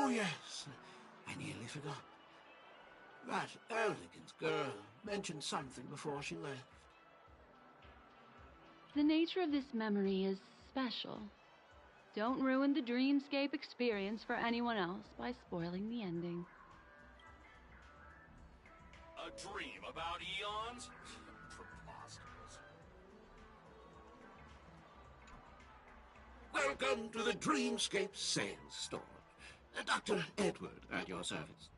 Oh, yes. I nearly forgot. That elegant girl mentioned something before she left. The nature of this memory is special. Don't ruin the dreamscape experience for anyone else by spoiling the ending. A dream about eons? Preposterous. Welcome to the Dreamscape Sales Store. Dr. Edward at your service.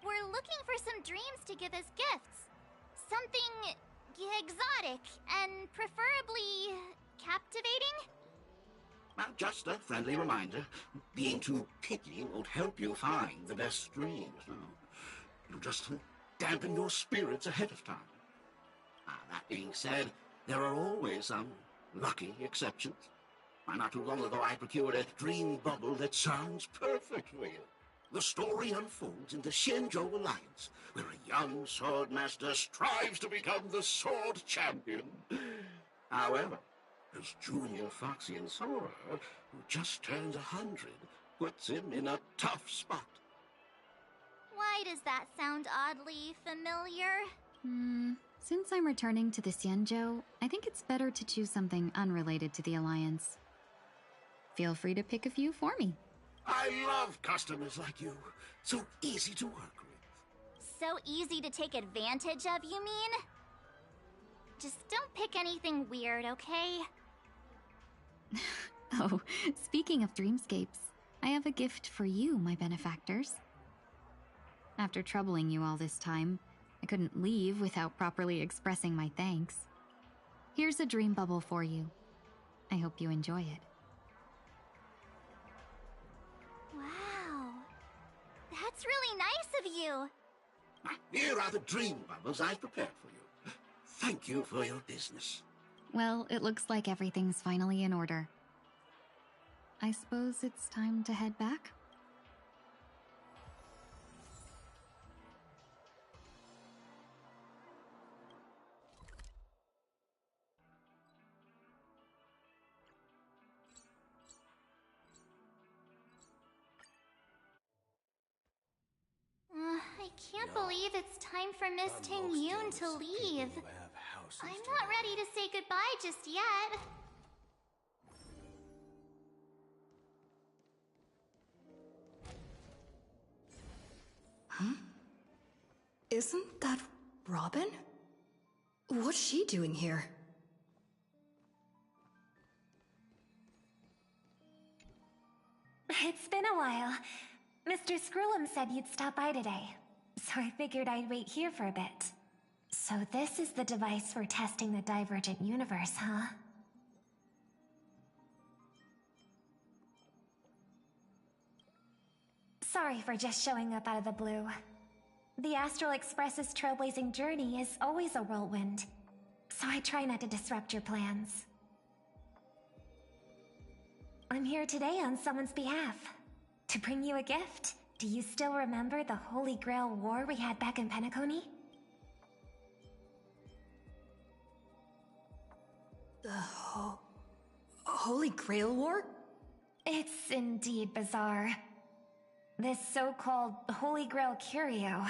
We're looking for some dreams to give as gifts. Something exotic and preferably captivating. Well, just a friendly reminder. Being too picky won't help you find the best dreams. It'll just dampen your spirits ahead of time. That being said, there are always some lucky exceptions. Not too long ago, I procured a dream bubble that sounds perfect for you. The story unfolds in the Shenzhou Alliance, where a young swordmaster strives to become the sword champion. However, his junior Foxian Sora, who just turned 100, puts him in a tough spot. Why does that sound oddly familiar? Since I'm returning to the Xianzhou, I think it's better to choose something unrelated to the Alliance. Feel free to pick a few for me. I love customers like you. So easy to work with. So easy to take advantage of, you mean? Just don't pick anything weird, okay? Oh, speaking of dreamscapes, I have a gift for you, my benefactors. After troubling you all this time, I couldn't leave without properly expressing my thanks. Here's a dream bubble for you. I hope you enjoy it. Wow. That's really nice of you. Here are the dream bubbles I've prepared for you. Thank you for your business. Well, it looks like everything's finally in order. I suppose it's time to head back? I can't believe it's time for Miss Ting Yoon to leave. I'm not ready to say goodbye just yet. Huh? Isn't that Robin? What's she doing here? It's been a while. Mr. Scrullum said you'd stop by today, so I figured I'd wait here for a bit. So this is the device for testing the divergent universe, huh? Sorry for just showing up out of the blue. The Astral Express's trailblazing journey is always a whirlwind, so I try not to disrupt your plans. I'm here today on someone's behalf, to bring you a gift. Do you still remember the Holy Grail War we had back in Penacony? The Holy Grail War? It's indeed bizarre. This so-called Holy Grail curio.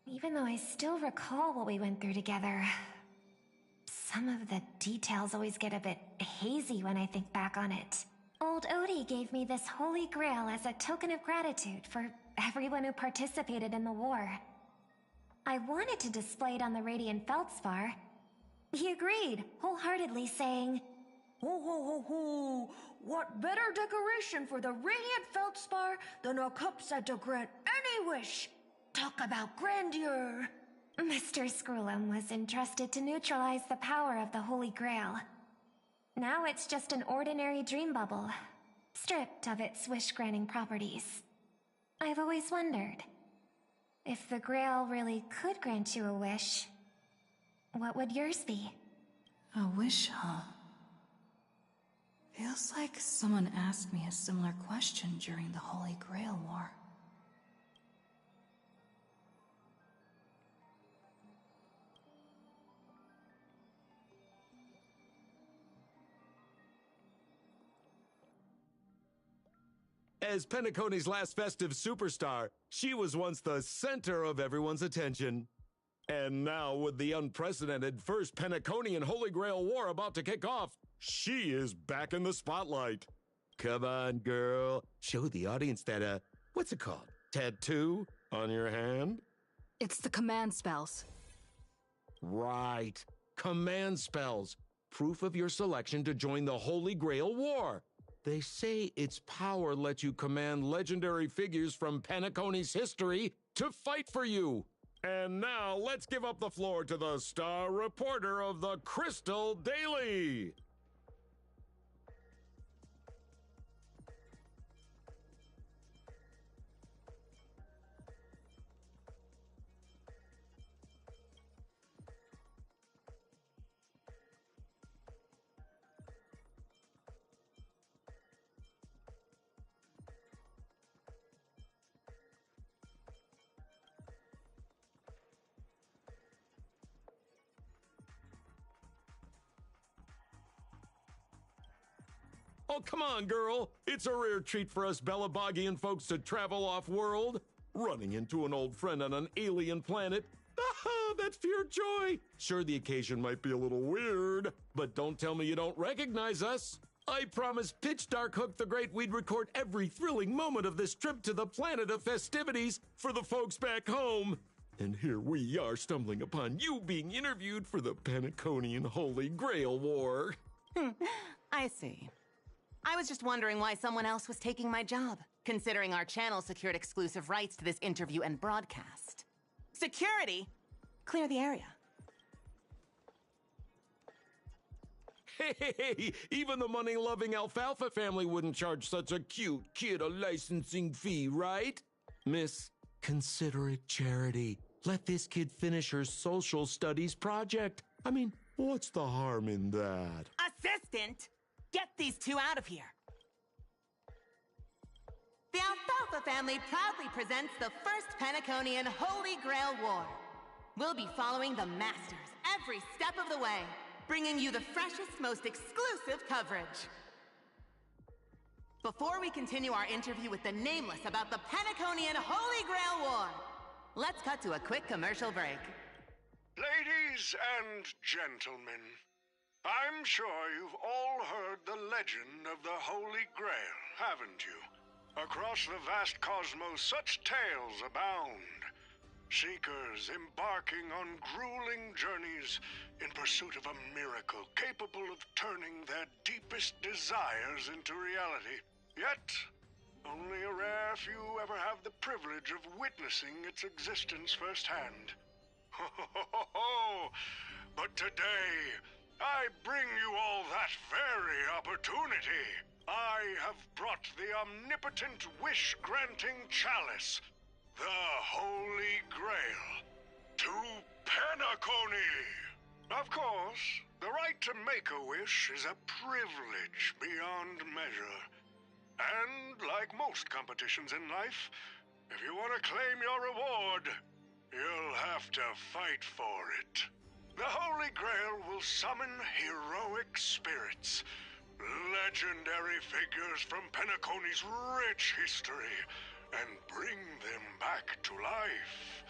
Even though I still recall what we went through together, some of the details always get a bit hazy when I think back on it. Old Odie gave me this Holy Grail as a token of gratitude for everyone who participated in the war. I wanted to display it on the Radiant Feldspar. He agreed, wholeheartedly saying, Ho ho ho ho! What better decoration for the Radiant Feldspar than a cup set to grant any wish? Talk about grandeur! Mr. Scrullum was entrusted to neutralize the power of the Holy Grail. Now it's just an ordinary dream bubble, stripped of its wish-granting properties. I've always wondered, if the Grail really could grant you a wish, what would yours be? A wish, huh? Feels like someone asked me a similar question during the Holy Grail War. As Penacony's last festive superstar, she was once the center of everyone's attention. And now, with the unprecedented First Penaconian Holy Grail War about to kick off, she is back in the spotlight. Come on, girl. Show the audience that, what's it called? Tattoo on your hand? It's the command spells. Right. Command spells. Proof of your selection to join the Holy Grail War. They say its power lets you command legendary figures from Penacony's history to fight for you. And now, let's give up the floor to the star reporter of the Crystal Daily. Oh, come on, girl. It's a rare treat for us Bellabogian folks to travel off-world. Running into an old friend on an alien planet. Ah, that's pure joy. Sure, the occasion might be a little weird, but don't tell me you don't recognize us. I promised Pitch Dark Hook the Great we'd record every thrilling moment of this trip to the planet of festivities for the folks back home. And here we are stumbling upon you being interviewed for the Penaconian Holy Grail War. I see. I was just wondering why someone else was taking my job, considering our channel secured exclusive rights to this interview and broadcast. Security? Clear the area. Hey, even the money-loving Alfalfa family wouldn't charge such a cute kid a licensing fee, right? Miss, consider it charity. Let this kid finish her social studies project. I mean, what's the harm in that? Assistant! Get these two out of here! The Alfalfa family proudly presents the First Penaconian Holy Grail War. We'll be following the Masters every step of the way, bringing you the freshest, most exclusive coverage. Before we continue our interview with the Nameless about the Penaconian Holy Grail War, let's cut to a quick commercial break. Ladies and gentlemen, I'm sure you've all heard the legend of the Holy Grail, haven't you? Across the vast cosmos, such tales abound. Seekers embarking on grueling journeys in pursuit of a miracle capable of turning their deepest desires into reality. Yet, only a rare few ever have the privilege of witnessing its existence firsthand. Ho ho ho ho ho! But today, I bring you all that very opportunity. I have brought the omnipotent wish-granting chalice, the Holy Grail, to Penacony. Of course, the right to make a wish is a privilege beyond measure. And like most competitions in life, if you want to claim your reward, you'll have to fight for it. The Holy Grail will summon heroic spirits, legendary figures from Penacony's rich history, and bring them back to life.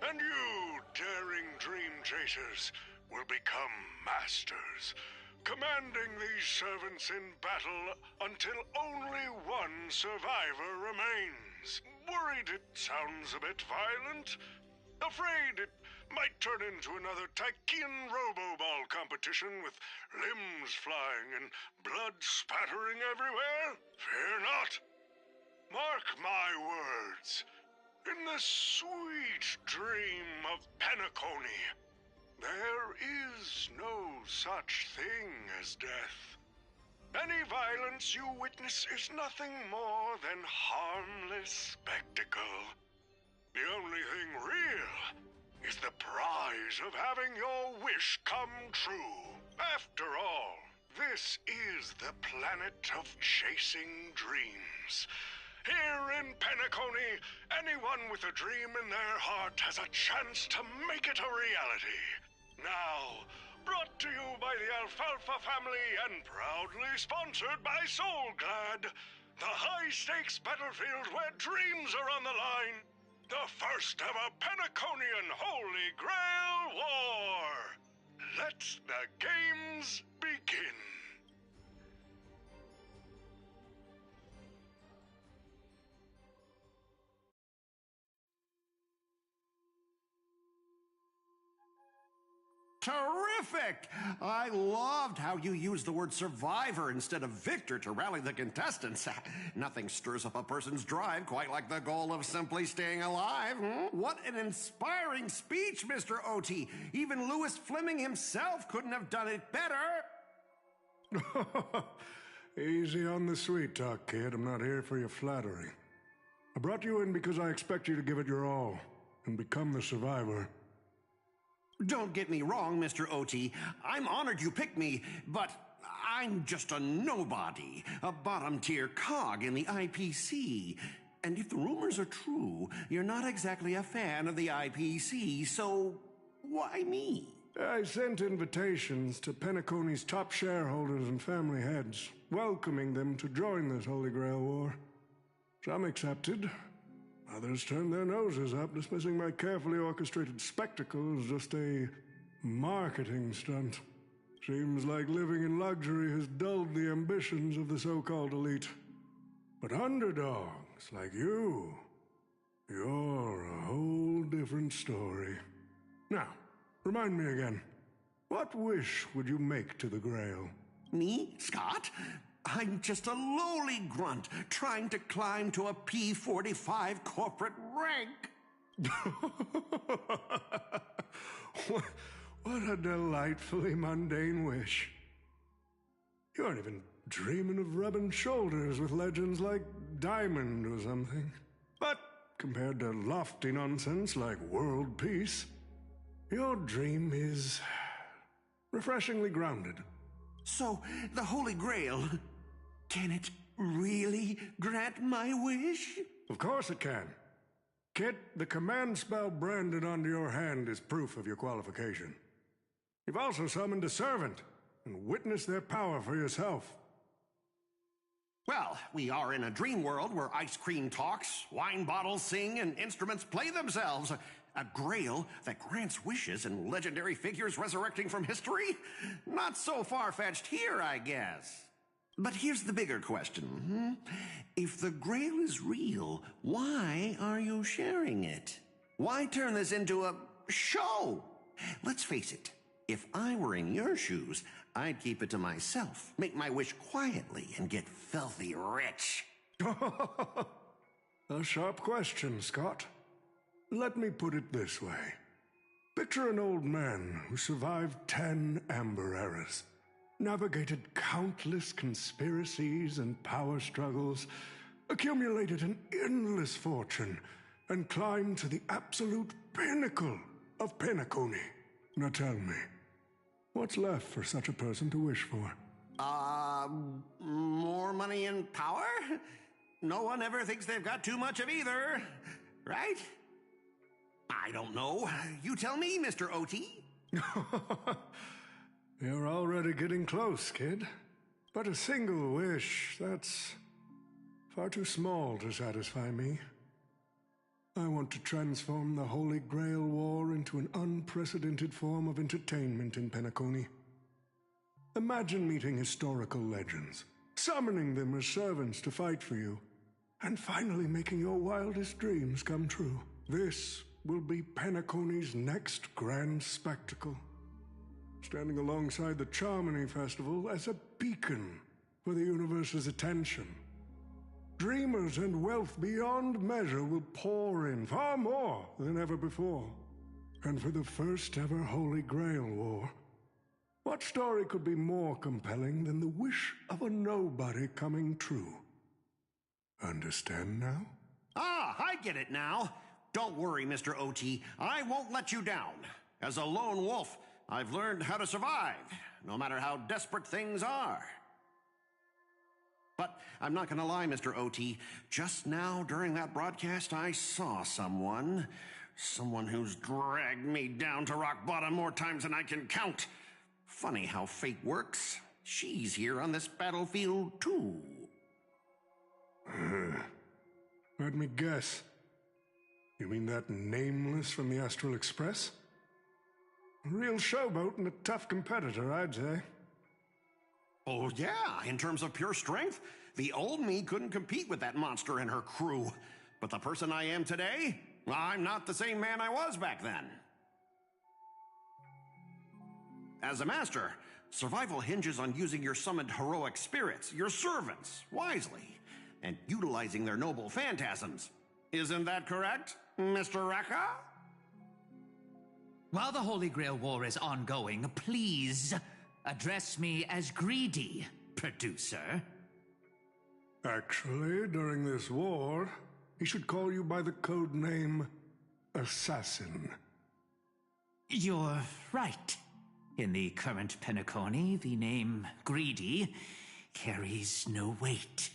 And you, daring dream chasers, will become masters, commanding these servants in battle until only one survivor remains. Worried it sounds a bit violent? Afraid it might turn into another Tychean Robo-Ball competition with limbs flying and blood spattering everywhere? Fear not. Mark my words. In the sweet dream of Penacony, there is no such thing as death. Any violence you witness is nothing more than harmless spectacle. The only thing real is the prize of having your wish come true. After all, this is the planet of chasing dreams. Here in Penacony, anyone with a dream in their heart has a chance to make it a reality. Now, brought to you by the Alfalfa family and proudly sponsored by Soulglad, the high-stakes battlefield where dreams are on the line. The first ever Penaconian Holy Grail War. Let the games begin. Terrific! I loved how you used the word survivor instead of victor to rally the contestants. Nothing stirs up a person's drive quite like the goal of simply staying alive. What an inspiring speech, Mr. OT. Even Louis Fleming himself couldn't have done it better. Easy on the sweet talk, kid. I'm not here for your flattery. I brought you in because I expect you to give it your all and become the survivor. Don't get me wrong, Mr. OT. I'm honored you picked me, but I'm just a nobody, a bottom-tier cog in the IPC. And if the rumors are true, you're not exactly a fan of the IPC, so why me? I sent invitations to Penacony's top shareholders and family heads, welcoming them to join this Holy Grail War. Some accepted. Others turned their noses up, dismissing my carefully orchestrated spectacle as just a marketing stunt. Seems like living in luxury has dulled the ambitions of the so-called elite. But underdogs like you're a whole different story. Now, remind me again, what wish would you make to the Grail? Me, Scott? I'm just a lowly grunt trying to climb to a P45 corporate rank. What a delightfully mundane wish. You aren't even dreaming of rubbing shoulders with legends like Diamond or something. But compared to lofty nonsense like world peace, your dream is refreshingly grounded. So, the Holy Grail, can it really grant my wish? Of course it can. Kid, the command spell branded onto your hand is proof of your qualification. You've also summoned a servant and witnessed their power for yourself. Well, we are in a dream world where ice cream talks, wine bottles sing, and instruments play themselves. A grail that grants wishes and legendary figures resurrecting from history? Not so far-fetched here, I guess. But here's the bigger question. If the grail is real, why are you sharing it? Why turn this into a show? Let's face it, if I were in your shoes, I'd keep it to myself, make my wish quietly, and get filthy rich. A sharp question, Scott. Let me put it this way. Picture an old man who survived 10 Amber Eras, navigated countless conspiracies and power struggles, accumulated an endless fortune, and climbed to the absolute pinnacle of Penacony. Now tell me, what's left for such a person to wish for? More money and power? No one ever thinks they've got too much of either, right? I don't know. You tell me, Mr. OT. You're already getting close, kid. But a single wish, that's far too small to satisfy me. I want to transform the Holy Grail War into an unprecedented form of entertainment in Penacony. Imagine meeting historical legends, summoning them as servants to fight for you, and finally making your wildest dreams come true. This will be Penacony's next grand spectacle, standing alongside the Charmony Festival as a beacon for the universe's attention. Dreamers and wealth beyond measure will pour in, far more than ever before. And for the first ever Holy Grail War, what story could be more compelling than the wish of a nobody coming true? Understand now? Ah, I get it now. Don't worry, Mr. OT. I won't let you down. As a lone wolf, I've learned how to survive, no matter how desperate things are. But I'm not going to lie, Mr. OT. Just now, during that broadcast, I saw someone who's dragged me down to rock bottom more times than I can count. Funny how fate works. She's here on this battlefield, too. Let me guess. You mean that Nameless from the Astral Express? A real showboat and a tough competitor, I'd say. Oh yeah, in terms of pure strength, the old me couldn't compete with that monster and her crew. But the person I am today, I'm not the same man I was back then. As a master, survival hinges on using your summoned heroic spirits, your servants, wisely, and utilizing their noble phantasms. Isn't that correct, Mr. Rekka? While the Holy Grail War is ongoing, please address me as Greedy, producer. Actually, during this war, he should call you by the code name Assassin. You're right. In the current Penacony, the name Greedy carries no weight.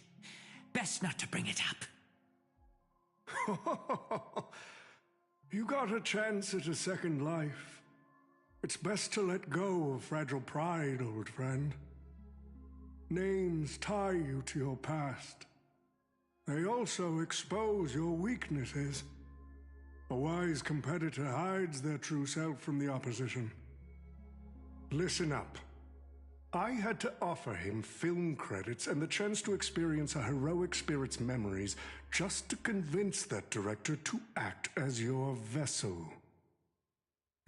Best not to bring it up. You got a chance at a second life. It's best to let go of fragile pride, old friend. Names tie you to your past. They also expose your weaknesses. A wise competitor hides their true self from the opposition. Listen up. I had to offer him film credits and the chance to experience a heroic spirit's memories just to convince that director to act as your vessel.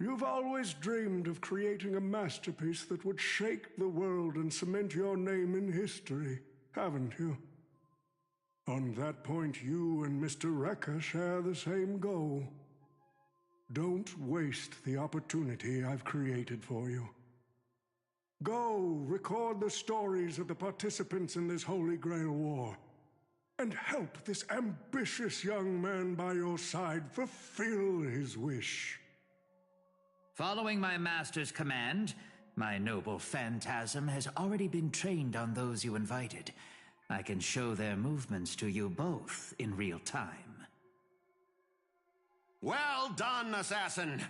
You've always dreamed of creating a masterpiece that would shake the world and cement your name in history, haven't you? On that point, you and Mr. Rekka share the same goal. Don't waste the opportunity I've created for you. Go record the stories of the participants in this Holy Grail War, and help this ambitious young man by your side fulfill his wish. Following my master's command, my noble phantasm has already been trained on those you invited. I can show their movements to you both in real time. Well done, Assassin!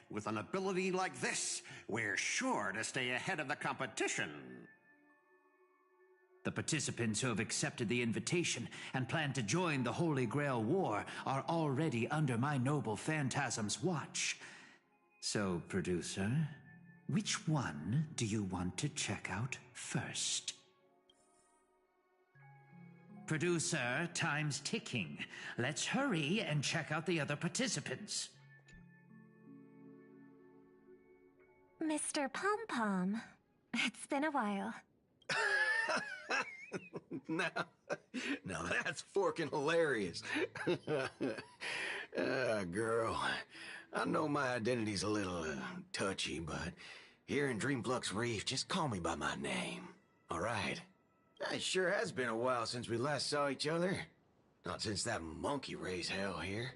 With an ability like this, we're sure to stay ahead of the competition. The participants who have accepted the invitation and plan to join the Holy Grail War are already under my noble phantasm's watch. So, producer, which one do you want to check out first? Producer, time's ticking. Let's hurry and check out the other participants. Mr. Pom-Pom, it's been a while. Now that's forking hilarious. Girl, I know my identity's a little touchy, but here in Dreamflux Reef, just call me by my name, all right? It sure has been a while since we last saw each other. Not since that monkey raised hell here.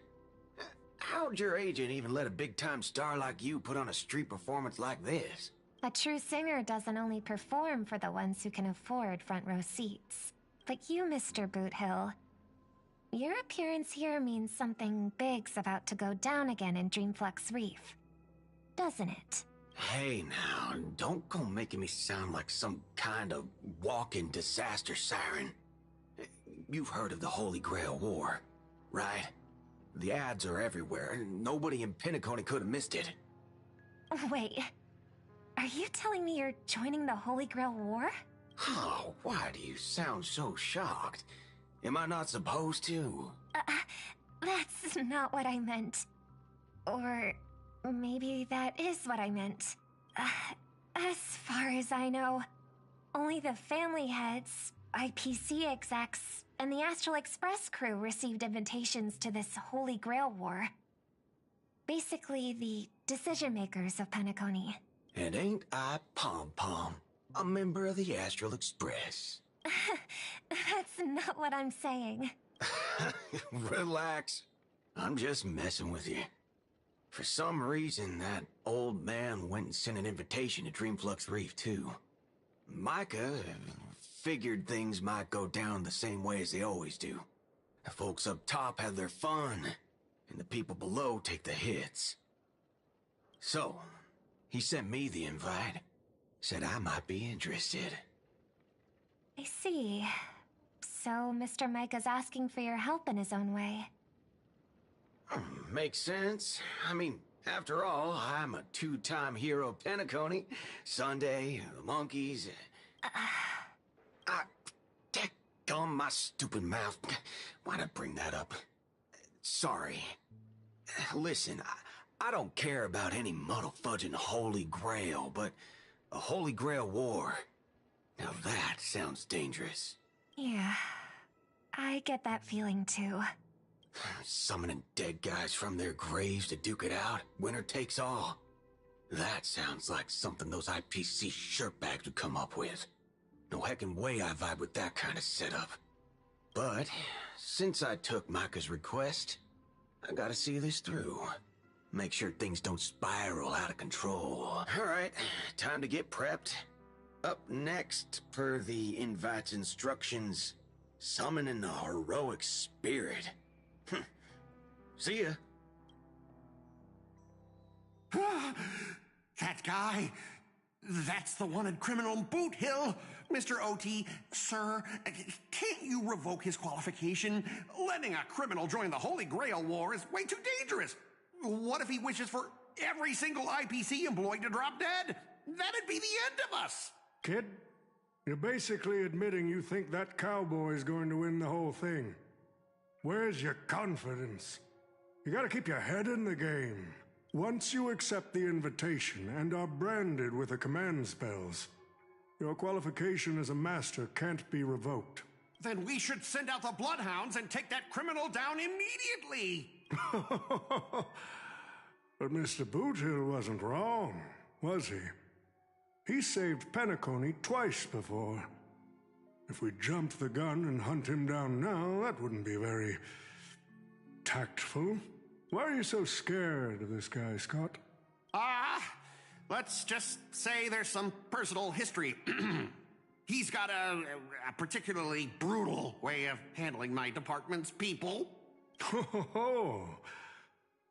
How'd your agent even let a big-time star like you put on a street performance like this? A true singer doesn't only perform for the ones who can afford front-row seats. But you, Mr. Boothill, your appearance here means something big's about to go down again in Dreamflux Reef. Doesn't it? Hey now, don't go making me sound like some kind of walking disaster siren. You've heard of the Holy Grail War, right? The ads are everywhere, and nobody in Penacony could have missed it. Wait, are you telling me you're joining the Holy Grail War? Oh, why do you sound so shocked? Am I not supposed to? That's not what I meant. Or maybe that is what I meant. As far as I know, only the family heads, IPC execs, and the Astral Express crew received invitations to this Holy Grail War. Basically, the decision-makers of Penacony. And ain't I Pom-Pom, a member of the Astral Express? That's not what I'm saying. Relax. I'm just messing with you. For some reason, that old man went and sent an invitation to Dreamflux Reef, too. Micah figured things might go down the same way as they always do. The folks up top have their fun, and the people below take the hits. So, he sent me the invite. Said I might be interested. I see. So Mr. Micah's asking for your help in his own way. Makes sense. I mean, after all, I'm a two-time hero Penacony. Sunday, the monkeys. Daggone my stupid mouth. Why'd I bring that up? Sorry. Listen, I don't care about any muddle-fudging Holy Grail, but a Holy Grail war. Now that sounds dangerous. Yeah, I get that feeling too. Summoning dead guys from their graves to duke it out, winner takes all. That sounds like something those IPC shirtbags would come up with. No heckin' way I vibe with that kind of setup. But, since I took Micah's request, I gotta see this through. Make sure things don't spiral out of control. Alright, time to get prepped. Up next, per the invite's instructions, summoning the heroic spirit. See ya. That guy, that's the wanted criminal Boot Hill. Mr. OT, sir, can't you revoke his qualification? Letting a criminal join the Holy Grail War is way too dangerous. What if he wishes for every single IPC employee to drop dead? That'd be the end of us. Kid, you're basically admitting you think that cowboy's going to win the whole thing. Where's your confidence? You gotta keep your head in the game. Once you accept the invitation and are branded with the command spells, your qualification as a master can't be revoked. Then we should send out the bloodhounds and take that criminal down immediately. But Mr. Boothill wasn't wrong, was he? He saved Penacony twice before. If we jumped the gun and hunt him down now, that wouldn't be very tactful. Why are you so scared of this guy, Scott? Let's just say there's some personal history. He's got a particularly brutal way of handling my department's people. Oh,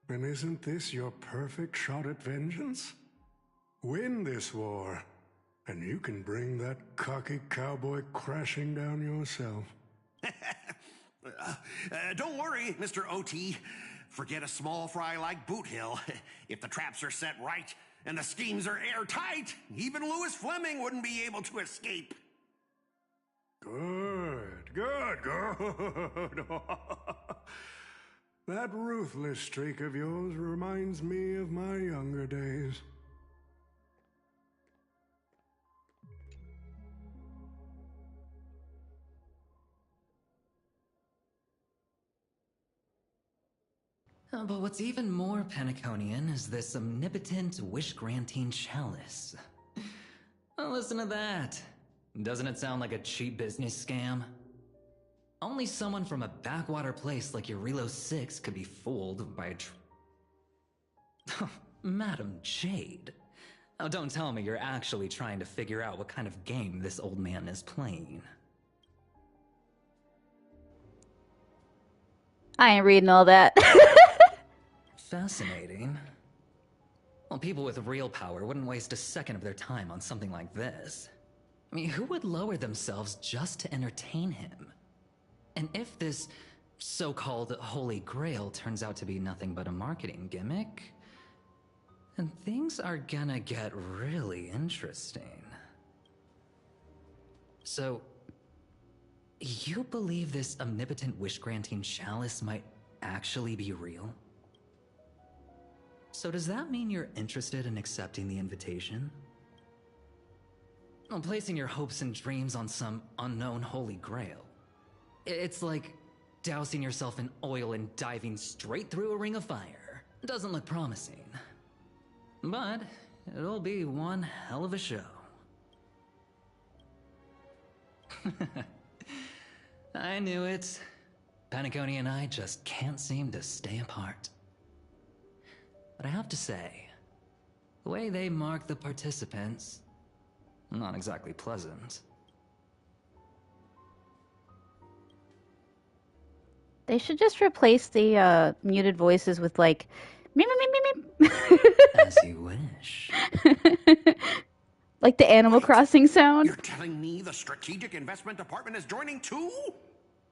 and isn't this your perfect shot at vengeance? Win this war, and you can bring that cocky cowboy crashing down yourself. Don't worry, Mr. OT. Forget a small fry like Boot Hill. If the traps are set right and the schemes are airtight, even Louis Fleming wouldn't be able to escape. Good. That ruthless streak of yours reminds me of my younger days. But what's even more Penaconian is this omnipotent wish-granting chalice. Listen to that. Doesn't it sound like a cheap business scam? Only someone from a backwater place like Eurilo 6 could be fooled by a Madam Jade. Oh, don't tell me you're actually trying to figure out what kind of game this old man is playing. I ain't reading all that. Fascinating. Well, people with real power wouldn't waste a second of their time on something like this. I mean, who would lower themselves just to entertain him? And if this so-called Holy Grail turns out to be nothing but a marketing gimmick, then things are gonna get really interesting. So, you believe this omnipotent wish-granting chalice might actually be real? So does that mean you're interested in accepting the invitation? Well, placing your hopes and dreams on some unknown Holy Grail. It's like dousing yourself in oil and diving straight through a ring of fire. Doesn't look promising. But it'll be one hell of a show. I knew it. Penacony and I just can't seem to stay apart. But I have to say, the way they mark the participants, not exactly pleasant. They should just replace the muted voices with like meep meep meep meep. As you wish. Like the Animal Crossing sound. You're telling me the strategic investment department is joining too?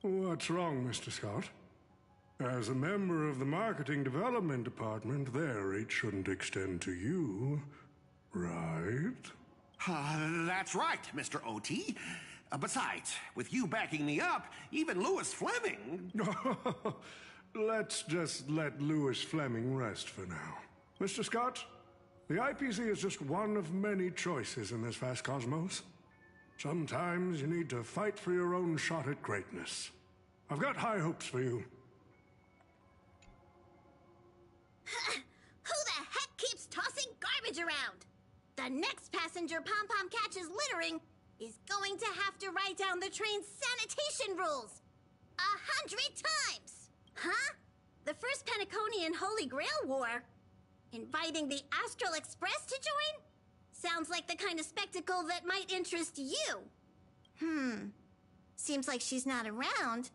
What's wrong, Mr. Scott? As a member of the Marketing Development Department, their reach shouldn't extend to you, right? That's right, Mr. OT. Besides, with you backing me up, even Louis Fleming... Let's just let Louis Fleming rest for now. Mr. Scott, the IPC is just one of many choices in this vast cosmos. Sometimes you need to fight for your own shot at greatness. I've got high hopes for you. Who the heck keeps tossing garbage around? The next passenger Pom-Pom catches littering is going to have to write down the train's sanitation rules 100 times! Huh? The first Penaconian Holy Grail War? Inviting the Astral Express to join? Sounds like the kind of spectacle that might interest you. Seems like she's not around.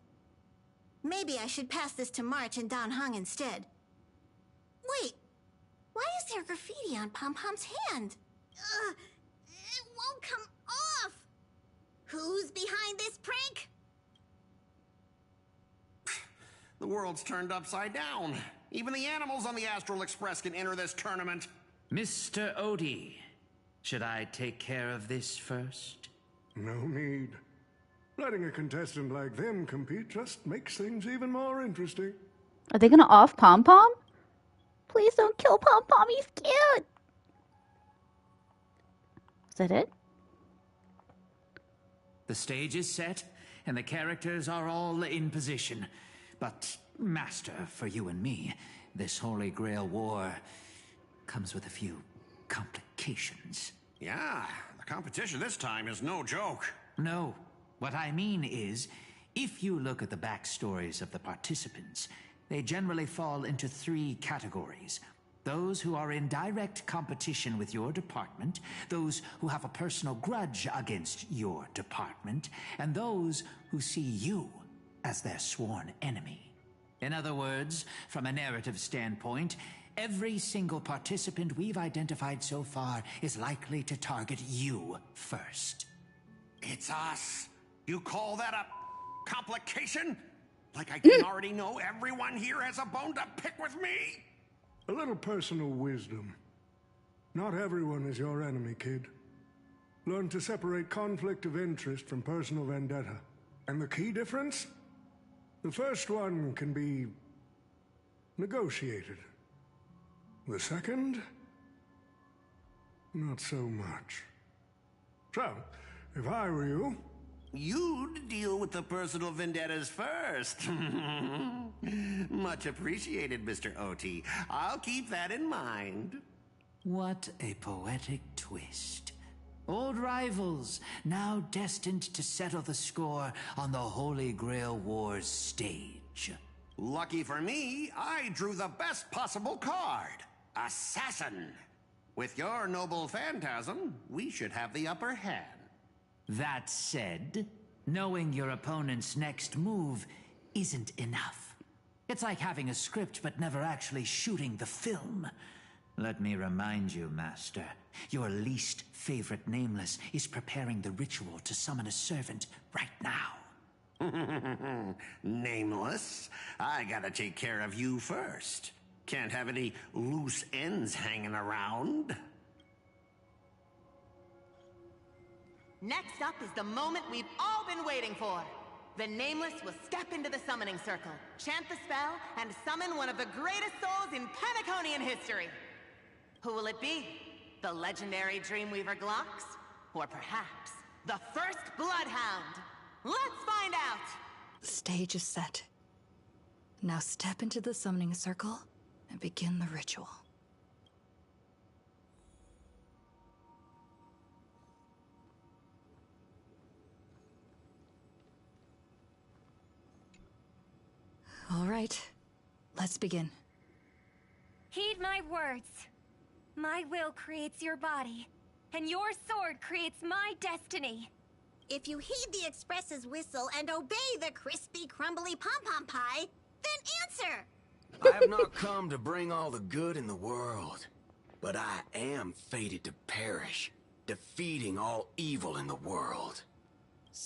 Maybe I should pass this to March and Don Hung instead. Wait, why is there graffiti on Pom-Pom's hand? It won't come off! Who's behind this prank? The world's turned upside down. Even the animals on the Astral Express can enter this tournament. Mr. Odie, should I take care of this first? No need. Letting a contestant like them compete just makes things even more interesting. Are they gonna off Pom-Pom? Please don't kill Pom-Pom, he's cute! Is that it? The stage is set, and the characters are all in position. But, Master, for you and me, this Holy Grail War comes with a few complications. Yeah, the competition this time is no joke. No. What I mean is, if you look at the backstories of the participants, they generally fall into 3 categories. Those who are in direct competition with your department, those who have a personal grudge against your department, and those who see you as their sworn enemy. In other words, from a narrative standpoint, every single participant we've identified so far is likely to target you first. It's us. You call that a complication? Like I didn't already know everyone here has a bone to pick with me? A little personal wisdom. Not everyone is your enemy, kid. Learn to separate conflict of interest from personal vendetta. And the key difference? The first one can be negotiated. The second? Not so much. So, if I were you... You'd deal with the personal vendettas first. Much appreciated, Mr. OT. I'll keep that in mind. What a poetic twist. Old rivals, now destined to settle the score on the Holy Grail War's stage. Lucky for me, I drew the best possible card. Assassin. With your noble phantasm, we should have the upper hand. That said, knowing your opponent's next move isn't enough. It's like having a script but never actually shooting the film. Let me remind you, Master, your least favorite Nameless is preparing the ritual to summon a servant right now. Nameless? I gotta take care of you first. Can't have any loose ends hanging around. Next up is the moment we've all been waiting for. The Nameless will step into the summoning circle, chant the spell, and summon one of the greatest souls in Penaconian history. Who will it be? The legendary Dreamweaver Glocks? Or perhaps the first Bloodhound? Let's find out! The stage is set. Now step into the summoning circle and begin the ritual. All right, let's begin. Heed my words. My will creates your body, and your sword creates my destiny. If you heed the Express's whistle and obey the crispy, crumbly pom-pom pie, then answer! I have not come to bring all the good in the world, but I am fated to perish, defeating all evil in the world.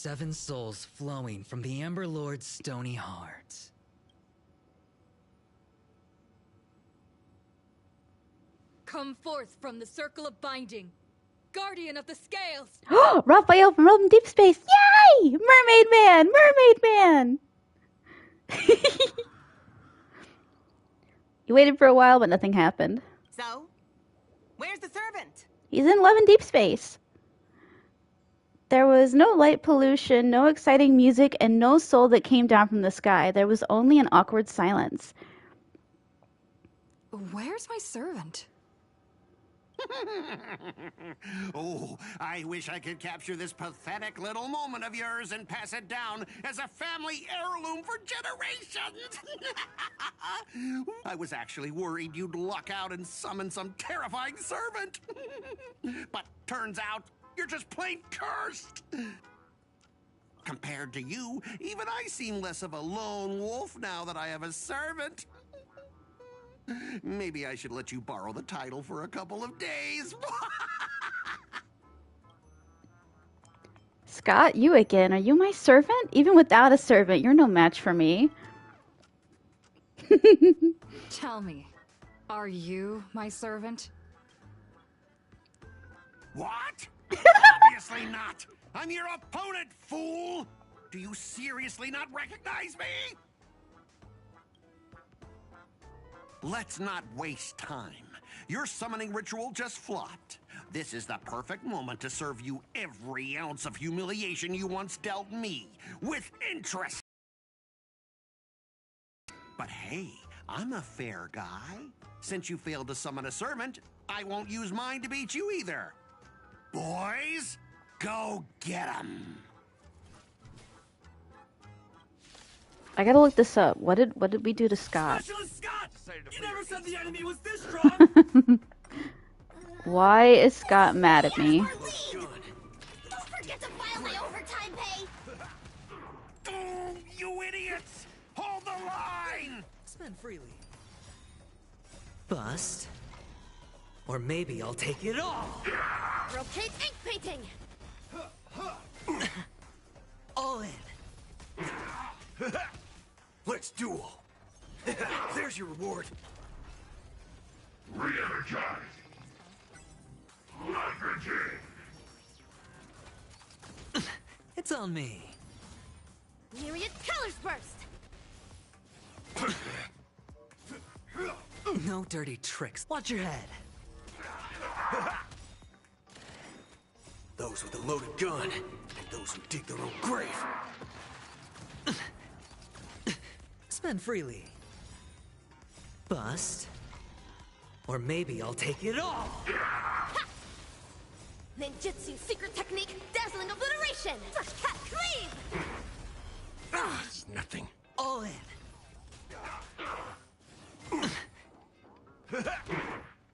7 souls flowing from the Amber Lord's stony heart. Come forth from the circle of binding, guardian of the scales. Raphael from Deep Space. Yay! Mermaid Man! Mermaid Man! You waited for a while, but nothing happened. So, where's the servant? He's in Love and Deep Space. There was no light pollution, no exciting music, and no soul that came down from the sky. There was only an awkward silence. Where's my servant? Oh, I wish I could capture this pathetic little moment of yours and pass it down as a family heirloom for generations. I was actually worried you'd luck out and summon some terrifying servant. But turns out you're just plain cursed. Compared to you, even I seem less of a lone wolf now that I have a servant. Maybe I should let you borrow the title for a couple of days. Scott, you again. Are you my servant? Even without a servant, you're no match for me. Tell me, are you my servant? What? Obviously not. I'm your opponent, fool. Do you seriously not recognize me? Let's not waste time. Your summoning ritual just flopped. This is the perfect moment to serve you every ounce of humiliation you once dealt me, with interest. But hey, I'm a fair guy. Since you failed to summon a servant, I won't use mine to beat you either. Boys, go get him. I gotta look this up. What did we do to Scott? Specialist Scott! You never said the enemy was this strong! Why is Scott mad at me? Don't forget to file my overtime pay! Oh, you idiots! Hold the line! Spend freely. Bust. Or maybe I'll take it all. Rotate ink painting! All in. Let's duel. There's your reward. Re-energize. Leveraging. It's on me. Myriad colors burst! No dirty tricks. Watch your head. Those with a loaded gun, and those who dig their own grave. Spend freely. Bust. Or maybe I'll take it all. Ha! Ninjutsu secret technique, dazzling obliteration! Flash cat cleave! It's nothing. All in.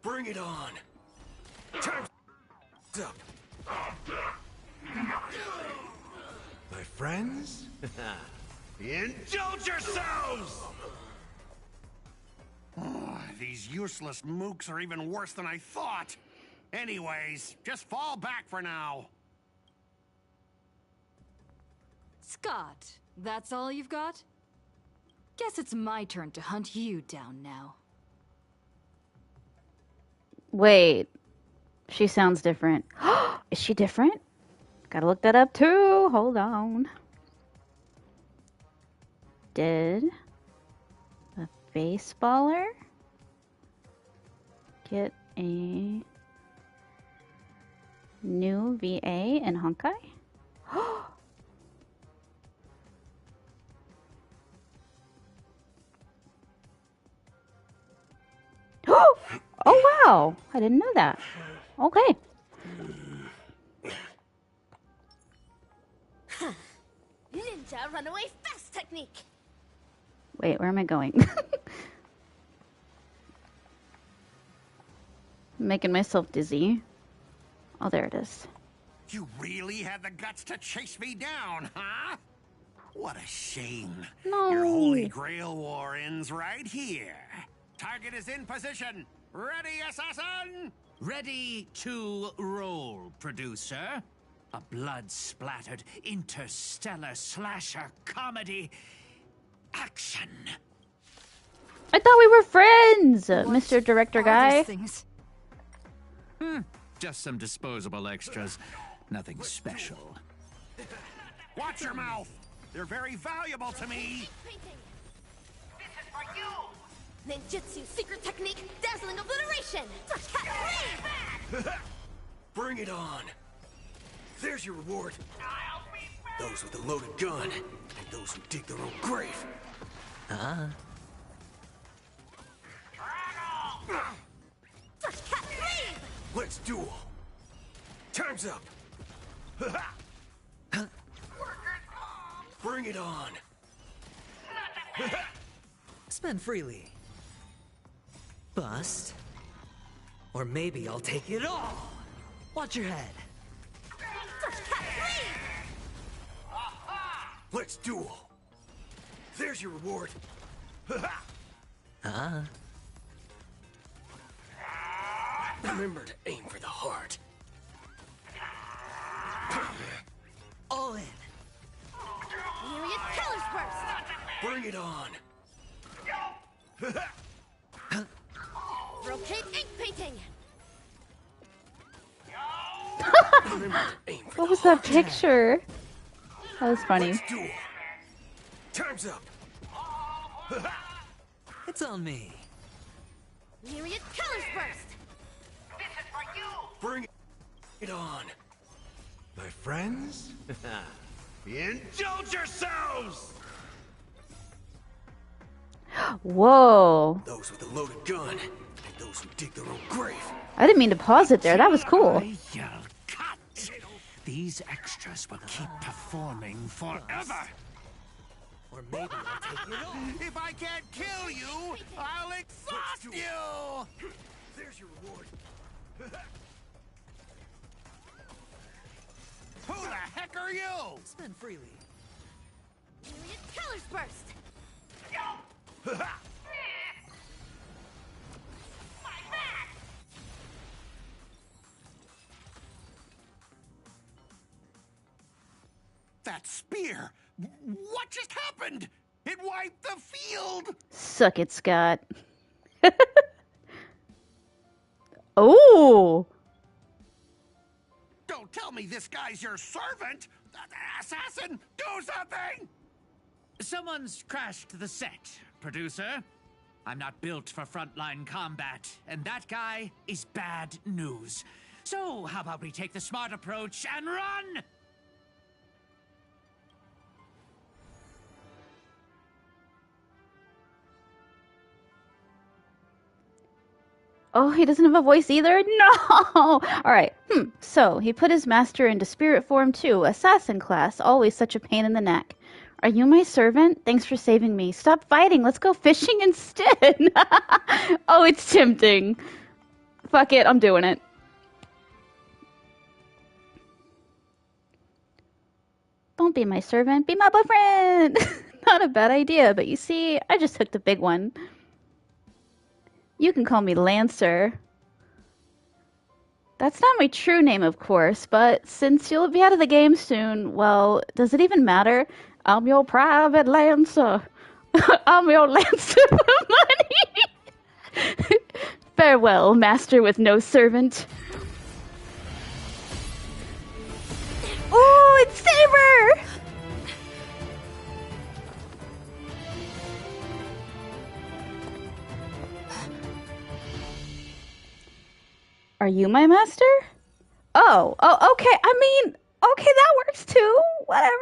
Bring it on. Time's up. My friends? Indulge yourselves! Oh, these useless mooks are even worse than I thought. Anyways, just fall back for now. Scott, that's all you've got? Guess it's my turn to hunt you down now. Wait. She sounds different. Is she different? Gotta look that up too. Hold on. Did the baseballer get a new VA in Honkai? Oh wow! I didn't know that. Okay. Ninja runaway fast technique! Wait, where am I going? Making myself dizzy. Oh, there it is. You really had the guts to chase me down, huh? What a shame. No. Your Holy Grail war ends right here. Target is in position. Ready, assassin? Ready to roll, producer. A blood-splattered interstellar slasher comedy action. I thought we were friends, Mr. Director guy. Just some disposable extras. Nothing special. Watch your mouth! They're very valuable to me! Ninjutsu secret technique, dazzling obliteration! Bring it on! There's your reward. Those with a loaded gun, and those who dig their own grave. Let's duel. Time's up. Bring it on. Spend freely. Bust. Or maybe I'll take it all. Watch your head. Let's duel. There's your reward. Remember to aim for the heart. All in. Myriad Colors Burst! Bring it on. Brocade ink painting! What was that picture? That was funny. Time's up. It's on me. Myriad Colors Burst! Bring it on. My friends? Indulge yourselves! Whoa. Those with a loaded gun, and those who dig their own grave. I didn't mean to pause it there. That was cool. These extras will keep performing forever. Or maybe I'll take it all. If I can't kill you, I'll exhaust you! There's your reward. Who the heck are you? Spend freely. Myriad Colors Burst! That spear! What just happened? It wiped the field! Suck it, Scott. Oh! Don't tell me this guy's your servant! Assassin, do something! Someone's crashed the set, producer. I'm not built for frontline combat, and that guy is bad news. So, how about we take the smart approach and run? Oh, he doesn't have a voice either? No! Alright, so he put his master into spirit form too. Assassin class, always such a pain in the neck. Are you my servant? Thanks for saving me. Stop fighting, let's go fishing instead! Oh, it's tempting. Fuck it, I'm doing it. Don't be my servant, be my boyfriend! Not a bad idea, but you see, I just took the big one. You can call me Lancer. That's not my true name, of course, but since you'll be out of the game soon, well, does it even matter? I'm your private Lancer. I'm your Lancer for money. Farewell, master with no servant. Oh, it's Saber! Are you my master? Oh, okay. I mean, okay, that works too. Whatever.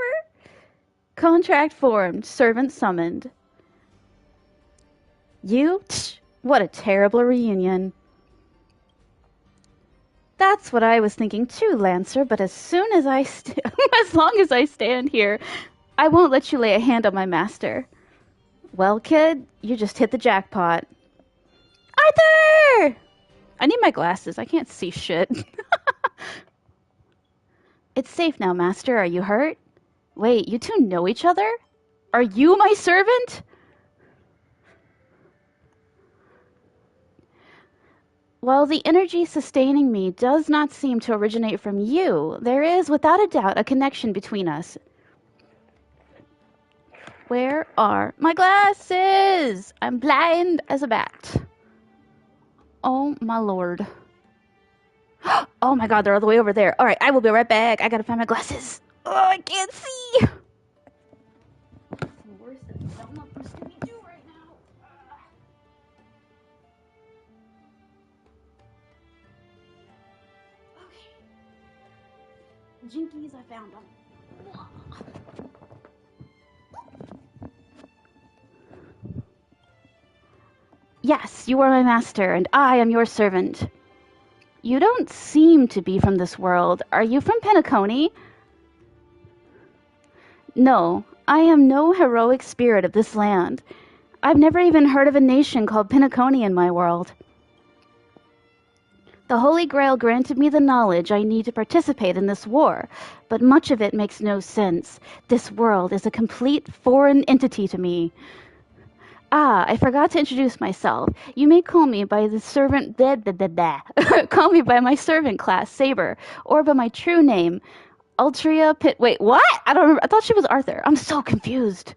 Contract formed, servant summoned. You? Tch, what a terrible reunion. That's what I was thinking too, Lancer, but as soon as as long as I stand here, I won't let you lay a hand on my master. Well, kid, you just hit the jackpot. Arthur! I need my glasses. I can't see shit. It's safe now, master. Are you hurt? Wait, you two know each other? Are you my servant? While the energy sustaining me does not seem to originate from you, there is, without a doubt, a connection between us. Where are my glasses? I'm blind as a bat. Oh, my lord. Oh my god, they're all the way over there. Alright, I will be right back. I gotta find my glasses. Oh, I can't see. Worse than Zelda for Scooby-Doo right now. Okay. Jinkies, I found them. Yes, you are my master, and I am your servant. You don't seem to be from this world. Are you from Penacony? No, I am no heroic spirit of this land. I've never even heard of a nation called Penacony in my world. The Holy Grail granted me the knowledge I need to participate in this war, but much of it makes no sense. This world is a complete foreign entity to me. Ah, I forgot to introduce myself. You may call me by the servant... Call me by my servant class, Saber, or by my true name, Ultria Pit... Wait, what? I don't remember. I thought she was Arthur. I'm so confused.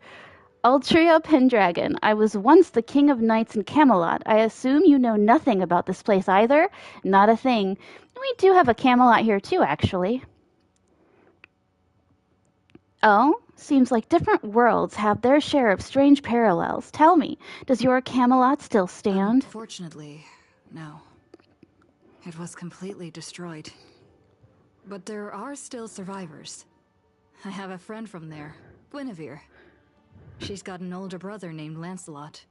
Ultria Pendragon. I was once the king of knights in Camelot. I assume you know nothing about this place either? Not a thing. We do have a Camelot here too, actually. Oh? Seems like different worlds have their share of strange parallels. Tell me, does your Camelot still stand? Unfortunately, no. It was completely destroyed. But there are still survivors. I have a friend from there, Guinevere. She's got an older brother named Lancelot.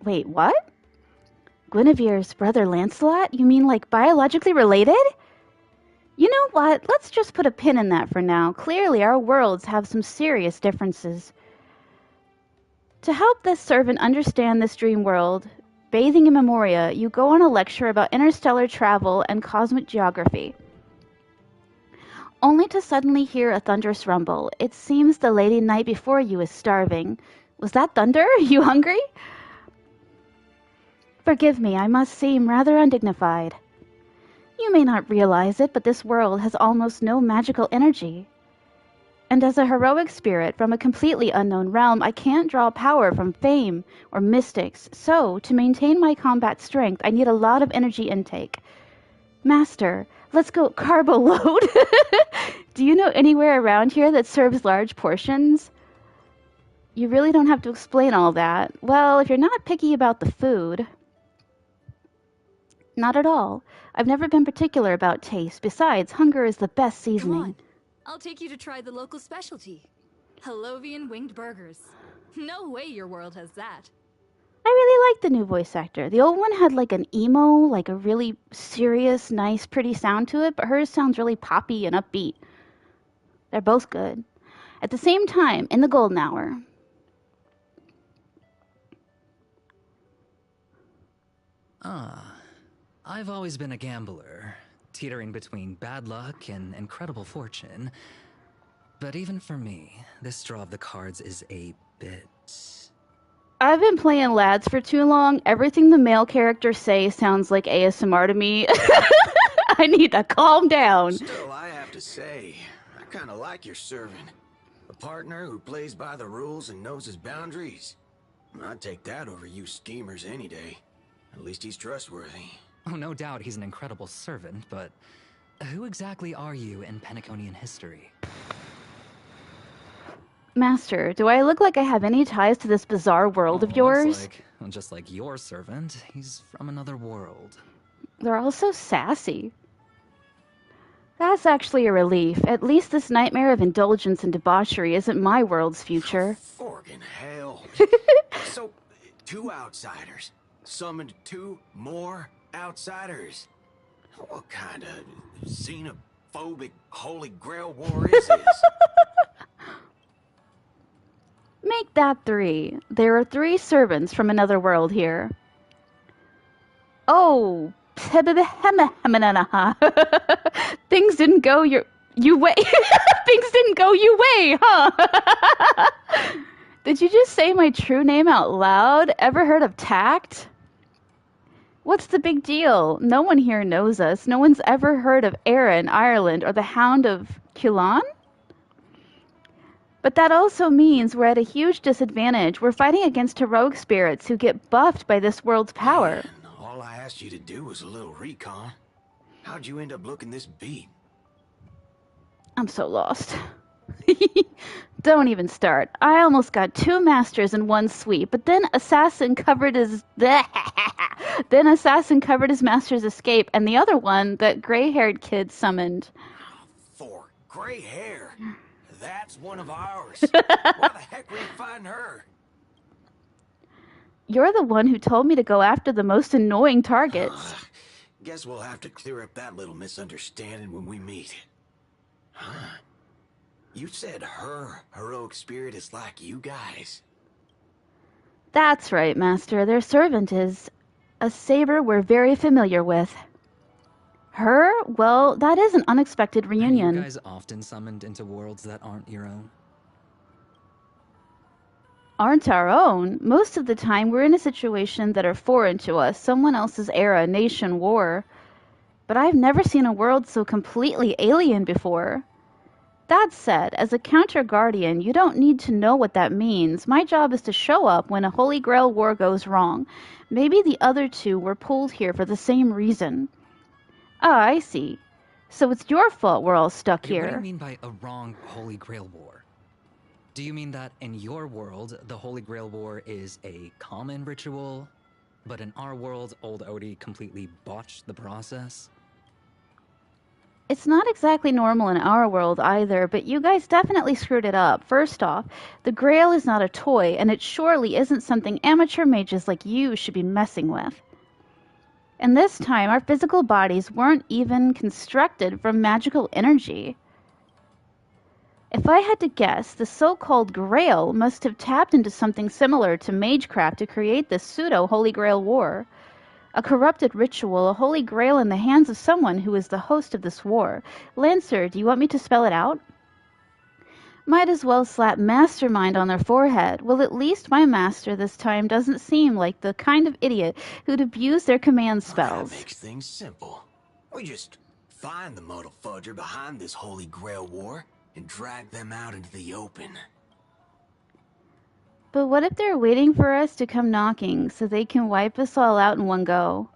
Wait, what? Guinevere's brother Lancelot? You mean like biologically related? You know what? Let's just put a pin in that for now. Clearly, our worlds have some serious differences. To help this servant understand this dream world, bathing in Memoria, you go on a lecture about interstellar travel and cosmic geography. Only to suddenly hear a thunderous rumble. It seems the lady knight before you is starving. Was that thunder? You hungry? Forgive me, I must seem rather undignified. You may not realize it, but this world has almost no magical energy. And as a heroic spirit from a completely unknown realm, I can't draw power from fame or mystics. So, to maintain my combat strength, I need a lot of energy intake. Master, let's go carbo load. Do you know anywhere around here that serves large portions? You really don't have to explain all that. Well, if you're not picky about the food... Not at all. I've never been particular about taste. Besides, hunger is the best seasoning. Come on. I'll take you to try the local specialty. Halovian winged burgers. No way your world has that. I really like the new voice actor. The old one had like an emo, like a really serious, nice, pretty sound to it, but hers sounds really poppy and upbeat. They're both good. At the same time, in the golden hour. I've always been a gambler, teetering between bad luck and incredible fortune. But even for me, this draw of the cards is a bit... I've been playing lads for too long. Everything the male characters say sounds like ASMR to me. I need to calm down. Still, I have to say, I kind of like your servant. A partner who plays by the rules and knows his boundaries. I'd take that over you schemers any day. At least he's trustworthy. Oh, no doubt he's an incredible servant, but who exactly are you in Penaconian history? Master, do I look like I have any ties to this bizarre world of yours? Just like your servant, he's from another world. They're all so sassy. That's actually a relief. At least this nightmare of indulgence and debauchery isn't my world's future. Forkin' hell. So, 2 outsiders summoned 2 more outsiders. What kind of xenophobic Holy Grail war is this? Make that 3. There are 3 servants from another world here. Oh, things didn't go your way. Things didn't go your way, huh? Did you just say my true name out loud? Ever heard of tact? What's the big deal? No one here knows us. No one's ever heard of Erin, Ireland, or the Hound of Kulan? But that also means we're at a huge disadvantage. We're fighting against heroic spirits who get buffed by this world's power. Man, all I asked you to do was a little recon. How'd you end up looking this beat? I'm so lost. Don't even start. I almost got 2 masters in one sweep, but then Assassin covered his master's escape, and the other one, that gray-haired kid summoned. For gray hair? That's one of ours. Why the heck were you fighting her? You're the one who told me to go after the most annoying targets. Guess we'll have to clear up that little misunderstanding when we meet. Huh? You said her heroic spirit is like you guys. That's right, Master. Their servant is a saber we're very familiar with. Her? Well, that is an unexpected reunion. Are you guys often summoned into worlds that aren't your own? Aren't our own. Most of the time, we're in a situation that are foreign to us, someone else's era, nation, war. But I've never seen a world so completely alien before. That said, as a counter-guardian, you don't need to know what that means. My job is to show up when a Holy Grail war goes wrong. Maybe the other 2 were pulled here for the same reason. Ah, I see. So it's your fault we're all stuck here. What do you mean by a wrong Holy Grail war? Do you mean that in your world, the Holy Grail war is a common ritual, but in our world, old Odie completely botched the process? It's not exactly normal in our world either, but you guys definitely screwed it up. First off, the Grail is not a toy, and it surely isn't something amateur mages like you should be messing with. And this time, our physical bodies weren't even constructed from magical energy. If I had to guess, the so-called Grail must have tapped into something similar to magecraft to create this pseudo-Holy Grail war. A corrupted ritual, a Holy Grail in the hands of someone who is the host of this war. Lancer, do you want me to spell it out? Might as well slap mastermind on their forehead. Well, at least my master this time doesn't seem like the kind of idiot who'd abuse their command spells. That makes things simple. We just find the muddle fudger behind this Holy Grail war and drag them out into the open. But what if they're waiting for us to come knocking so they can wipe us all out in one go?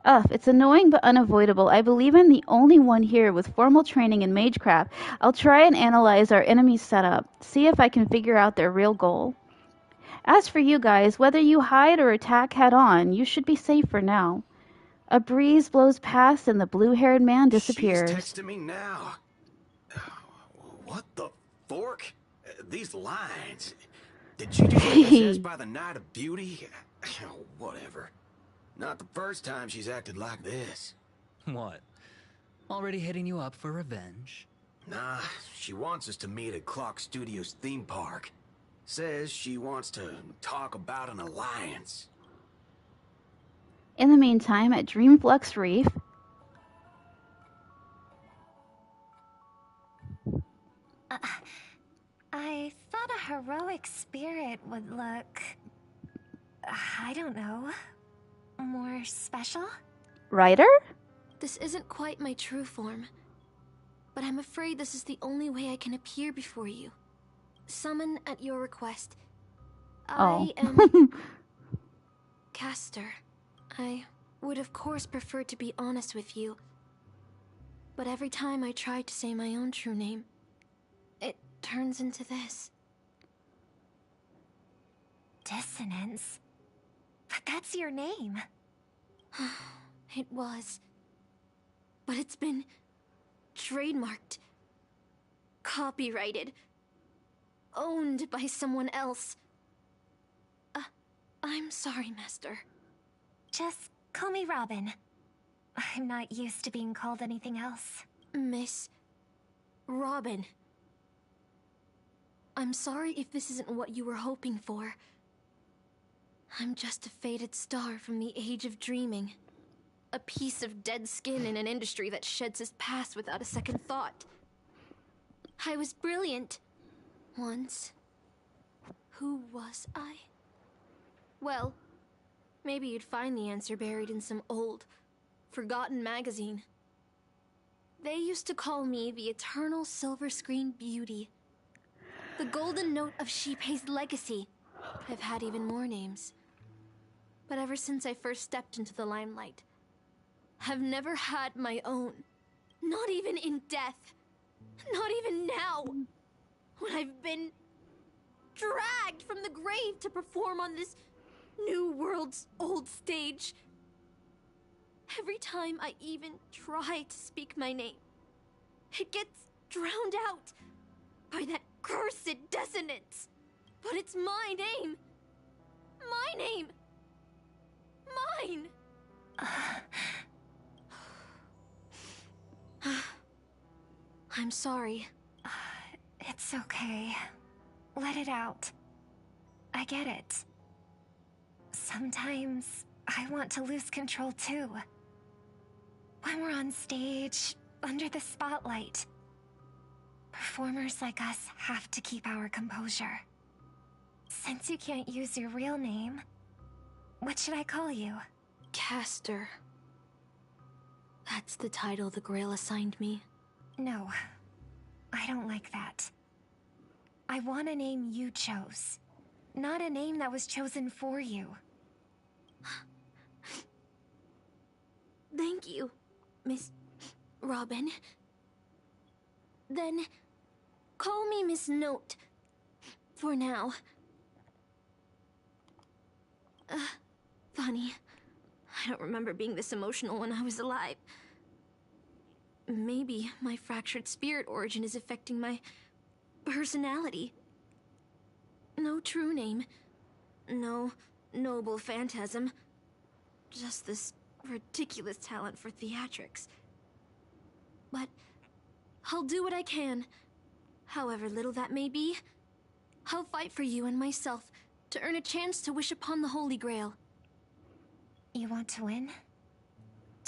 Ugh, it's annoying but unavoidable. I believe I'm the only one here with formal training in magecraft. I'll try and analyze our enemy's setup, see if I can figure out their real goal. As for you guys, whether you hide or attack head-on, you should be safe for now. A breeze blows past and the blue-haired man disappears. She's texting me now. What the fork? These lines. Did you just get possessed by the Night of Beauty? Whatever. Not the first time she's acted like this. What? Already hitting you up for revenge? Nah, she wants us to meet at Clock Studios theme park. Says she wants to talk about an alliance. In the meantime, at Dreamflux Reef... I thought a heroic spirit would look... I don't know... more special? Ryder? This isn't quite my true form, but I'm afraid this is the only way I can appear before you. Summon at your request. I am... Caster. I would of course prefer to be honest with you, but every time I try to say my own true name, it turns into this. Dissonance? But that's your name. It was. But it's been trademarked, copyrighted, owned by someone else. I'm sorry, Master. Just call me Robin. I'm not used to being called anything else. Miss Robin. I'm sorry if this isn't what you were hoping for. I'm just a faded star from the age of dreaming. A piece of dead skin in an industry that sheds its past without a second thought. I was brilliant. Once. Who was I? Well, Maybe you'd find the answer buried in some old, forgotten magazine. They used to call me the eternal silver screen beauty. The golden note of Shipei's legacy. I've had even more names. But ever since I first stepped into the limelight, I've never had my own. Not even in death. Not even now. When I've been dragged from the grave to perform on this new world's old stage. Every time I even try to speak my name, it gets drowned out by that cursed dissonance. But it's my name. My name. Mine. I'm sorry. It's okay. Let it out. I get it. Sometimes I want to lose control too. When we're on stage, under the spotlight, performers like us have to keep our composure. Since you can't use your real name, what should I call you? Caster. That's the title the Grail assigned me. No, I don't like that. I want a name you chose, not a name that was chosen for you. Thank you, Miss Robin. Then, call me Miss Note. For now. Funny. I don't remember being this emotional when I was alive. Maybe my fractured spirit origin is affecting my personality. No true name. No noble phantasm. Just this ridiculous talent for theatrics. But I'll do what I can. However little that may be, I'll fight for you and myself to earn a chance to wish upon the Holy Grail. You want to win?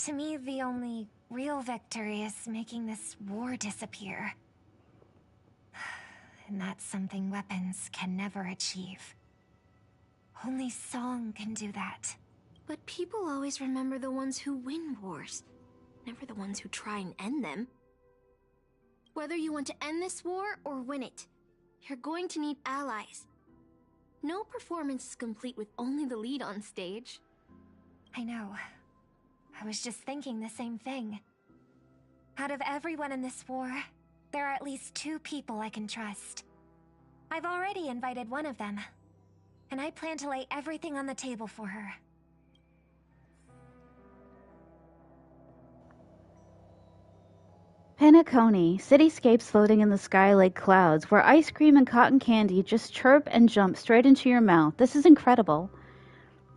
To me, the only real victory is making this war disappear. And that's something weapons can never achieve. Only song can do that. But people always remember the ones who win wars, never the ones who try and end them. Whether you want to end this war or win it, you're going to need allies. No performance is complete with only the lead on stage. I know. I was just thinking the same thing. Out of everyone in this war, there are at least 2 people I can trust. I've already invited one of them, and I plan to lay everything on the table for her. Penacony, cityscapes floating in the sky like clouds, where ice cream and cotton candy just chirp and jump straight into your mouth. This is incredible.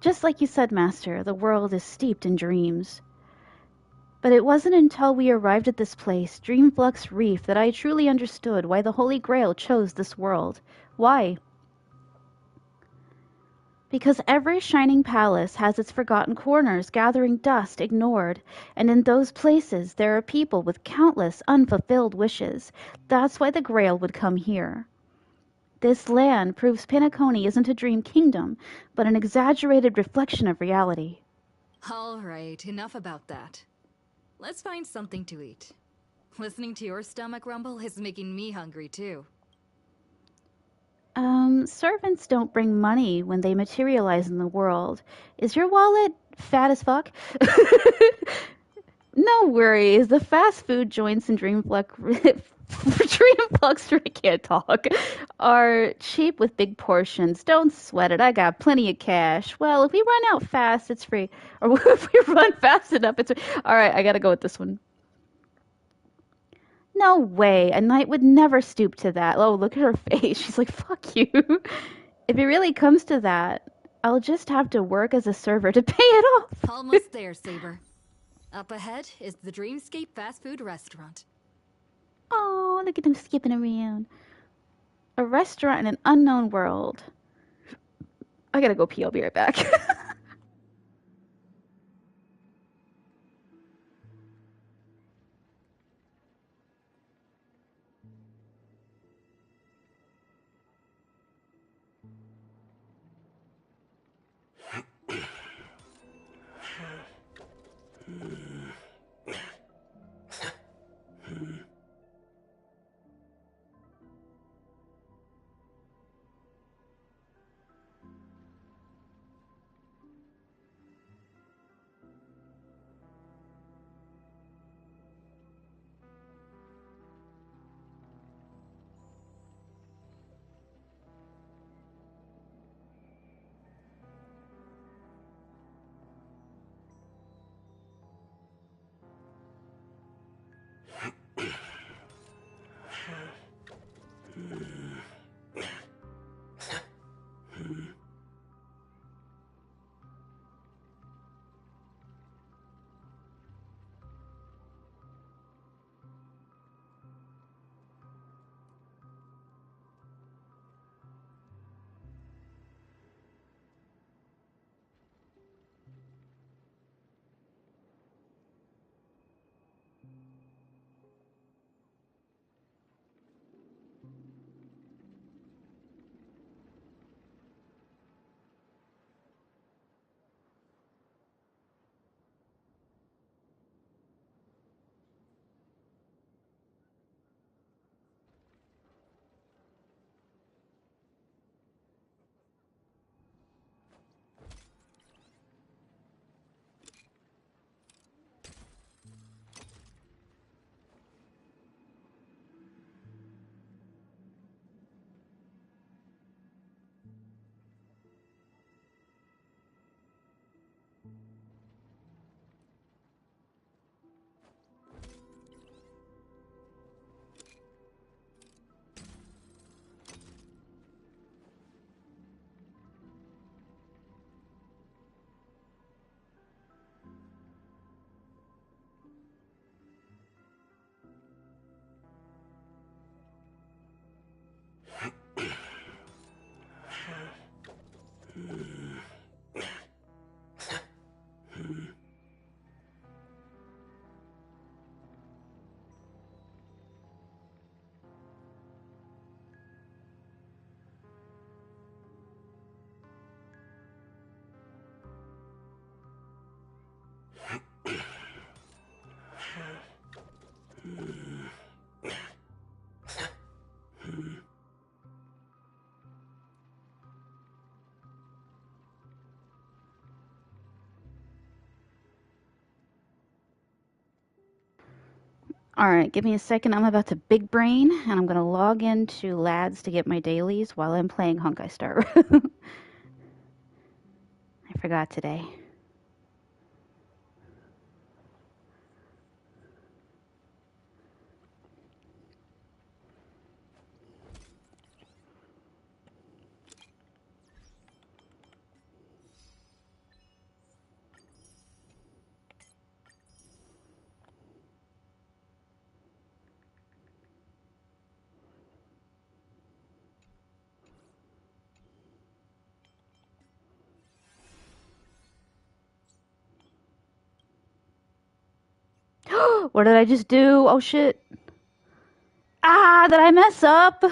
Just like you said, Master, the world is steeped in dreams. But it wasn't until we arrived at this place, Dreamflux Reef, that I truly understood why the Holy Grail chose this world. Why? Because every shining palace has its forgotten corners, gathering dust ignored, and in those places there are people with countless unfulfilled wishes. That's why the Grail would come here. This land proves Penacony isn't a dream kingdom, but an exaggerated reflection of reality. All right, enough about that. Let's find something to eat. Listening to your stomach rumble is making me hungry too. Servants don't bring money when they materialize in the world. Is your wallet fat as fuck? No worries, the fast food joints in Dreamflux I can't talk, are cheap with big portions. Don't sweat it, I got plenty of cash. Well, if we run out fast, it's free. Or if we run fast enough, it's free. Alright, I gotta go with this one. No way, a knight would never stoop to that. Oh, look at her face. She's like, fuck you. If it really comes to that, I'll just have to work as a server to pay it off. Almost there, Saber. Up ahead is the Dreamscape fast food restaurant. Oh, look at them skipping around. A restaurant in an unknown world. I gotta go pee, I'll be right back. Alright, give me a second. I'm about to big brain, and I'm gonna log into Lads to get my dailies while I'm playing Honkai Star. I forgot today. What did I just do? Oh shit. Ah, did I mess up?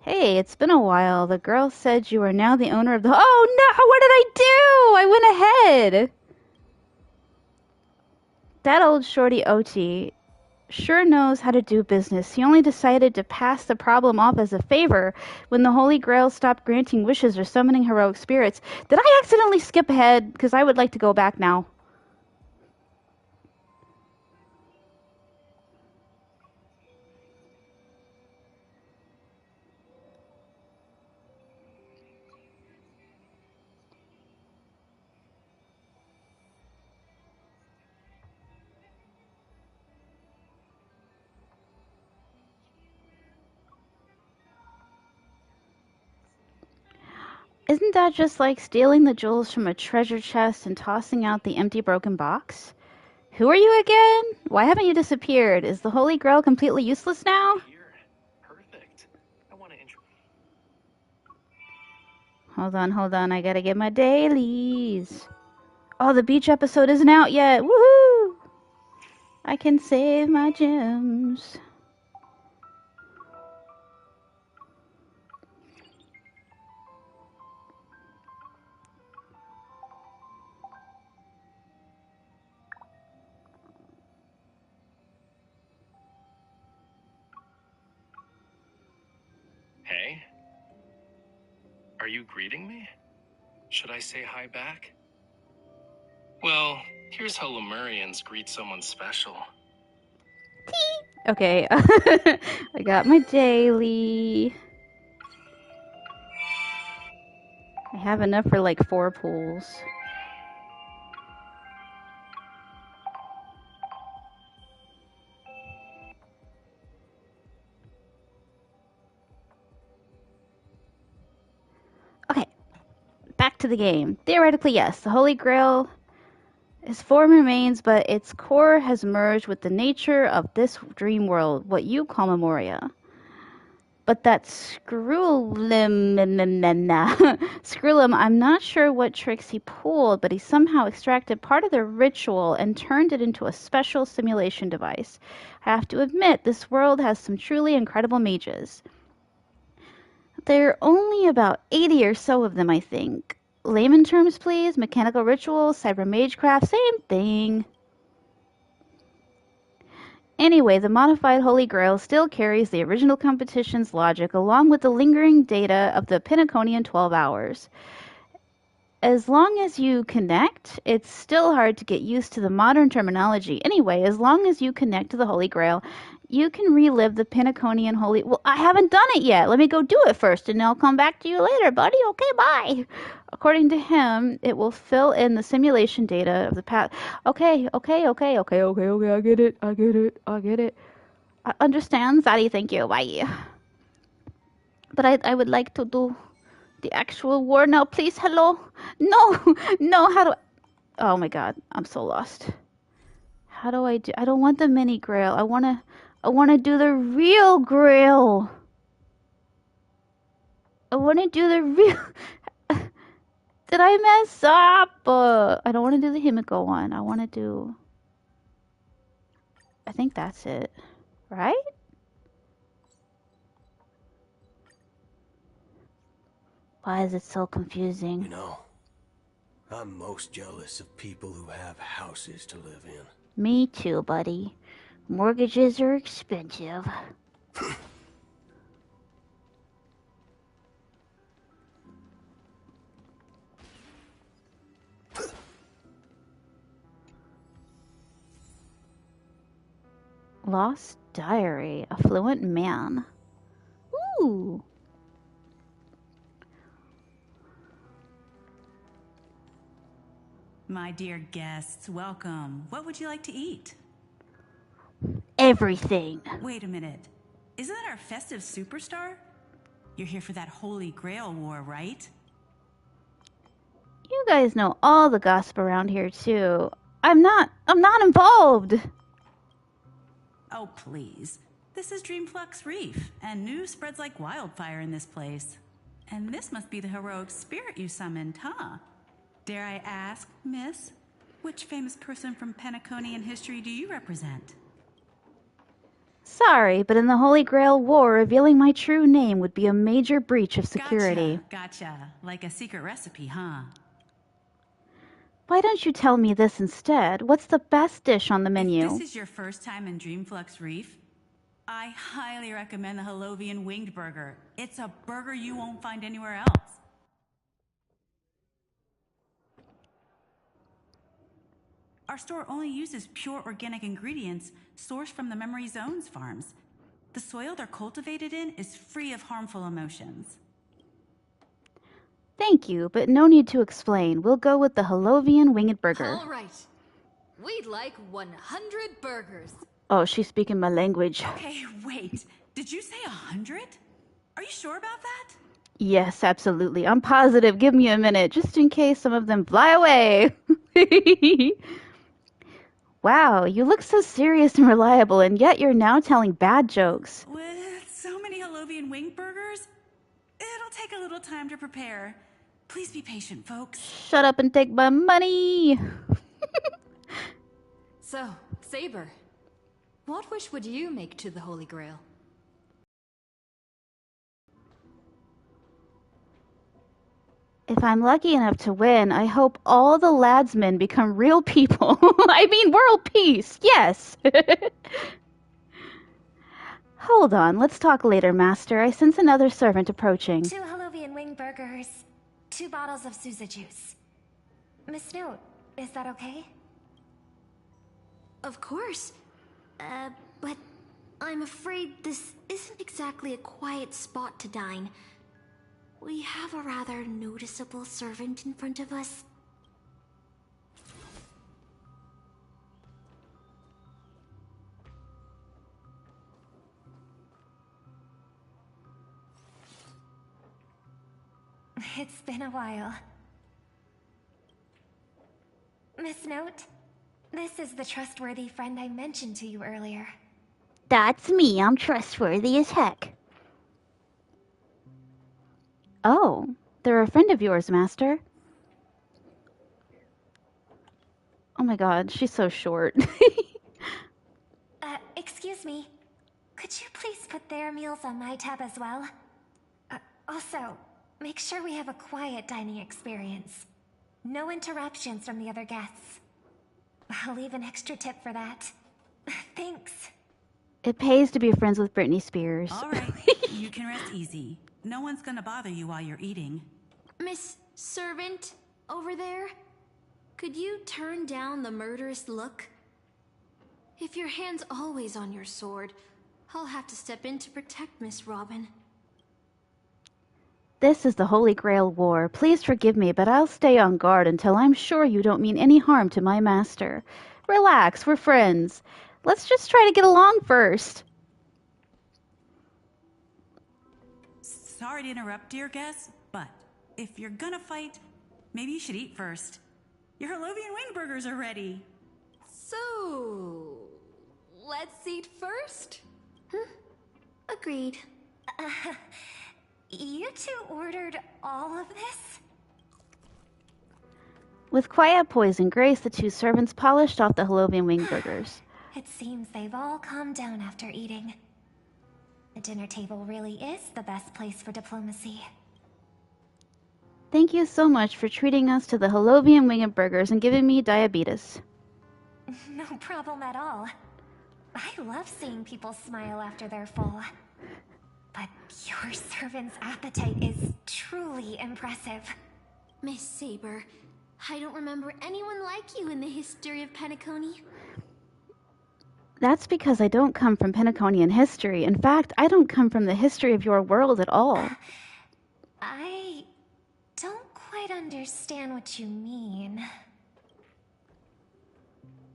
Hey, it's been a while. The girl said you are now the owner of the... Oh no, what did I do? I went ahead. That old shorty OT sure knows how to do business. He only decided to pass the problem off as a favor when the Holy Grail stopped granting wishes or summoning heroic spirits. Did I accidentally skip ahead? Because I would like to go back now. Isn't that just like stealing the jewels from a treasure chest and tossing out the empty broken box? Who are you again? Why haven't you disappeared? Is the Holy Grail completely useless now? Perfect. I want to Hold on, I gotta get my dailies. Oh, the beach episode isn't out yet. Woohoo! I can save my gems. Hey? Are you greeting me? Should I say hi back? Well, here's how Lemurians greet someone special. Okay, I got my daily. I have enough for like 4 pools. to the game. Theoretically, yes, the Holy Grail, his form remains, but its core has merged with the nature of this dream world, what you call Memoria. But that Skrullum, Skrullum, I'm not sure what tricks he pulled, but he somehow extracted part of the ritual and turned it into a special simulation device. I have to admit, this world has some truly incredible mages. There are only about 80 or so of them, I think. Layman terms, please. Mechanical rituals, cyber magecraft, same thing. Anyway, the modified Holy Grail still carries the original competition's logic along with the lingering data of the Pinnaconian 12 hours. As long as you connect, it's still hard to get used to the modern terminology. Anyway, as long as you connect to the Holy Grail, you can relive the Pinnaconian Holy... Well, I haven't done it yet. Let me go do it first, and I'll come back to you later, buddy. Okay, bye. According to him, it will fill in the simulation data of the past... Okay, I get it. I understand, Zaddy, thank you. Bye. But I would like to do the actual war now, please. Hello? No, how do I... Oh my god, I'm so lost. How do I do... I don't want the mini grail. I wanna do the real grail. I wanna do the real... Did I mess up? I don't want to do the Himiko one. I want to do... I think that's it. Right? Why is it so confusing? You know, I'm most jealous of people who have houses to live in. Me too, buddy. Mortgages are expensive. Lost Diary. Affluent man. Ooh. My dear guests, welcome. What would you like to eat? Everything. Wait a minute. Isn't that our festive superstar? You're here for that Holy Grail war, right? You guys know all the gossip around here too. I'm not involved. Oh, please. This is Dreamflux Reef, and news spreads like wildfire in this place. And this must be the heroic spirit you summoned, huh? Dare I ask, miss, which famous person from Pinnaconian history do you represent? Sorry, but in the Holy Grail War, revealing my true name would be a major breach of security. Gotcha. Like a secret recipe, huh? Why don't you tell me this instead? What's the best dish on the menu? If this is your first time in Dreamflux Reef, I highly recommend the Halovian Winged Burger. It's a burger you won't find anywhere else. Our store only uses pure organic ingredients sourced from the Memory Zone's farms. The soil they're cultivated in is free of harmful emotions. Thank you, but no need to explain. We'll go with the Halovian Winged Burger. All right. We'd like 100 burgers. Oh, she's speaking my language. Okay, wait. Did you say 100? Are you sure about that? Yes, absolutely. I'm positive. Give me a minute, just in case some of them fly away. Wow, you look so serious and reliable, and yet you're now telling bad jokes. With so many Halovian Winged Burgers, it'll take a little time to prepare. Please be patient, folks. Shut up and take my money. So, Saber, what wish would you make to the Holy Grail? If I'm lucky enough to win, I hope all the ladsmen become real people. I mean, world peace, yes. Hold on, let's talk later, Master. I sense another servant approaching. 2 Halovian Wing Burgers, 2 bottles of Suza juice. Miss Snoot, is that okay? Of course. But I'm afraid this isn't exactly a quiet spot to dine. We have a rather noticeable servant in front of us. It's been a while. Miss Note, this is the trustworthy friend I mentioned to you earlier. That's me. I'm trustworthy as heck. Oh, they're a friend of yours, Master. Oh my god, she's so short. Excuse me. Could you please put their meals on my tab as well? Also, make sure we have a quiet dining experience. No interruptions from the other guests. I'll leave an extra tip for that. Thanks. It pays to be friends with Britney Spears. All right, you can rest easy. No one's gonna bother you while you're eating. Miss Servant, over there? Could you turn down the murderous look? If your hand's always on your sword, I'll have to step in to protect Miss Robin. This is the Holy Grail War. Please forgive me, but I'll stay on guard until I'm sure you don't mean any harm to my master. Relax, we're friends. Let's just try to get along first. Sorry to interrupt, dear guest, but if you're gonna fight, maybe you should eat first. Your Harlovian wing burgers are ready. So, let's eat first? Agreed. You two ordered all of this? With quiet poise and grace, the two servants polished off the Harlovian wing burgers. It seems they've all calmed down after eating. The dinner table really is the best place for diplomacy. Thank you so much for treating us to the Harlovian winged burgers and giving me diabetes. No problem at all. I love seeing people smile after they're full. But your servant's appetite is truly impressive. Miss Saber, I don't remember anyone like you in the history of Penacony. That's because I don't come from Penaconian history. In fact, I don't come from the history of your world at all. I don't quite understand what you mean.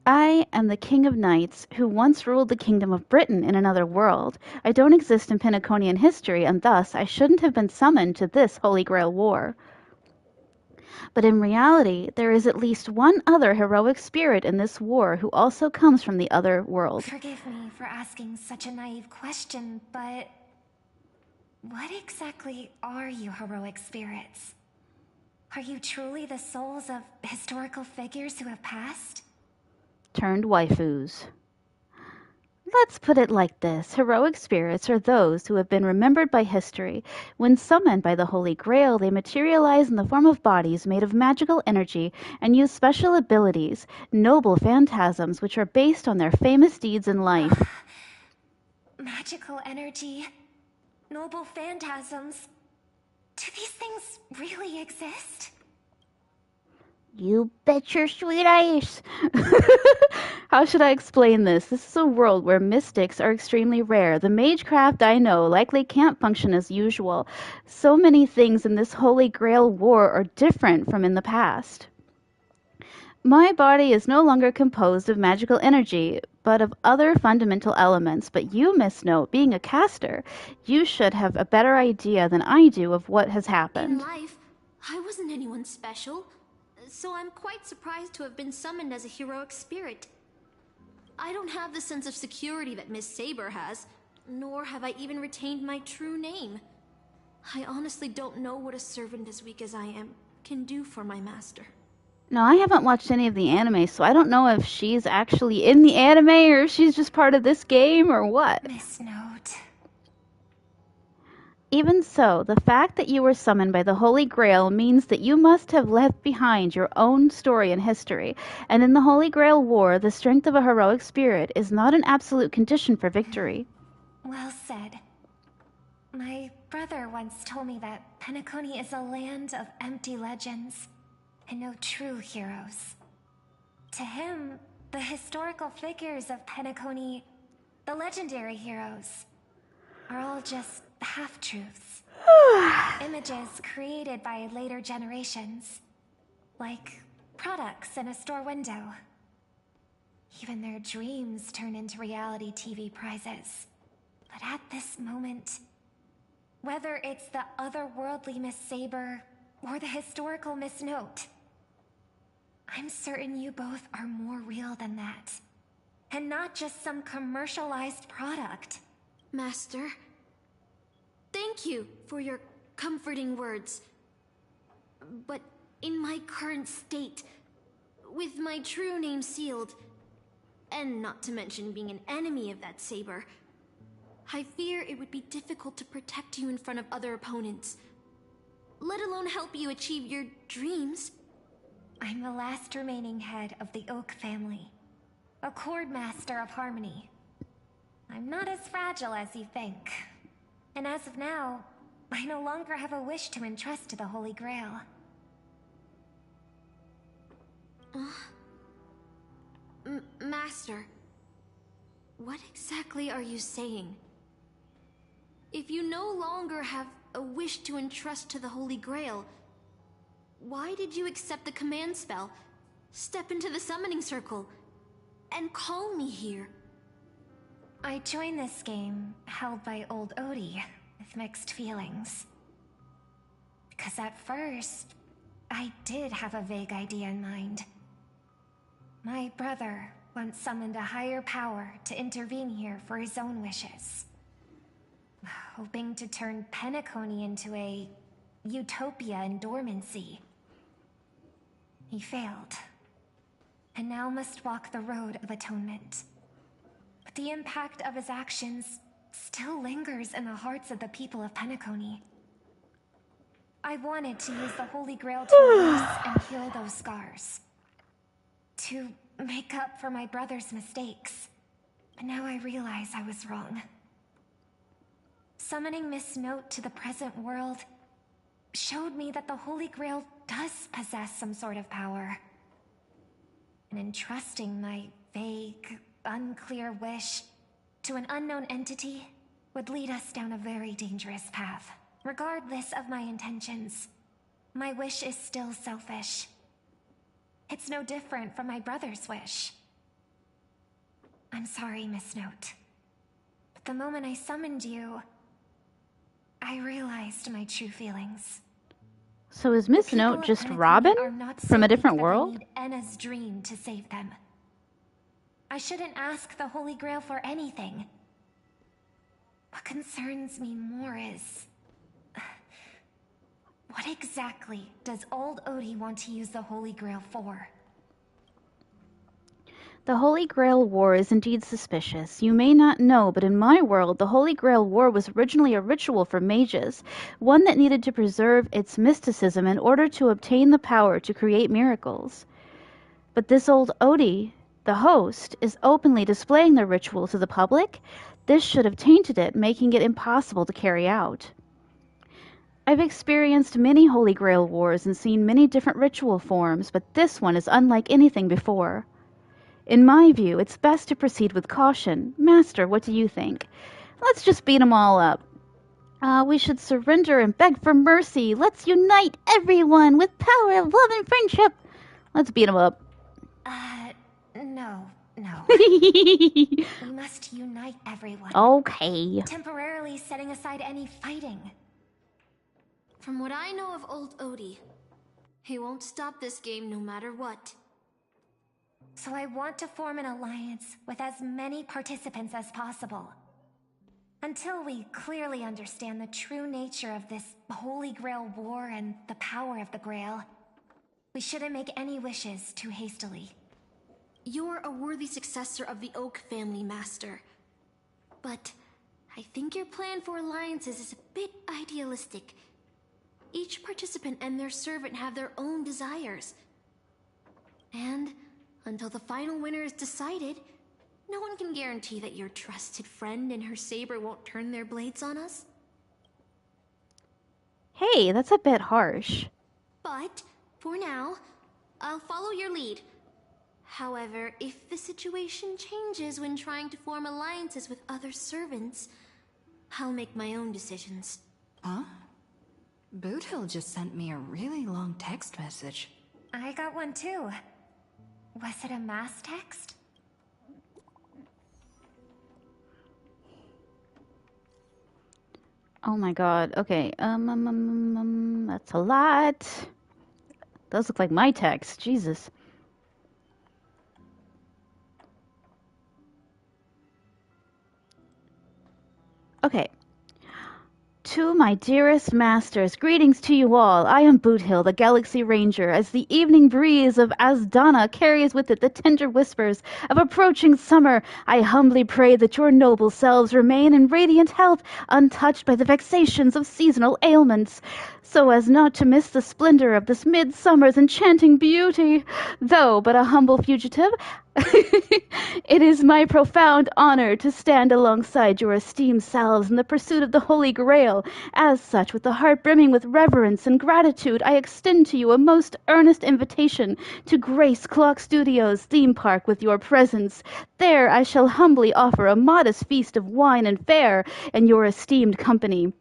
I am the King of Knights, who once ruled the Kingdom of Britain in another world. I don't exist in Penaconian history, and thus I shouldn't have been summoned to this Holy Grail War. But in reality, there is at least one other heroic spirit in this war who also comes from the other world. Forgive me for asking such a naive question, but what exactly are you heroic spirits? Are you truly the souls of historical figures who have passed? Turned waifus. Let's put it like this. Heroic spirits are those who have been remembered by history. When summoned by the Holy Grail, they materialize in the form of bodies made of magical energy and use special abilities, noble phantasms which are based on their famous deeds in life. Magical energy, noble phantasms. Do these things really exist? You bet your sweet ass. How should I explain this? This is a world where mystics are extremely rare. The magecraft I know likely can't function as usual. So many things in this Holy Grail war are different from in the past. My body is no longer composed of magical energy, but of other fundamental elements. But you, Miss Note, being a caster, you should have a better idea than I do of what has happened. In life, I wasn't anyone special. So I'm quite surprised to have been summoned as a heroic spirit. I don't have the sense of security that Miss Saber has, nor have I even retained my true name. I honestly don't know what a servant as weak as I am can do for my master. No, I haven't watched any of the anime, so I don't know if she's actually in the anime or if she's just part of this game or what. Miss Note. Even so, the fact that you were summoned by the Holy Grail means that you must have left behind your own story and history, and in the Holy Grail War, the strength of a heroic spirit is not an absolute condition for victory. Well said. My brother once told me that Penacony is a land of empty legends, and no true heroes. To him, the historical figures of Penacony, the legendary heroes, are all just half-truths. Images created by later generations, like products in a store window. Even their dreams turn into reality TV prizes. But at this moment, whether it's the otherworldly Miss Saber or the historical Miss Note, I'm certain you both are more real than that. And not just some commercialized product. Master, thank you for your comforting words. But in my current state, with my true name sealed, and not to mention being an enemy of that saber, I fear it would be difficult to protect you in front of other opponents, let alone help you achieve your dreams. I'm the last remaining head of the Oak family, a Chord Master of Harmony. I'm not as fragile as you think. And as of now, I no longer have a wish to entrust to the Holy Grail. Master, what exactly are you saying? If you no longer have a wish to entrust to the Holy Grail, why did you accept the command spell, step into the summoning circle, and call me here? I joined this game, held by old Odie, with mixed feelings. Because at first, I did have a vague idea in mind. My brother once summoned a higher power to intervene here for his own wishes, hoping to turn Penacony into a utopia in dormancy. He failed, and now must walk the road of atonement. But the impact of his actions still lingers in the hearts of the people of Penacony. I wanted to use the Holy Grail to erase and heal those scars, to make up for my brother's mistakes. But now I realize I was wrong. Summoning Miss Note to the present world showed me that the Holy Grail does possess some sort of power. And entrusting my vague, unclear wish to an unknown entity would lead us down a very dangerous path. Regardless of my intentions, my wish is still selfish. It's no different from my brother's wish. I'm sorry, Miss Note. But the moment I summoned you, I realized my true feelings. So is Miss Note just Robin from a different world? They need Enna's dream to save them. I shouldn't ask the Holy Grail for anything. What concerns me more is... what exactly does old Odie want to use the Holy Grail for? The Holy Grail War is indeed suspicious. You may not know, but in my world, the Holy Grail War was originally a ritual for mages, one that needed to preserve its mysticism in order to obtain the power to create miracles. But this old Odie, the host, is openly displaying the ritual to the public. This should have tainted it, making it impossible to carry out. I've experienced many Holy Grail Wars and seen many different ritual forms, but this one is unlike anything before. In my view, it's best to proceed with caution. Master, what do you think? Let's just beat them all up. We should surrender and beg for mercy. Let's unite everyone with power of love and friendship. Let's beat them up. No. We must unite everyone. Okay. Temporarily setting aside any fighting. From what I know of old Odie, he won't stop this game no matter what. So I want to form an alliance with as many participants as possible. Until we clearly understand the true nature of this Holy Grail War and the power of the Grail, we shouldn't make any wishes too hastily. You're a worthy successor of the Oak family, Master. But I think your plan for alliances is a bit idealistic. Each participant and their servant have their own desires. And until the final winner is decided, no one can guarantee that your trusted friend and her saber won't turn their blades on us. Hey, that's a bit harsh. But, for now, I'll follow your lead. However, if the situation changes when trying to form alliances with other servants, I'll make my own decisions. Huh? Boothill just sent me a really long text message. I got one too. Was it a mass text? Oh my god. Okay. That's a lot. Those look like my text. Jesus. Okay. To my dearest masters, greetings to you all. I am Boothill, the Galaxy Ranger. As the evening breeze of Asdana carries with it the tender whispers of approaching summer, I humbly pray that your noble selves remain in radiant health, untouched by the vexations of seasonal ailments, so as not to miss the splendor of this midsummer's enchanting beauty. Though but a humble fugitive, it is my profound honor to stand alongside your esteemed selves in the pursuit of the Holy Grail. As such, with a heart brimming with reverence and gratitude, I extend to you a most earnest invitation to grace Clock Studios theme park with your presence. There I shall humbly offer a modest feast of wine and fare in your esteemed company.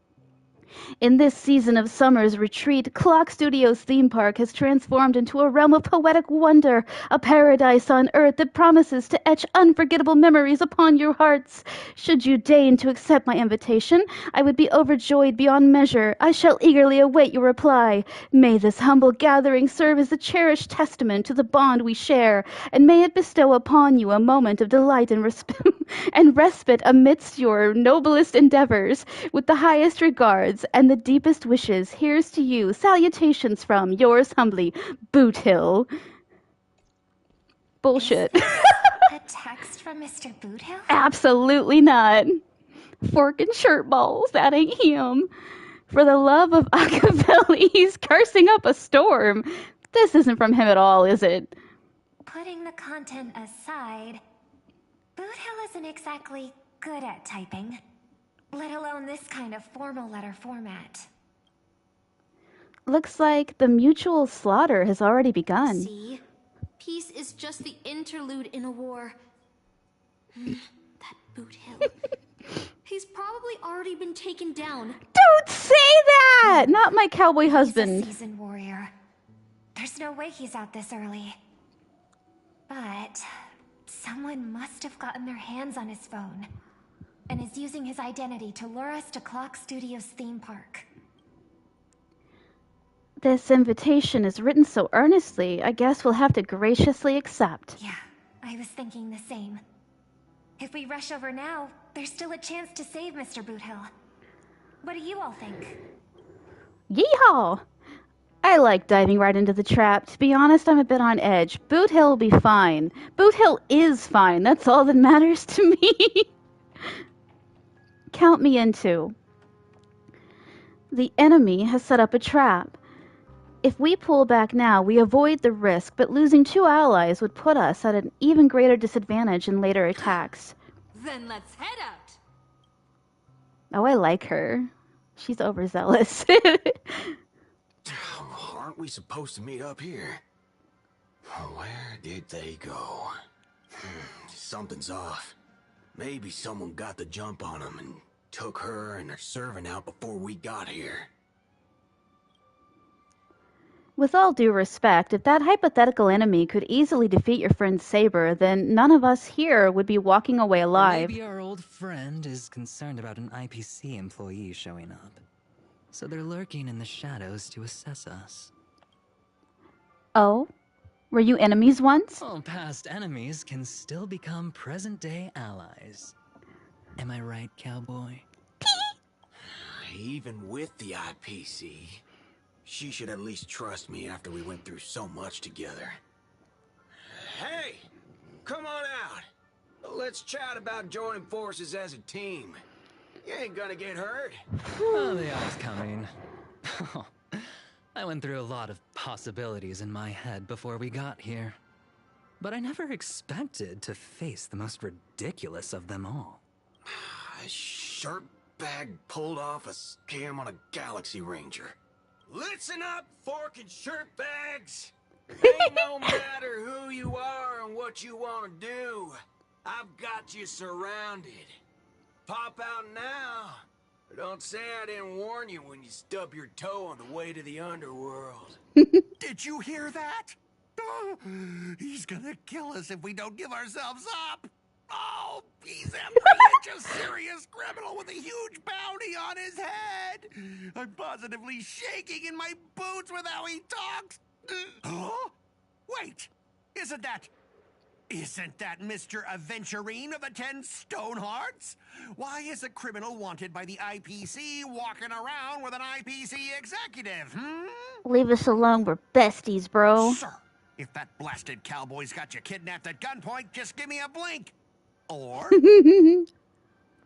In this season of summer's retreat, Clock Studios theme park has transformed into a realm of poetic wonder, a paradise on earth that promises to etch unforgettable memories upon your hearts. Should you deign to accept my invitation, I would be overjoyed beyond measure. I shall eagerly await your reply. May this humble gathering serve as a cherished testament to the bond we share, and may it bestow upon you a moment of delight and respite amidst your noblest endeavors. With the highest regards and the deepest wishes, here's to you. Salutations from yours humbly, Boothill. Bullshit. A text from Mr. Boothill? Absolutely not. Fork and shirt balls, that ain't him. For the love of Acavelli, he's cursing up a storm. This isn't from him at all, is it? Putting the content aside, Boothill isn't exactly good at typing, let alone this kind of formal letter format. Looks like the mutual slaughter has already begun. See? Peace is just the interlude in a war. That Boothill. He's probably already been taken down. Don't say that! Not my cowboy husband. He's a seasoned warrior. There's no way he's out this early. But someone must have gotten their hands on his phone and is using his identity to lure us to Clock Studios theme park. This invitation is written so earnestly, I guess we'll have to graciously accept. Yeah, I was thinking the same. If we rush over now, there's still a chance to save Mr. Boothill. What do you all think? Yeehaw! I like diving right into the trap. To be honest, I'm a bit on edge. Boothill will be fine. Boothill is fine. That's all that matters to me. Count me in too. The enemy has set up a trap. If we pull back now, we avoid the risk, but losing 2 allies would put us at an even greater disadvantage in later attacks. Then let's head out. Oh, I like her. She's overzealous. Aren't we supposed to meet up here? Where did they go? Something's off. Maybe someone got the jump on them and took her and her servant out before we got here. With all due respect, if that hypothetical enemy could easily defeat your friend Saber, then none of us here would be walking away alive. Maybe our old friend is concerned about an IPC employee showing up. So they're lurking in the shadows to assess us. Oh? Were you enemies once? Well, past enemies can still become present-day allies. Am I right, cowboy? Even with the IPC, she should at least trust me after we went through so much together. Hey! Come on out! Let's chat about joining forces as a team. You ain't gonna get hurt. Oh, the eye's coming. I went through a lot of possibilities in my head before we got here. But I never expected to face the most ridiculous of them all. A shirtbag pulled off a scam on a Galaxy Ranger. Listen up, fork and shirtbags! Ain't no matter who you are and what you want to do. I've got you surrounded. Pop out now. Or don't say I didn't warn you when you stub your toe on the way to the underworld. Did you hear that? Oh, he's gonna kill us if we don't give ourselves up. Oh, he's a serious criminal with a huge bounty on his head. I'm positively shaking in my boots with how he talks. Huh? Wait, isn't that Isn't that Mr. Aventurine of the 10 Stonehearts? Why is a criminal wanted by the IPC walking around with an IPC executive, Leave us alone, we're besties, bro. Sir, if that blasted cowboy's got you kidnapped at gunpoint, just give me a blink. Or...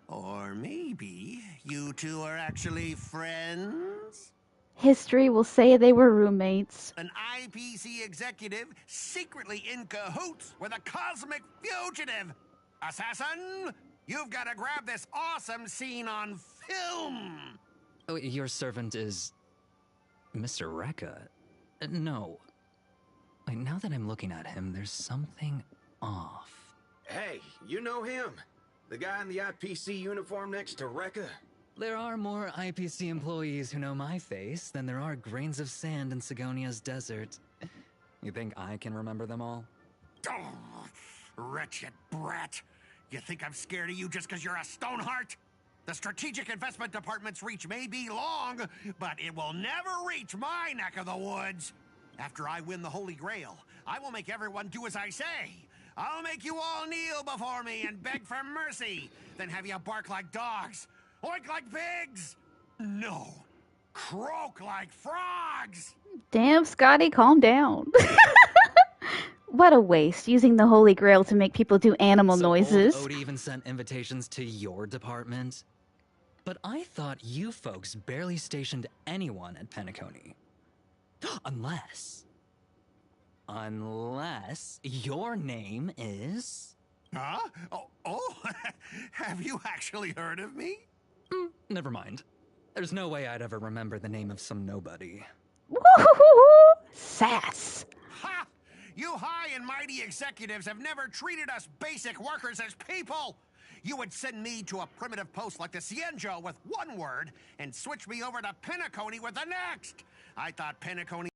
or maybe you two are actually friends? History will say they were roommates. An IPC executive secretly in cahoots with a cosmic fugitive. Assassin, you've got to grab this awesome scene on film. Oh, your servant is... Mr. Rekka? No. Wait, now that I'm looking at him, there's something off. Hey, you know him? The guy in the IPC uniform next to Rekka? There are more IPC employees who know my face than there are grains of sand in Sigonia's desert. You think I can remember them all? Oh, wretched brat. You think I'm scared of you just because you're a Stoneheart? The Strategic Investment Department's reach may be long, but it will never reach my neck of the woods. After I win the Holy Grail, I will make everyone do as I say. I'll make you all kneel before me and beg for mercy, then have you bark like dogs. Oink like pigs! No. Croak like frogs! Damn, Scotty, calm down. What a waste, using the Holy Grail to make people do animal noises. Old Odie even sent invitations to your department. But I thought you folks barely stationed anyone at Penacony. Unless your name is... Huh? Oh, have you actually heard of me? Never mind. There's no way I'd ever remember the name of some nobody. Woo-hoo-hoo-hoo! Sass. Ha! You high and mighty executives have never treated us basic workers as people! You would send me to a primitive post like the Cienjo with one word and switch me over to Penacony with the next! I thought Penacony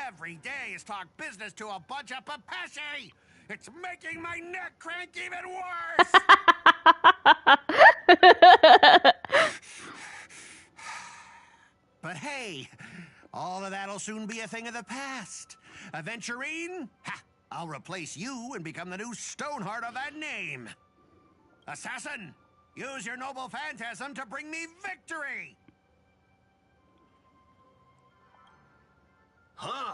every day is talk business to a bunch of papashi! It's making my neck crank even worse! But hey, all of that'll soon be a thing of the past. Aventurine, ha! I'll replace you and become the new Stoneheart of that name. Assassin, use your noble phantasm to bring me victory! Huh?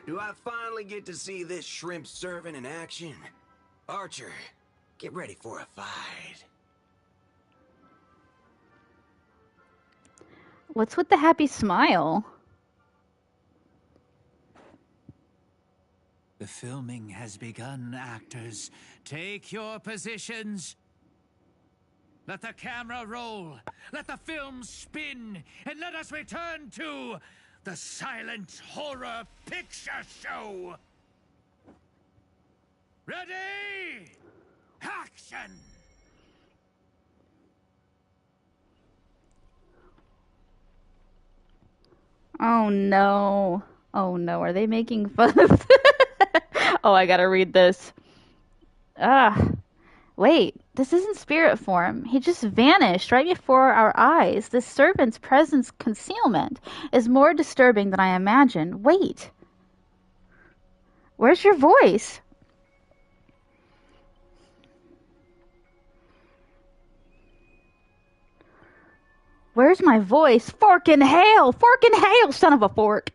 Do I finally get to see this shrimp servant in action? Archer, get ready for a fight. What's with the happy smile? The filming has begun, actors. Take your positions. Let the camera roll. Let the film spin. And let us return to the silent horror picture show. Ready? Action! Oh no. Oh no, are they making fun of... Oh, I gotta read this. Wait, this isn't spirit form. He just vanished right before our eyes. This servant's presence concealment is more disturbing than I imagined. Wait. Where's your voice? Where's my voice? Fork in hail! Fork in hail, son of a fork!